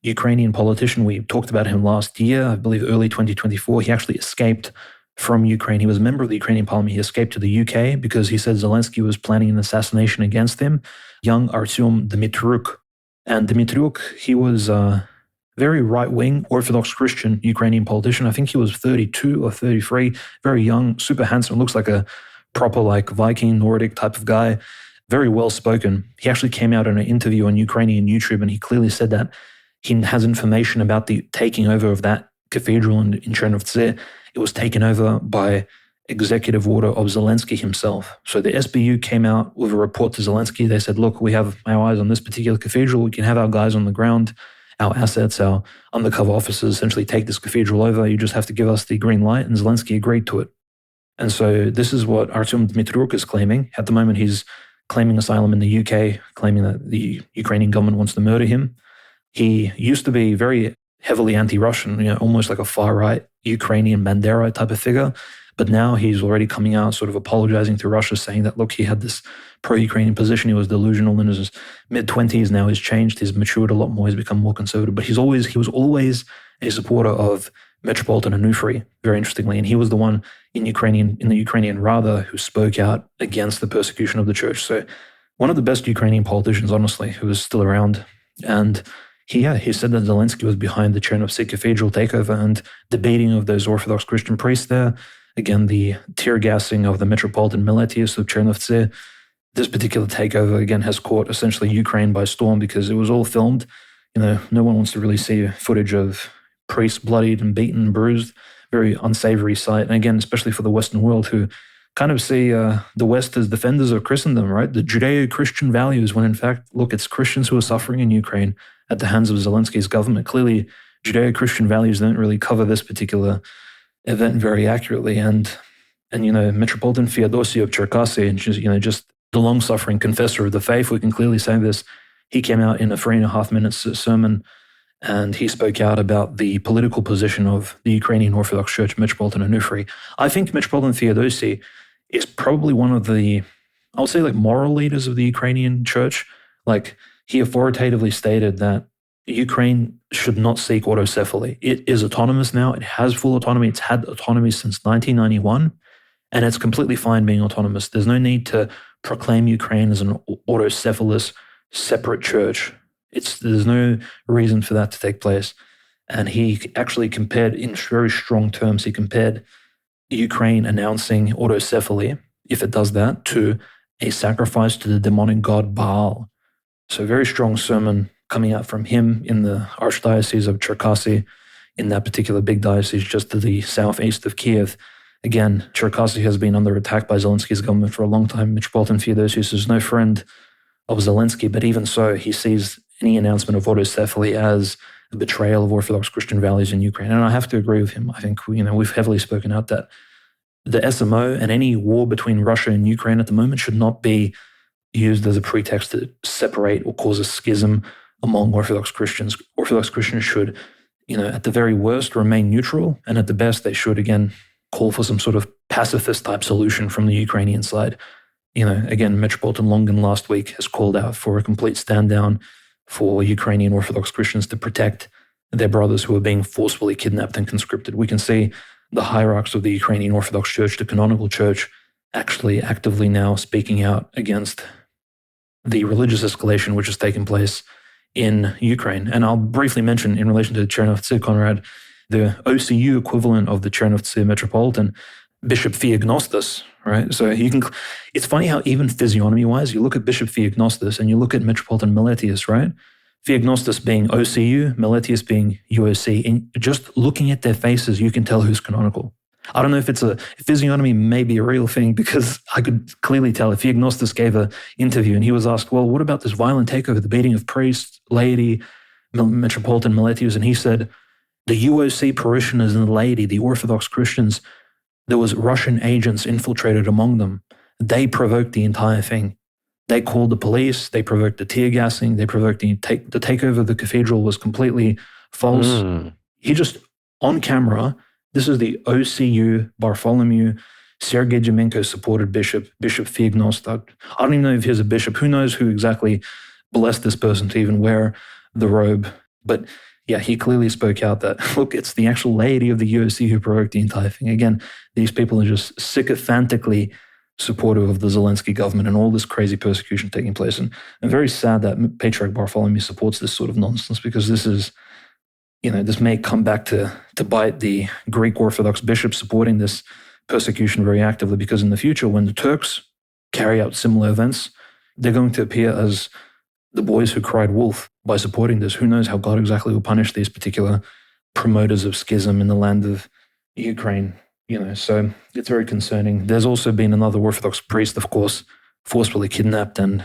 Ukrainian politician, we talked about him last year, I believe early 2024, he actually escaped from Ukraine. He was a member of the Ukrainian parliament. He escaped to the UK because he said Zelensky was planning an assassination against him, young Artyom Dmitriy. And Dmitriy, he was a very right-wing Orthodox Christian Ukrainian politician. I think he was 32 or 33, very young, super handsome, looks like a proper Viking, Nordic type of guy, very well-spoken. He actually came out in an interview on Ukrainian YouTube, and he clearly said that he has information about the taking over of that cathedral in Chernovtsi. It was taken over by executive order of Zelensky himself. So the SBU came out with a report to Zelensky. They said, look, we have our eyes on this particular cathedral. We can have our guys on the ground, our assets, our undercover officers essentially take this cathedral over. You just have to give us the green light. And Zelensky agreed to it. And so this is what Artyom Dmitriy is claiming. At the moment, he's claiming asylum in the UK, claiming that the Ukrainian government wants to murder him. He used to be very heavily anti-Russian, almost like a far-right Ukrainian Bandera type of figure. But now he's already coming out sort of apologizing to Russia, saying that, look, he had this pro-Ukrainian position. He was delusional in his mid-20s. Now he's changed. He's matured a lot more. He's become more conservative. But he was always a supporter of Metropolitan Onufri, very interestingly. And he was the one in the Ukrainian Rada who spoke out against the persecution of the church. So one of the best Ukrainian politicians, honestly, who is still around. And he said that Zelensky was behind the Chernovtsi Cathedral takeover and the beating of those Orthodox Christian priests there. Again, the tear gassing of the Metropolitan Militias of Chernovtsi. This particular takeover, again, has caught essentially Ukraine by storm because it was all filmed. No one wants to really see footage of priests bloodied and beaten and bruised. Very unsavory sight. And again, especially for the Western world, who kind of see the West as defenders of Christendom, right? The Judeo-Christian values, when in fact, look, it's Christians who are suffering in Ukraine at the hands of Zelensky's government. Clearly, Judeo-Christian values don't really cover this particular event very accurately. And Metropolitan Feodosy of Cherkasy, just the long-suffering confessor of the faith, we can clearly say this. He came out in a 3.5 minutes sermon, and he spoke out about the political position of the Ukrainian Orthodox Church, Metropolitan Onufri. I think Metropolitan Feodosy is probably one of the, I would say, moral leaders of the Ukrainian church. He authoritatively stated that Ukraine should not seek autocephaly. It is autonomous now. It has full autonomy. It's had autonomy since 1991, and it's completely fine being autonomous. There's no need to proclaim Ukraine as an autocephalous, separate church. There's no reason for that to take place. And he actually compared, in very strong terms, he compared Ukraine announcing autocephaly, if it does that, to a sacrifice to the demonic god Baal. So very strong sermon coming out from him in the Archdiocese of Cherkasy, in that particular big diocese just to the southeast of Kiev. Again, Cherkasy has been under attack by Zelensky's government for a long time. Metropolitan Feodosius is no friend of Zelensky, but even so, he sees any announcement of autocephaly as a betrayal of Orthodox Christian values in Ukraine. And I have to agree with him. I think we've heavily spoken out that the SMO and any war between Russia and Ukraine at the moment should not be used as a pretext to separate or cause a schism among Orthodox Christians. Orthodox Christians should, at the very worst, remain neutral, and at the best, they should, again, call for some sort of pacifist-type solution from the Ukrainian side. Again, Metropolitan Longin last week has called out for a complete stand down for Ukrainian Orthodox Christians to protect their brothers who are being forcefully kidnapped and conscripted. We can see the hierarchs of the Ukrainian Orthodox Church, the canonical church, actually actively now speaking out against the religious escalation which has taken place in Ukraine. And I'll briefly mention, in relation to the Chernovtsi, Conrad, the OCU equivalent of the Chernovtsi Metropolitan, Bishop Theognostus, right? So it's funny how even physiognomy-wise, you look at Bishop Theognostus and you look at Metropolitan Meletius, right? Theognostus being OCU, Meletius being UOC, and just looking at their faces, you can tell who's canonical. I don't know if it's a physiognomy may be a real thing, because I could clearly tell if Theognostus gave an interview and he was asked, well, what about this violent takeover, the beating of priests, laity, Metropolitan Meletius? And he said, the UOC parishioners and the laity, the Orthodox Christians, there was Russian agents infiltrated among them. They provoked the entire thing. They called the police, they provoked the tear gassing, they provoked the takeover of the cathedral was completely false. He just, on camera, this is the OCU Bartholomew Sergei Jemenko supported Bishop Theognostus. I don't even know if he's a bishop. Who knows who exactly blessed this person to even wear the robe. But yeah, he clearly spoke out that, look, it's the actual laity of the UOC who provoked the entire thing. Again, these people are just sycophantically supportive of the Zelensky government and all this crazy persecution taking place. And I'm very sad that Patriarch Bartholomew supports this sort of nonsense, because this is, this may come back to bite the Greek Orthodox bishops supporting this persecution very actively, because in the future, when the Turks carry out similar events, they're going to appear as the boys who cried wolf by supporting this. Who knows how God exactly will punish these particular promoters of schism in the land of Ukraine. So it's very concerning. There's also been another Orthodox priest, of course, forcefully kidnapped and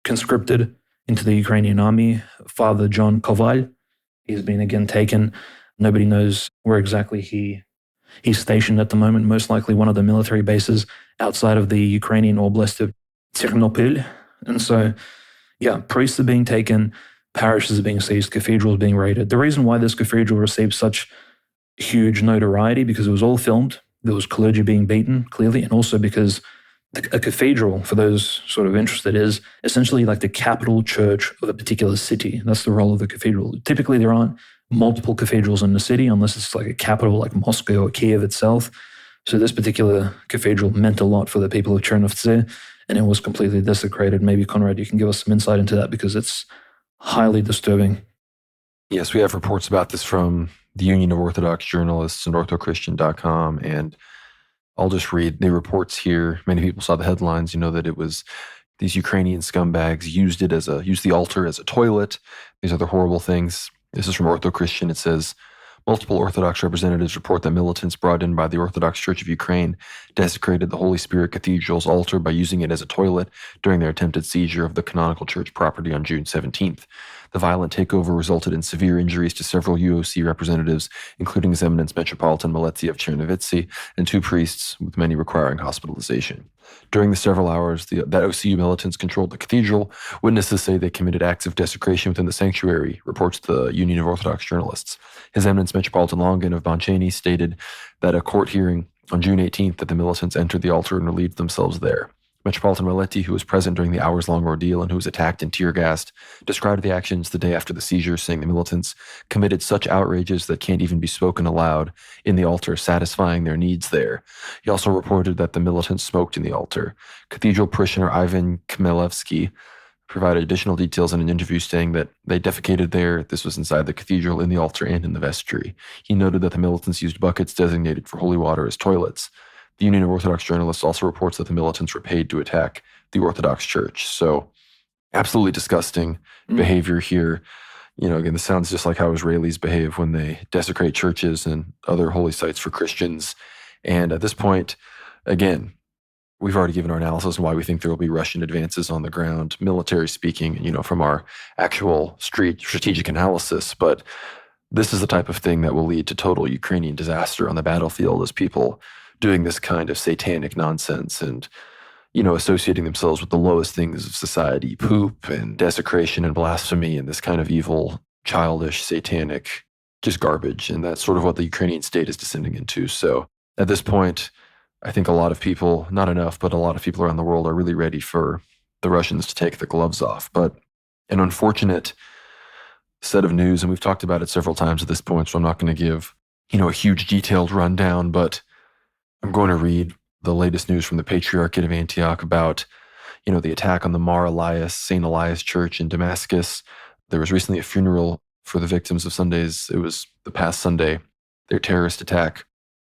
conscripted into the Ukrainian army, Father John Koval. He's been again taken. Nobody knows where exactly he's stationed at the moment, most likely one of the military bases outside of the Ukrainian oblast of Ternopil. And so, yeah, priests are being taken, parishes are being seized, cathedrals being raided. The reason why this cathedral received such huge notoriety, because it was all filmed, there was clergy being beaten, clearly, and also because a cathedral, for those sort of interested, is essentially like the capital church of a particular city. That's the role of the cathedral. Typically, there aren't multiple cathedrals in the city unless it's like a capital like Moscow or Kiev itself. So this particular cathedral meant a lot for the people of Chernovtsi, and it was completely desecrated. Maybe, Conrad, you can give us some insight into that, because it's highly disturbing. Yes, we have reports about this from the Union of Orthodox Journalists and orthochristian.com, and I'll just read the reports here. Many people saw the headlines, that it was these Ukrainian scumbags used the altar as a toilet. These are the horrible things. This is from Ortho Christian. It says, multiple Orthodox representatives report that militants brought in by the Orthodox Church of Ukraine desecrated the Holy Spirit Cathedral's altar by using it as a toilet during their attempted seizure of the canonical church property on June 17th. The violent takeover resulted in severe injuries to several UOC representatives, including His Eminence Metropolitan Meleti of Chernovtsi and 2 priests, with many requiring hospitalization. During the several hours that OCU militants controlled the cathedral, witnesses say they committed acts of desecration within the sanctuary, reports the Union of Orthodox Journalists. His Eminence Metropolitan Longin of Bancheni stated that a court hearing on June 18th that the militants entered the altar and relieved themselves there. Metropolitan Meleti, who was present during the hours-long ordeal and who was attacked and tear-gassed, described the actions the day after the seizure, saying the militants committed such outrages that can't even be spoken aloud in the altar, satisfying their needs there. He also reported that the militants smoked in the altar. Cathedral parishioner Ivan Khmelevsky provided additional details in an interview, saying that they defecated there. This was inside the cathedral, in the altar, and in the vestry. He noted that the militants used buckets designated for holy water as toilets. The Union of Orthodox Journalists also reports that the militants were paid to attack the Orthodox Church. So absolutely disgusting behavior here. Again, this sounds just like how Israelis behave when they desecrate churches and other holy sites for Christians. And at this point, again, we've already given our analysis on why we think there will be Russian advances on the ground, military speaking, from our actual strategic analysis. But this is the type of thing that will lead to total Ukrainian disaster on the battlefield, as people doing this kind of satanic nonsense and, associating themselves with the lowest things of society, poop and desecration and blasphemy and this kind of evil, childish, satanic, just garbage. And that's sort of what the Ukrainian state is descending into. So at this point, I think a lot of people, not enough, but a lot of people around the world are really ready for the Russians to take the gloves off. But an unfortunate set of news, and we've talked about it several times at this point, so I'm not going to give, a huge detailed rundown, but I'm going to read the latest news from the Patriarchate of Antioch about, the attack on the Mar Elias, St. Elias Church in Damascus. There was recently a funeral for the victims of Sundays. It was the past Sunday, their terrorist attack.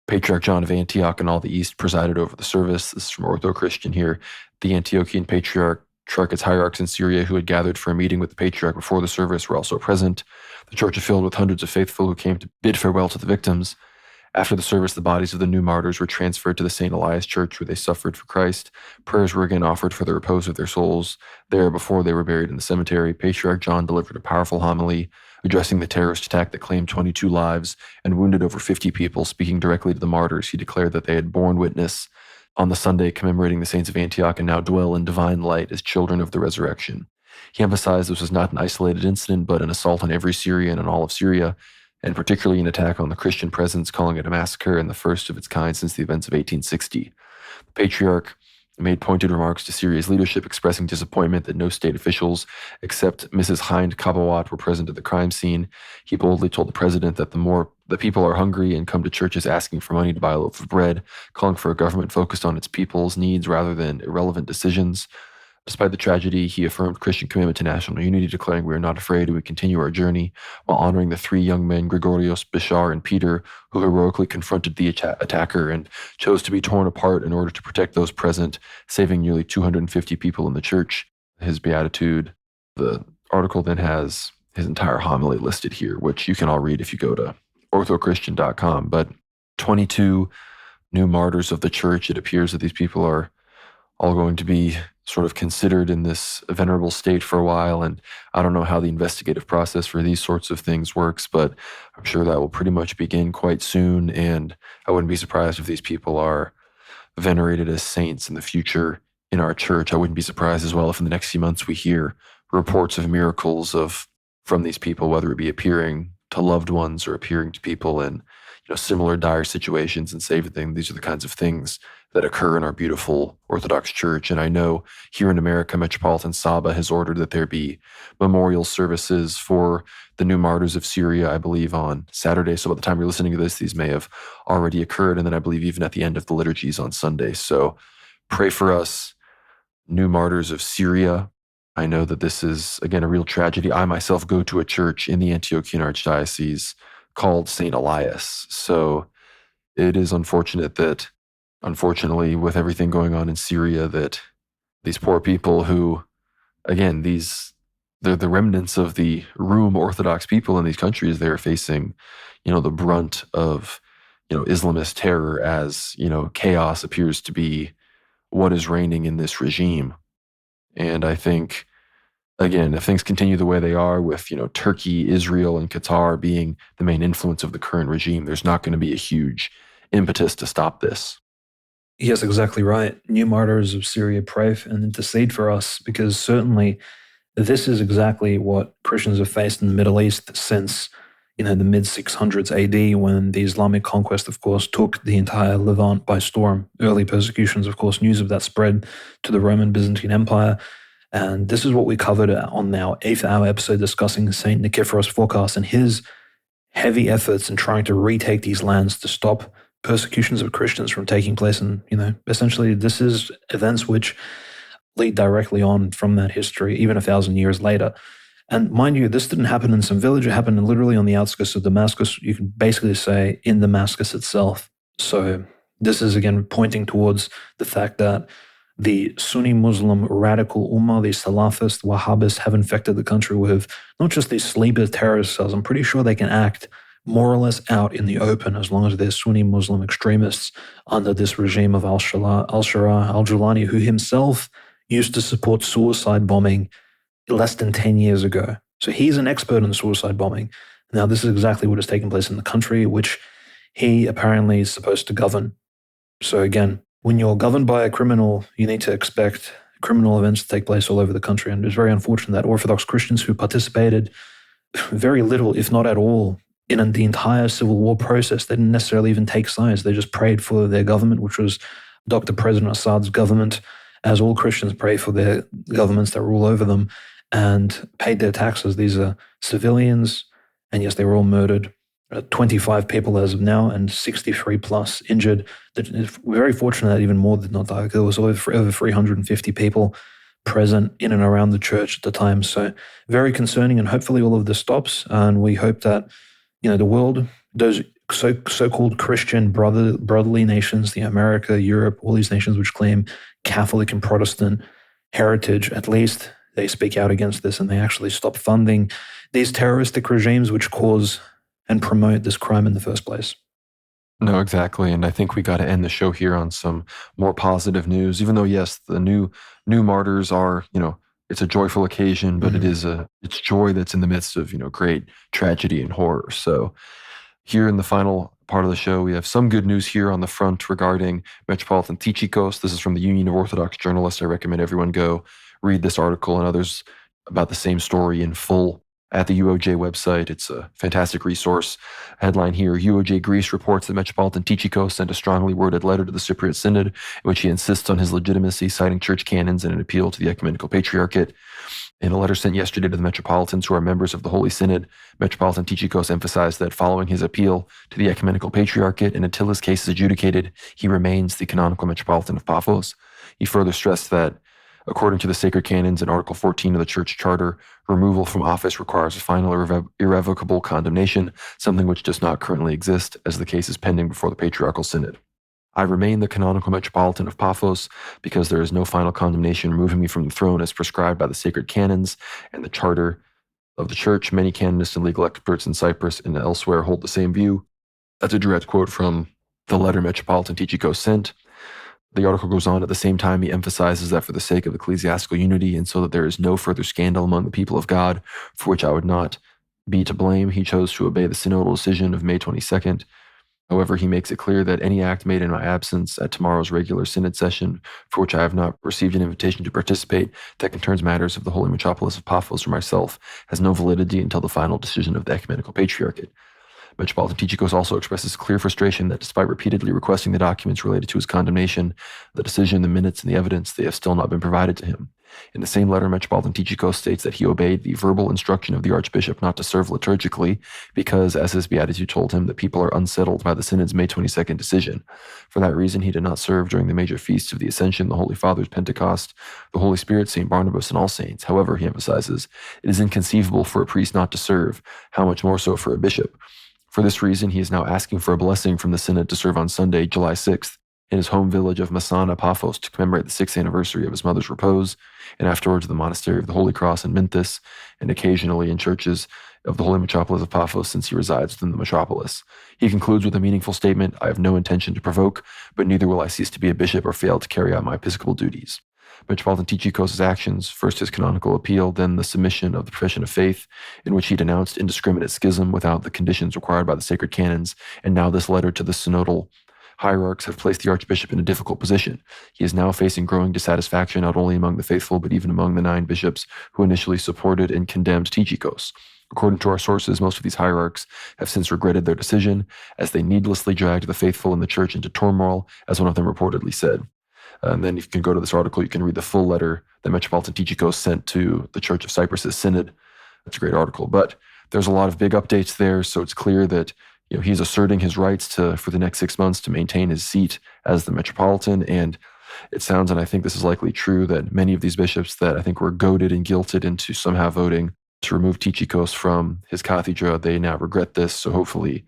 Patriarch John of Antioch and all the East presided over the service. This is from Orthodox Christian here. The Antiochian Patriarch, its hierarchs in Syria who had gathered for a meeting with the Patriarch before the service were also present. The church was filled with hundreds of faithful who came to bid farewell to the victims. After the service, the bodies of the new martyrs were transferred to the St. Elias Church where they suffered for Christ. Prayers were again offered for the repose of their souls there before they were buried in the cemetery. Patriarch John delivered a powerful homily addressing the terrorist attack that claimed 22 lives and wounded over 50 people. Speaking directly to the martyrs, he declared that they had borne witness on the Sunday commemorating the saints of Antioch and now dwell in divine light as children of the resurrection. He emphasized this was not an isolated incident, but an assault on every Syrian and all of Syria, and particularly an attack on the Christian presence, calling it a massacre and the first of its kind since the events of 1860. The Patriarch made pointed remarks to Syria's leadership, expressing disappointment that no state officials except Mrs. Hind Kabawat were present at the crime scene. He boldly told the president that the people are hungry and come to churches asking for money to buy a loaf of bread, calling for a government focused on its people's needs rather than irrelevant decisions. Despite the tragedy, he affirmed Christian commitment to national unity, declaring, "We are not afraid and we continue our journey," while honoring the three young men, Gregorios, Bashar, and Peter, who heroically confronted the attacker and chose to be torn apart in order to protect those present, saving nearly 250 people in the church. His beatitude. The article then has his entire homily listed here, which you can all read if you go to orthochristian.com. But 22 new martyrs of the church. It appears that these people are all going to be sort of considered in this venerable state for a while. And I don't know how the investigative process for these sorts of things works, but I'm sure that will pretty much begin quite soon. And I wouldn't be surprised if these people are venerated as saints in the future in our church. I wouldn't be surprised as well if in the next few months we hear reports of miracles from these people, whether it be appearing to loved ones or appearing to people in similar dire situations and saving them. These are the kinds of things that occur in our beautiful Orthodox Church. And I know here in America, Metropolitan Saba has ordered that there be memorial services for the new martyrs of Syria, I believe, on Saturday. So by the time you're listening to this, these may have already occurred. And then I believe even at the end of the liturgies on Sunday. So pray for us, new martyrs of Syria. I know that this is, again, a real tragedy. I myself go to a church in the Antiochian Archdiocese called St. Elias. So it is unfortunate that, unfortunately, with everything going on in Syria, that these poor people who, again, they're the remnants of the Rum Orthodox people in these countries, they're facing, the brunt of, Islamist terror as, chaos appears to be what is reigning in this regime. And I think, again, if things continue the way they are with, Turkey, Israel, and Qatar being the main influence of the current regime, there's not going to be a huge impetus to stop this. Yes, exactly right. New martyrs of Syria, pray and intercede for us, because certainly this is exactly what Christians have faced in the Middle East since, the mid-600s AD, when the Islamic conquest, of course, took the entire Levant by storm. Early persecutions, of course, news of that spread to the Roman Byzantine Empire. And this is what we covered on our 8th hour episode discussing St. Nicephorus Phorkos and his heavy efforts in trying to retake these lands to stop persecutions of Christians from taking place. And, essentially this is events which lead directly on from that history, even 1,000 years later. And mind you, this didn't happen in some village. It happened literally on the outskirts of Damascus. You can basically say in Damascus itself. So this is, again, pointing towards the fact that the Sunni Muslim radical Ummah, the Salafist, Wahhabists, have infected the country with not just these sleeper terrorist cells. I'm pretty sure they can act more or less out in the open as long as they're Sunni Muslim extremists under this regime of al-Shara al-Julani, who himself used to support suicide bombing less than 10 years ago. So he's an expert in suicide bombing. Now, this is exactly what has taken place in the country, which he apparently is supposed to govern. So again, when you're governed by a criminal, you need to expect criminal events to take place all over the country. And it's very unfortunate that Orthodox Christians who participated very little, if not at all, in the entire civil war process, they didn't necessarily even take sides. They just prayed for their government, which was Dr. President Assad's government, as all Christians pray for their governments that rule over them, and paid their taxes. These are civilians, and yes, they were all murdered. 25 people as of now, and 63 plus injured. We're very fortunate that even more did not die. There was over 350 people present in and around the church at the time. So very concerning, and hopefully all of this stops. And we hope that, the world, those so-called Christian brotherly nations, the America, Europe, all these nations which claim Catholic and Protestant heritage, at least they speak out against this and they actually stop funding these terroristic regimes which cause and promote this crime in the first place. No, exactly. And I think we got to end the show here on some more positive news, even though, yes, the new martyrs are, it's a joyful occasion, but it's joy that's in the midst of, great tragedy and horror. So here in the final part of the show, we have some good news here on the front regarding Metropolitan Tychikos. This is from the Union of Orthodox Journalists. I recommend everyone go read this article and others about the same story in full at the UOJ website. It's a fantastic resource. Headline here, UOJ Greece reports that Metropolitan Tychikos sent a strongly worded letter to the Cypriot Synod in which he insists on his legitimacy, citing church canons and an appeal to the Ecumenical Patriarchate. In a letter sent yesterday to the Metropolitans who are members of the Holy Synod, Metropolitan Tychikos emphasized that following his appeal to the Ecumenical Patriarchate and until his case is adjudicated, he remains the canonical Metropolitan of Paphos. He further stressed that, according to the sacred canons in Article 14 of the Church Charter, removal from office requires a final irrevocable condemnation, something which does not currently exist, as the case is pending before the Patriarchal Synod. I remain the canonical Metropolitan of Paphos because there is no final condemnation removing me from the throne as prescribed by the sacred canons and the Charter of the Church. Many canonists and legal experts in Cyprus and elsewhere hold the same view. That's a direct quote from the letter Metropolitan Tychikos sent. The article goes on, at the same time, he emphasizes that for the sake of ecclesiastical unity and so that there is no further scandal among the people of God, for which I would not be to blame, he chose to obey the synodal decision of May 22nd. However, he makes it clear that any act made in my absence at tomorrow's regular synod session, for which I have not received an invitation to participate, that concerns matters of the Holy Metropolis of Paphos or myself, has no validity until the final decision of the Ecumenical Patriarchate. Metropolitan Tychikos also expresses clear frustration that despite repeatedly requesting the documents related to his condemnation, the decision, the minutes, and the evidence, they have still not been provided to him. In the same letter, Metropolitan Tychikos states that he obeyed the verbal instruction of the Archbishop not to serve liturgically because, as his beatitude told him, the people are unsettled by the Synod's May 22nd decision. For that reason, he did not serve during the major feasts of the Ascension, the Holy Father's Pentecost, the Holy Spirit, St. Barnabas, and all saints. However, he emphasizes, it is inconceivable for a priest not to serve, how much more so for a bishop. For this reason, he is now asking for a blessing from the Synod to serve on Sunday, July 6th, in his home village of Masana, Paphos, to commemorate the 6th anniversary of his mother's repose, and afterwards the Monastery of the Holy Cross in Minthus, and occasionally in churches of the Holy Metropolis of Paphos since he resides within the metropolis. He concludes with a meaningful statement, I have no intention to provoke, but neither will I cease to be a bishop or fail to carry out my episcopal duties. Metropolitan Tychikos' actions, first his canonical appeal, then the submission of the profession of faith, in which he denounced indiscriminate schism without the conditions required by the sacred canons, and now this letter to the synodal hierarchs have placed the Archbishop in a difficult position. He is now facing growing dissatisfaction not only among the faithful, but even among the 9 bishops who initially supported and condemned Tychikos. According to our sources, most of these hierarchs have since regretted their decision, as they needlessly dragged the faithful in the church into turmoil, as one of them reportedly said. And then if you can go to this article, you can read the full letter that Metropolitan Tychikos sent to the Church of Cyprus' Synod. That's a great article. But there's a lot of big updates there, so it's clear that he's asserting his rights for the next 6 months to maintain his seat as the Metropolitan. And it sounds, and I think this is likely true, that many of these bishops that I think were goaded and guilted into somehow voting to remove Tychikos from his cathedra, they now regret this. So hopefully,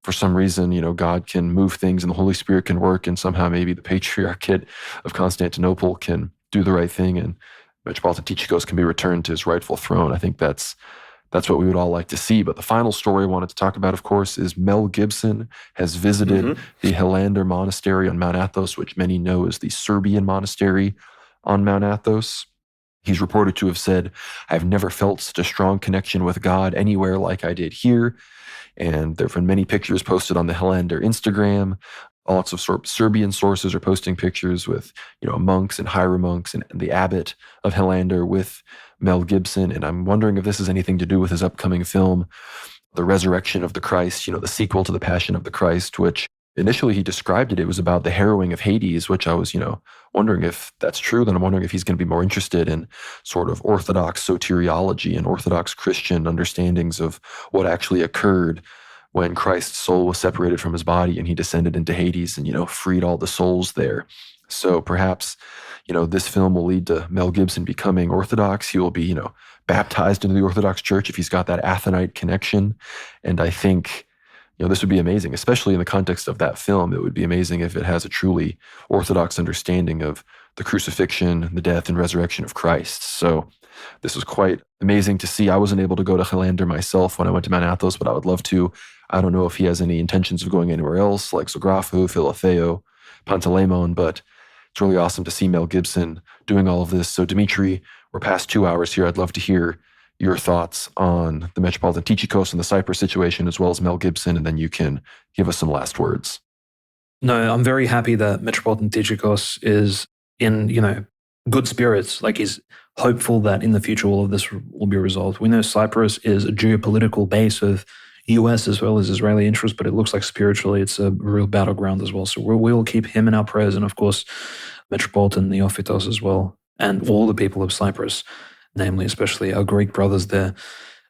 for some reason, God can move things and the Holy Spirit can work, and somehow maybe the Patriarchate of Constantinople can do the right thing and Metropolitan Tychikos can be returned to his rightful throne. I think that's what we would all like to see. But the final story I wanted to talk about, of course, is Mel Gibson has visited the Hilander Monastery on Mount Athos, which many know is the Serbian monastery on Mount Athos. He's reported to have said, I've never felt such a strong connection with God anywhere like I did here. And there have been many pictures posted on the Hilander Instagram. Lots of Serbian sources are posting pictures with, monks and hieromonks and the abbot of Hilander with Mel Gibson. And I'm wondering if this has anything to do with his upcoming film, The Resurrection of the Christ, the sequel to The Passion of the Christ, which initially he described it, it was about the harrowing of Hades, which I was, wondering if that's true. Then I'm wondering if he's going to be more interested in sort of Orthodox soteriology and Orthodox Christian understandings of what actually occurred when Christ's soul was separated from his body and he descended into Hades and, freed all the souls there. So perhaps, this film will lead to Mel Gibson becoming Orthodox. He will be, baptized into the Orthodox Church if he's got that Athonite connection. And I think, this would be amazing, especially in the context of that film. It would be amazing if it has a truly Orthodox understanding of the crucifixion, the death, and resurrection of Christ. So this was quite amazing to see. I wasn't able to go to Helander myself when I went to Mount Athos, but I would love to. I don't know if he has any intentions of going anywhere else, like Zographou, Philotheo, Panteleimon, but it's really awesome to see Mel Gibson doing all of this. So Dmitry, we're past 2 hours here. I'd love to hear your thoughts on the Metropolitan Tychikos and the Cyprus situation, as well as Mel Gibson, and then you can give us some last words. No, I'm very happy that Metropolitan Tychikos is in, good spirits. Like, he's hopeful that in the future all of this will be resolved. We know Cyprus is a geopolitical base of US as well as Israeli interests, but it looks like spiritually it's a real battleground as well. So we will keep him in our prayers, and of course, Metropolitan Neophytos as well, and all the people of Cyprus, namely, especially our Greek brothers there.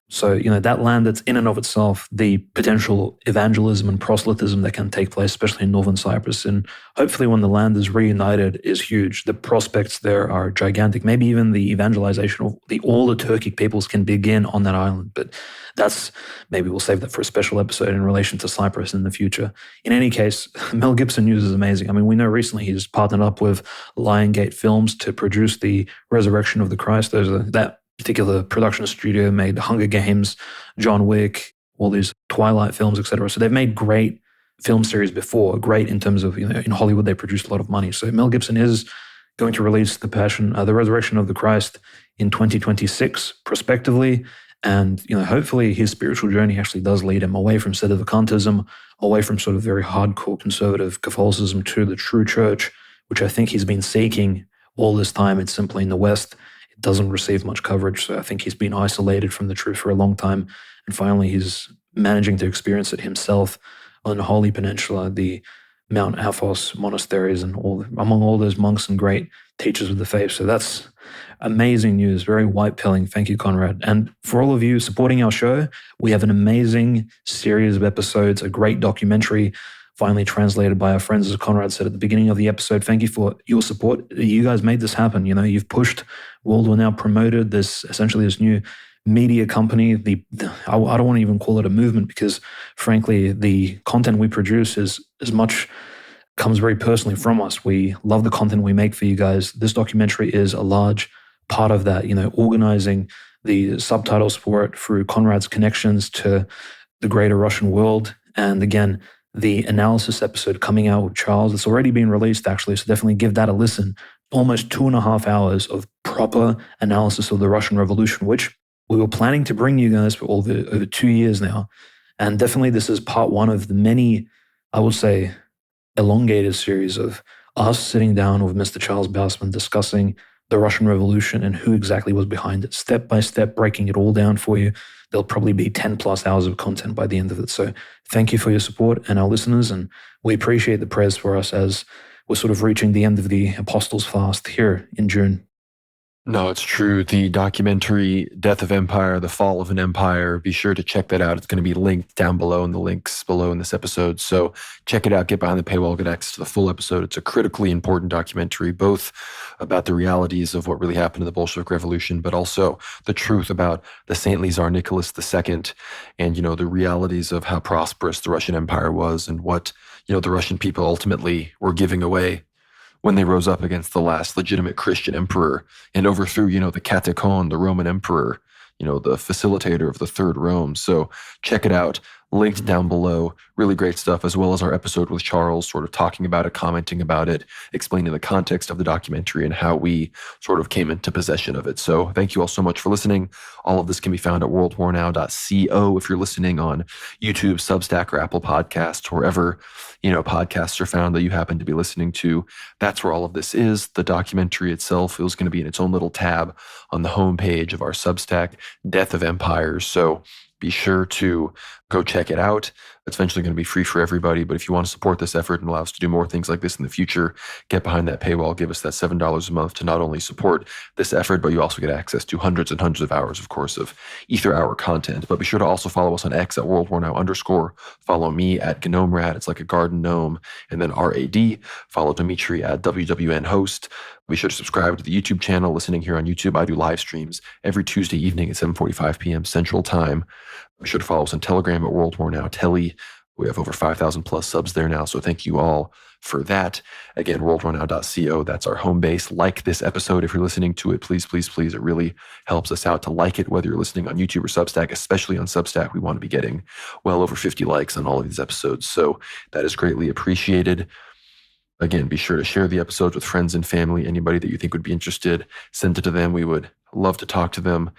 So, that land that's in and of itself, the potential evangelism and proselytism that can take place, especially in northern Cyprus, and hopefully when the land is reunited, is huge. The prospects there are gigantic. Maybe even the evangelization of all the Turkic peoples can begin on that island. But maybe we'll save that for a special episode in relation to Cyprus in the future. In any case, Mel Gibson news is amazing. I mean, we know recently he's partnered up with Lionsgate Films to produce the Resurrection of the Christ. That particular production studio made Hunger Games, John Wick, all these Twilight films, etc. So they've made great film series before, great in terms of, in Hollywood they produced a lot of money. So Mel Gibson is going to release the Resurrection of the Christ in 2026 prospectively. And, hopefully his spiritual journey actually does lead him away from sedevacantism, away from sort of very hardcore conservative Catholicism to the true church, which I think he's been seeking all this time. It's simply in the West doesn't receive much coverage. So I think he's been isolated from the truth for a long time. And finally, he's managing to experience it himself on the Holy Peninsula, the Mount Athos monasteries, and among all those monks and great teachers of the faith. So that's amazing news, very white-pilling. Thank you, Conrad. And for all of you supporting our show, we have an amazing series of episodes, a great documentary finally translated by our friends, as Conrad said at the beginning of the episode. Thank you for your support. You guys made this happen. You've pushed World War Now, promoted this new media company. I don't want to even call it a movement, because frankly, the content we produce comes very personally from us. We love the content we make for you guys. This documentary is a large part of that, organizing the subtitles for it through Conrad's connections to the greater Russian world. And again, the analysis episode coming out with Charles, it's already been released actually, so definitely give that a listen. Almost 2.5 hours of proper analysis of the Russian Revolution, which we were planning to bring you guys for over 2 years now. And definitely this is part one of the many, I would say, elongated series of us sitting down with Mr. Charles Bausman discussing the Russian Revolution and who exactly was behind it, step by step, breaking it all down for you. There'll probably be 10 plus hours of content by the end of it. So thank you for your support and our listeners. And we appreciate the prayers for us as we're sort of reaching the end of the Apostles' Fast here in June. No, it's true. The documentary, Death of Empire, The Fall of an Empire, be sure to check that out. It's going to be linked down below in the links below in this episode. So check it out, get behind the paywall, get access to the full episode. It's a critically important documentary, both about the realities of what really happened in the Bolshevik Revolution, but also the truth about the saintly Tsar Nicholas II and, the realities of how prosperous the Russian Empire was and what, the Russian people ultimately were giving away when they rose up against the last legitimate Christian emperor and overthrew, the Catacon, the Roman emperor, the facilitator of the Third Rome. So check it out. Linked down below. Really great stuff, as well as our episode with Charles, sort of talking about it, commenting about it, explaining the context of the documentary and how we sort of came into possession of it. So thank you all so much for listening. All of this can be found at worldwarnow.co if you're listening on YouTube, Substack, or Apple Podcasts, wherever, podcasts are found that you happen to be listening to. That's where all of this is. The documentary itself is going to be in its own little tab on the homepage of our Substack, Death of Empires. So be sure to Go check it out. It's eventually going to be free for everybody. But if you want to support this effort and allow us to do more things like this in the future, get behind that paywall. Give us that $7 a month to not only support this effort, but you also get access to hundreds and hundreds of hours, of course, of Ether Hour content. But be sure to also follow us on X at @WorldWarNow_. Follow me at GnomeRad. It's like a garden gnome. And then RAD. Follow Dmitry at WWN host. Be sure to subscribe to the YouTube channel. Listening here on YouTube, I do live streams every Tuesday evening at 7:45 p.m. Central Time. Be sure to follow us on Telegram at World War Now Telly. We have over 5,000 plus subs there now, so thank you all for that. Again, worldwarnow.co, that's our home base. Like this episode if you're listening to it. Please, please, please. It really helps us out to like it, whether you're listening on YouTube or Substack, especially on Substack. We want to be getting well over 50 likes on all of these episodes, so that is greatly appreciated. Again, be sure to share the episodes with friends and family, anybody that you think would be interested. Send it to them. We would love to talk to them.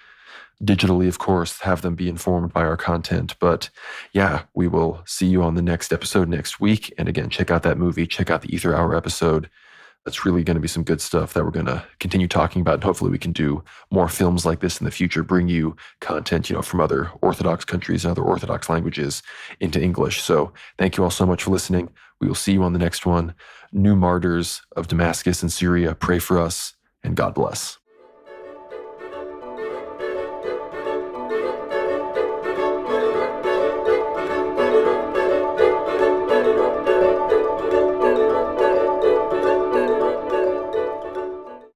Digitally, of course, have them be informed by our content. But yeah, we will see you on the next episode next week. And again, check out that movie, check out the Ether Hour episode. That's really going to be some good stuff that we're going to continue talking about. And hopefully we can do more films like this in the future, bring you content, from other Orthodox countries and other Orthodox languages into English. So thank you all so much for listening. We will see you on the next one. New martyrs of Damascus and Syria, pray for us, and God bless.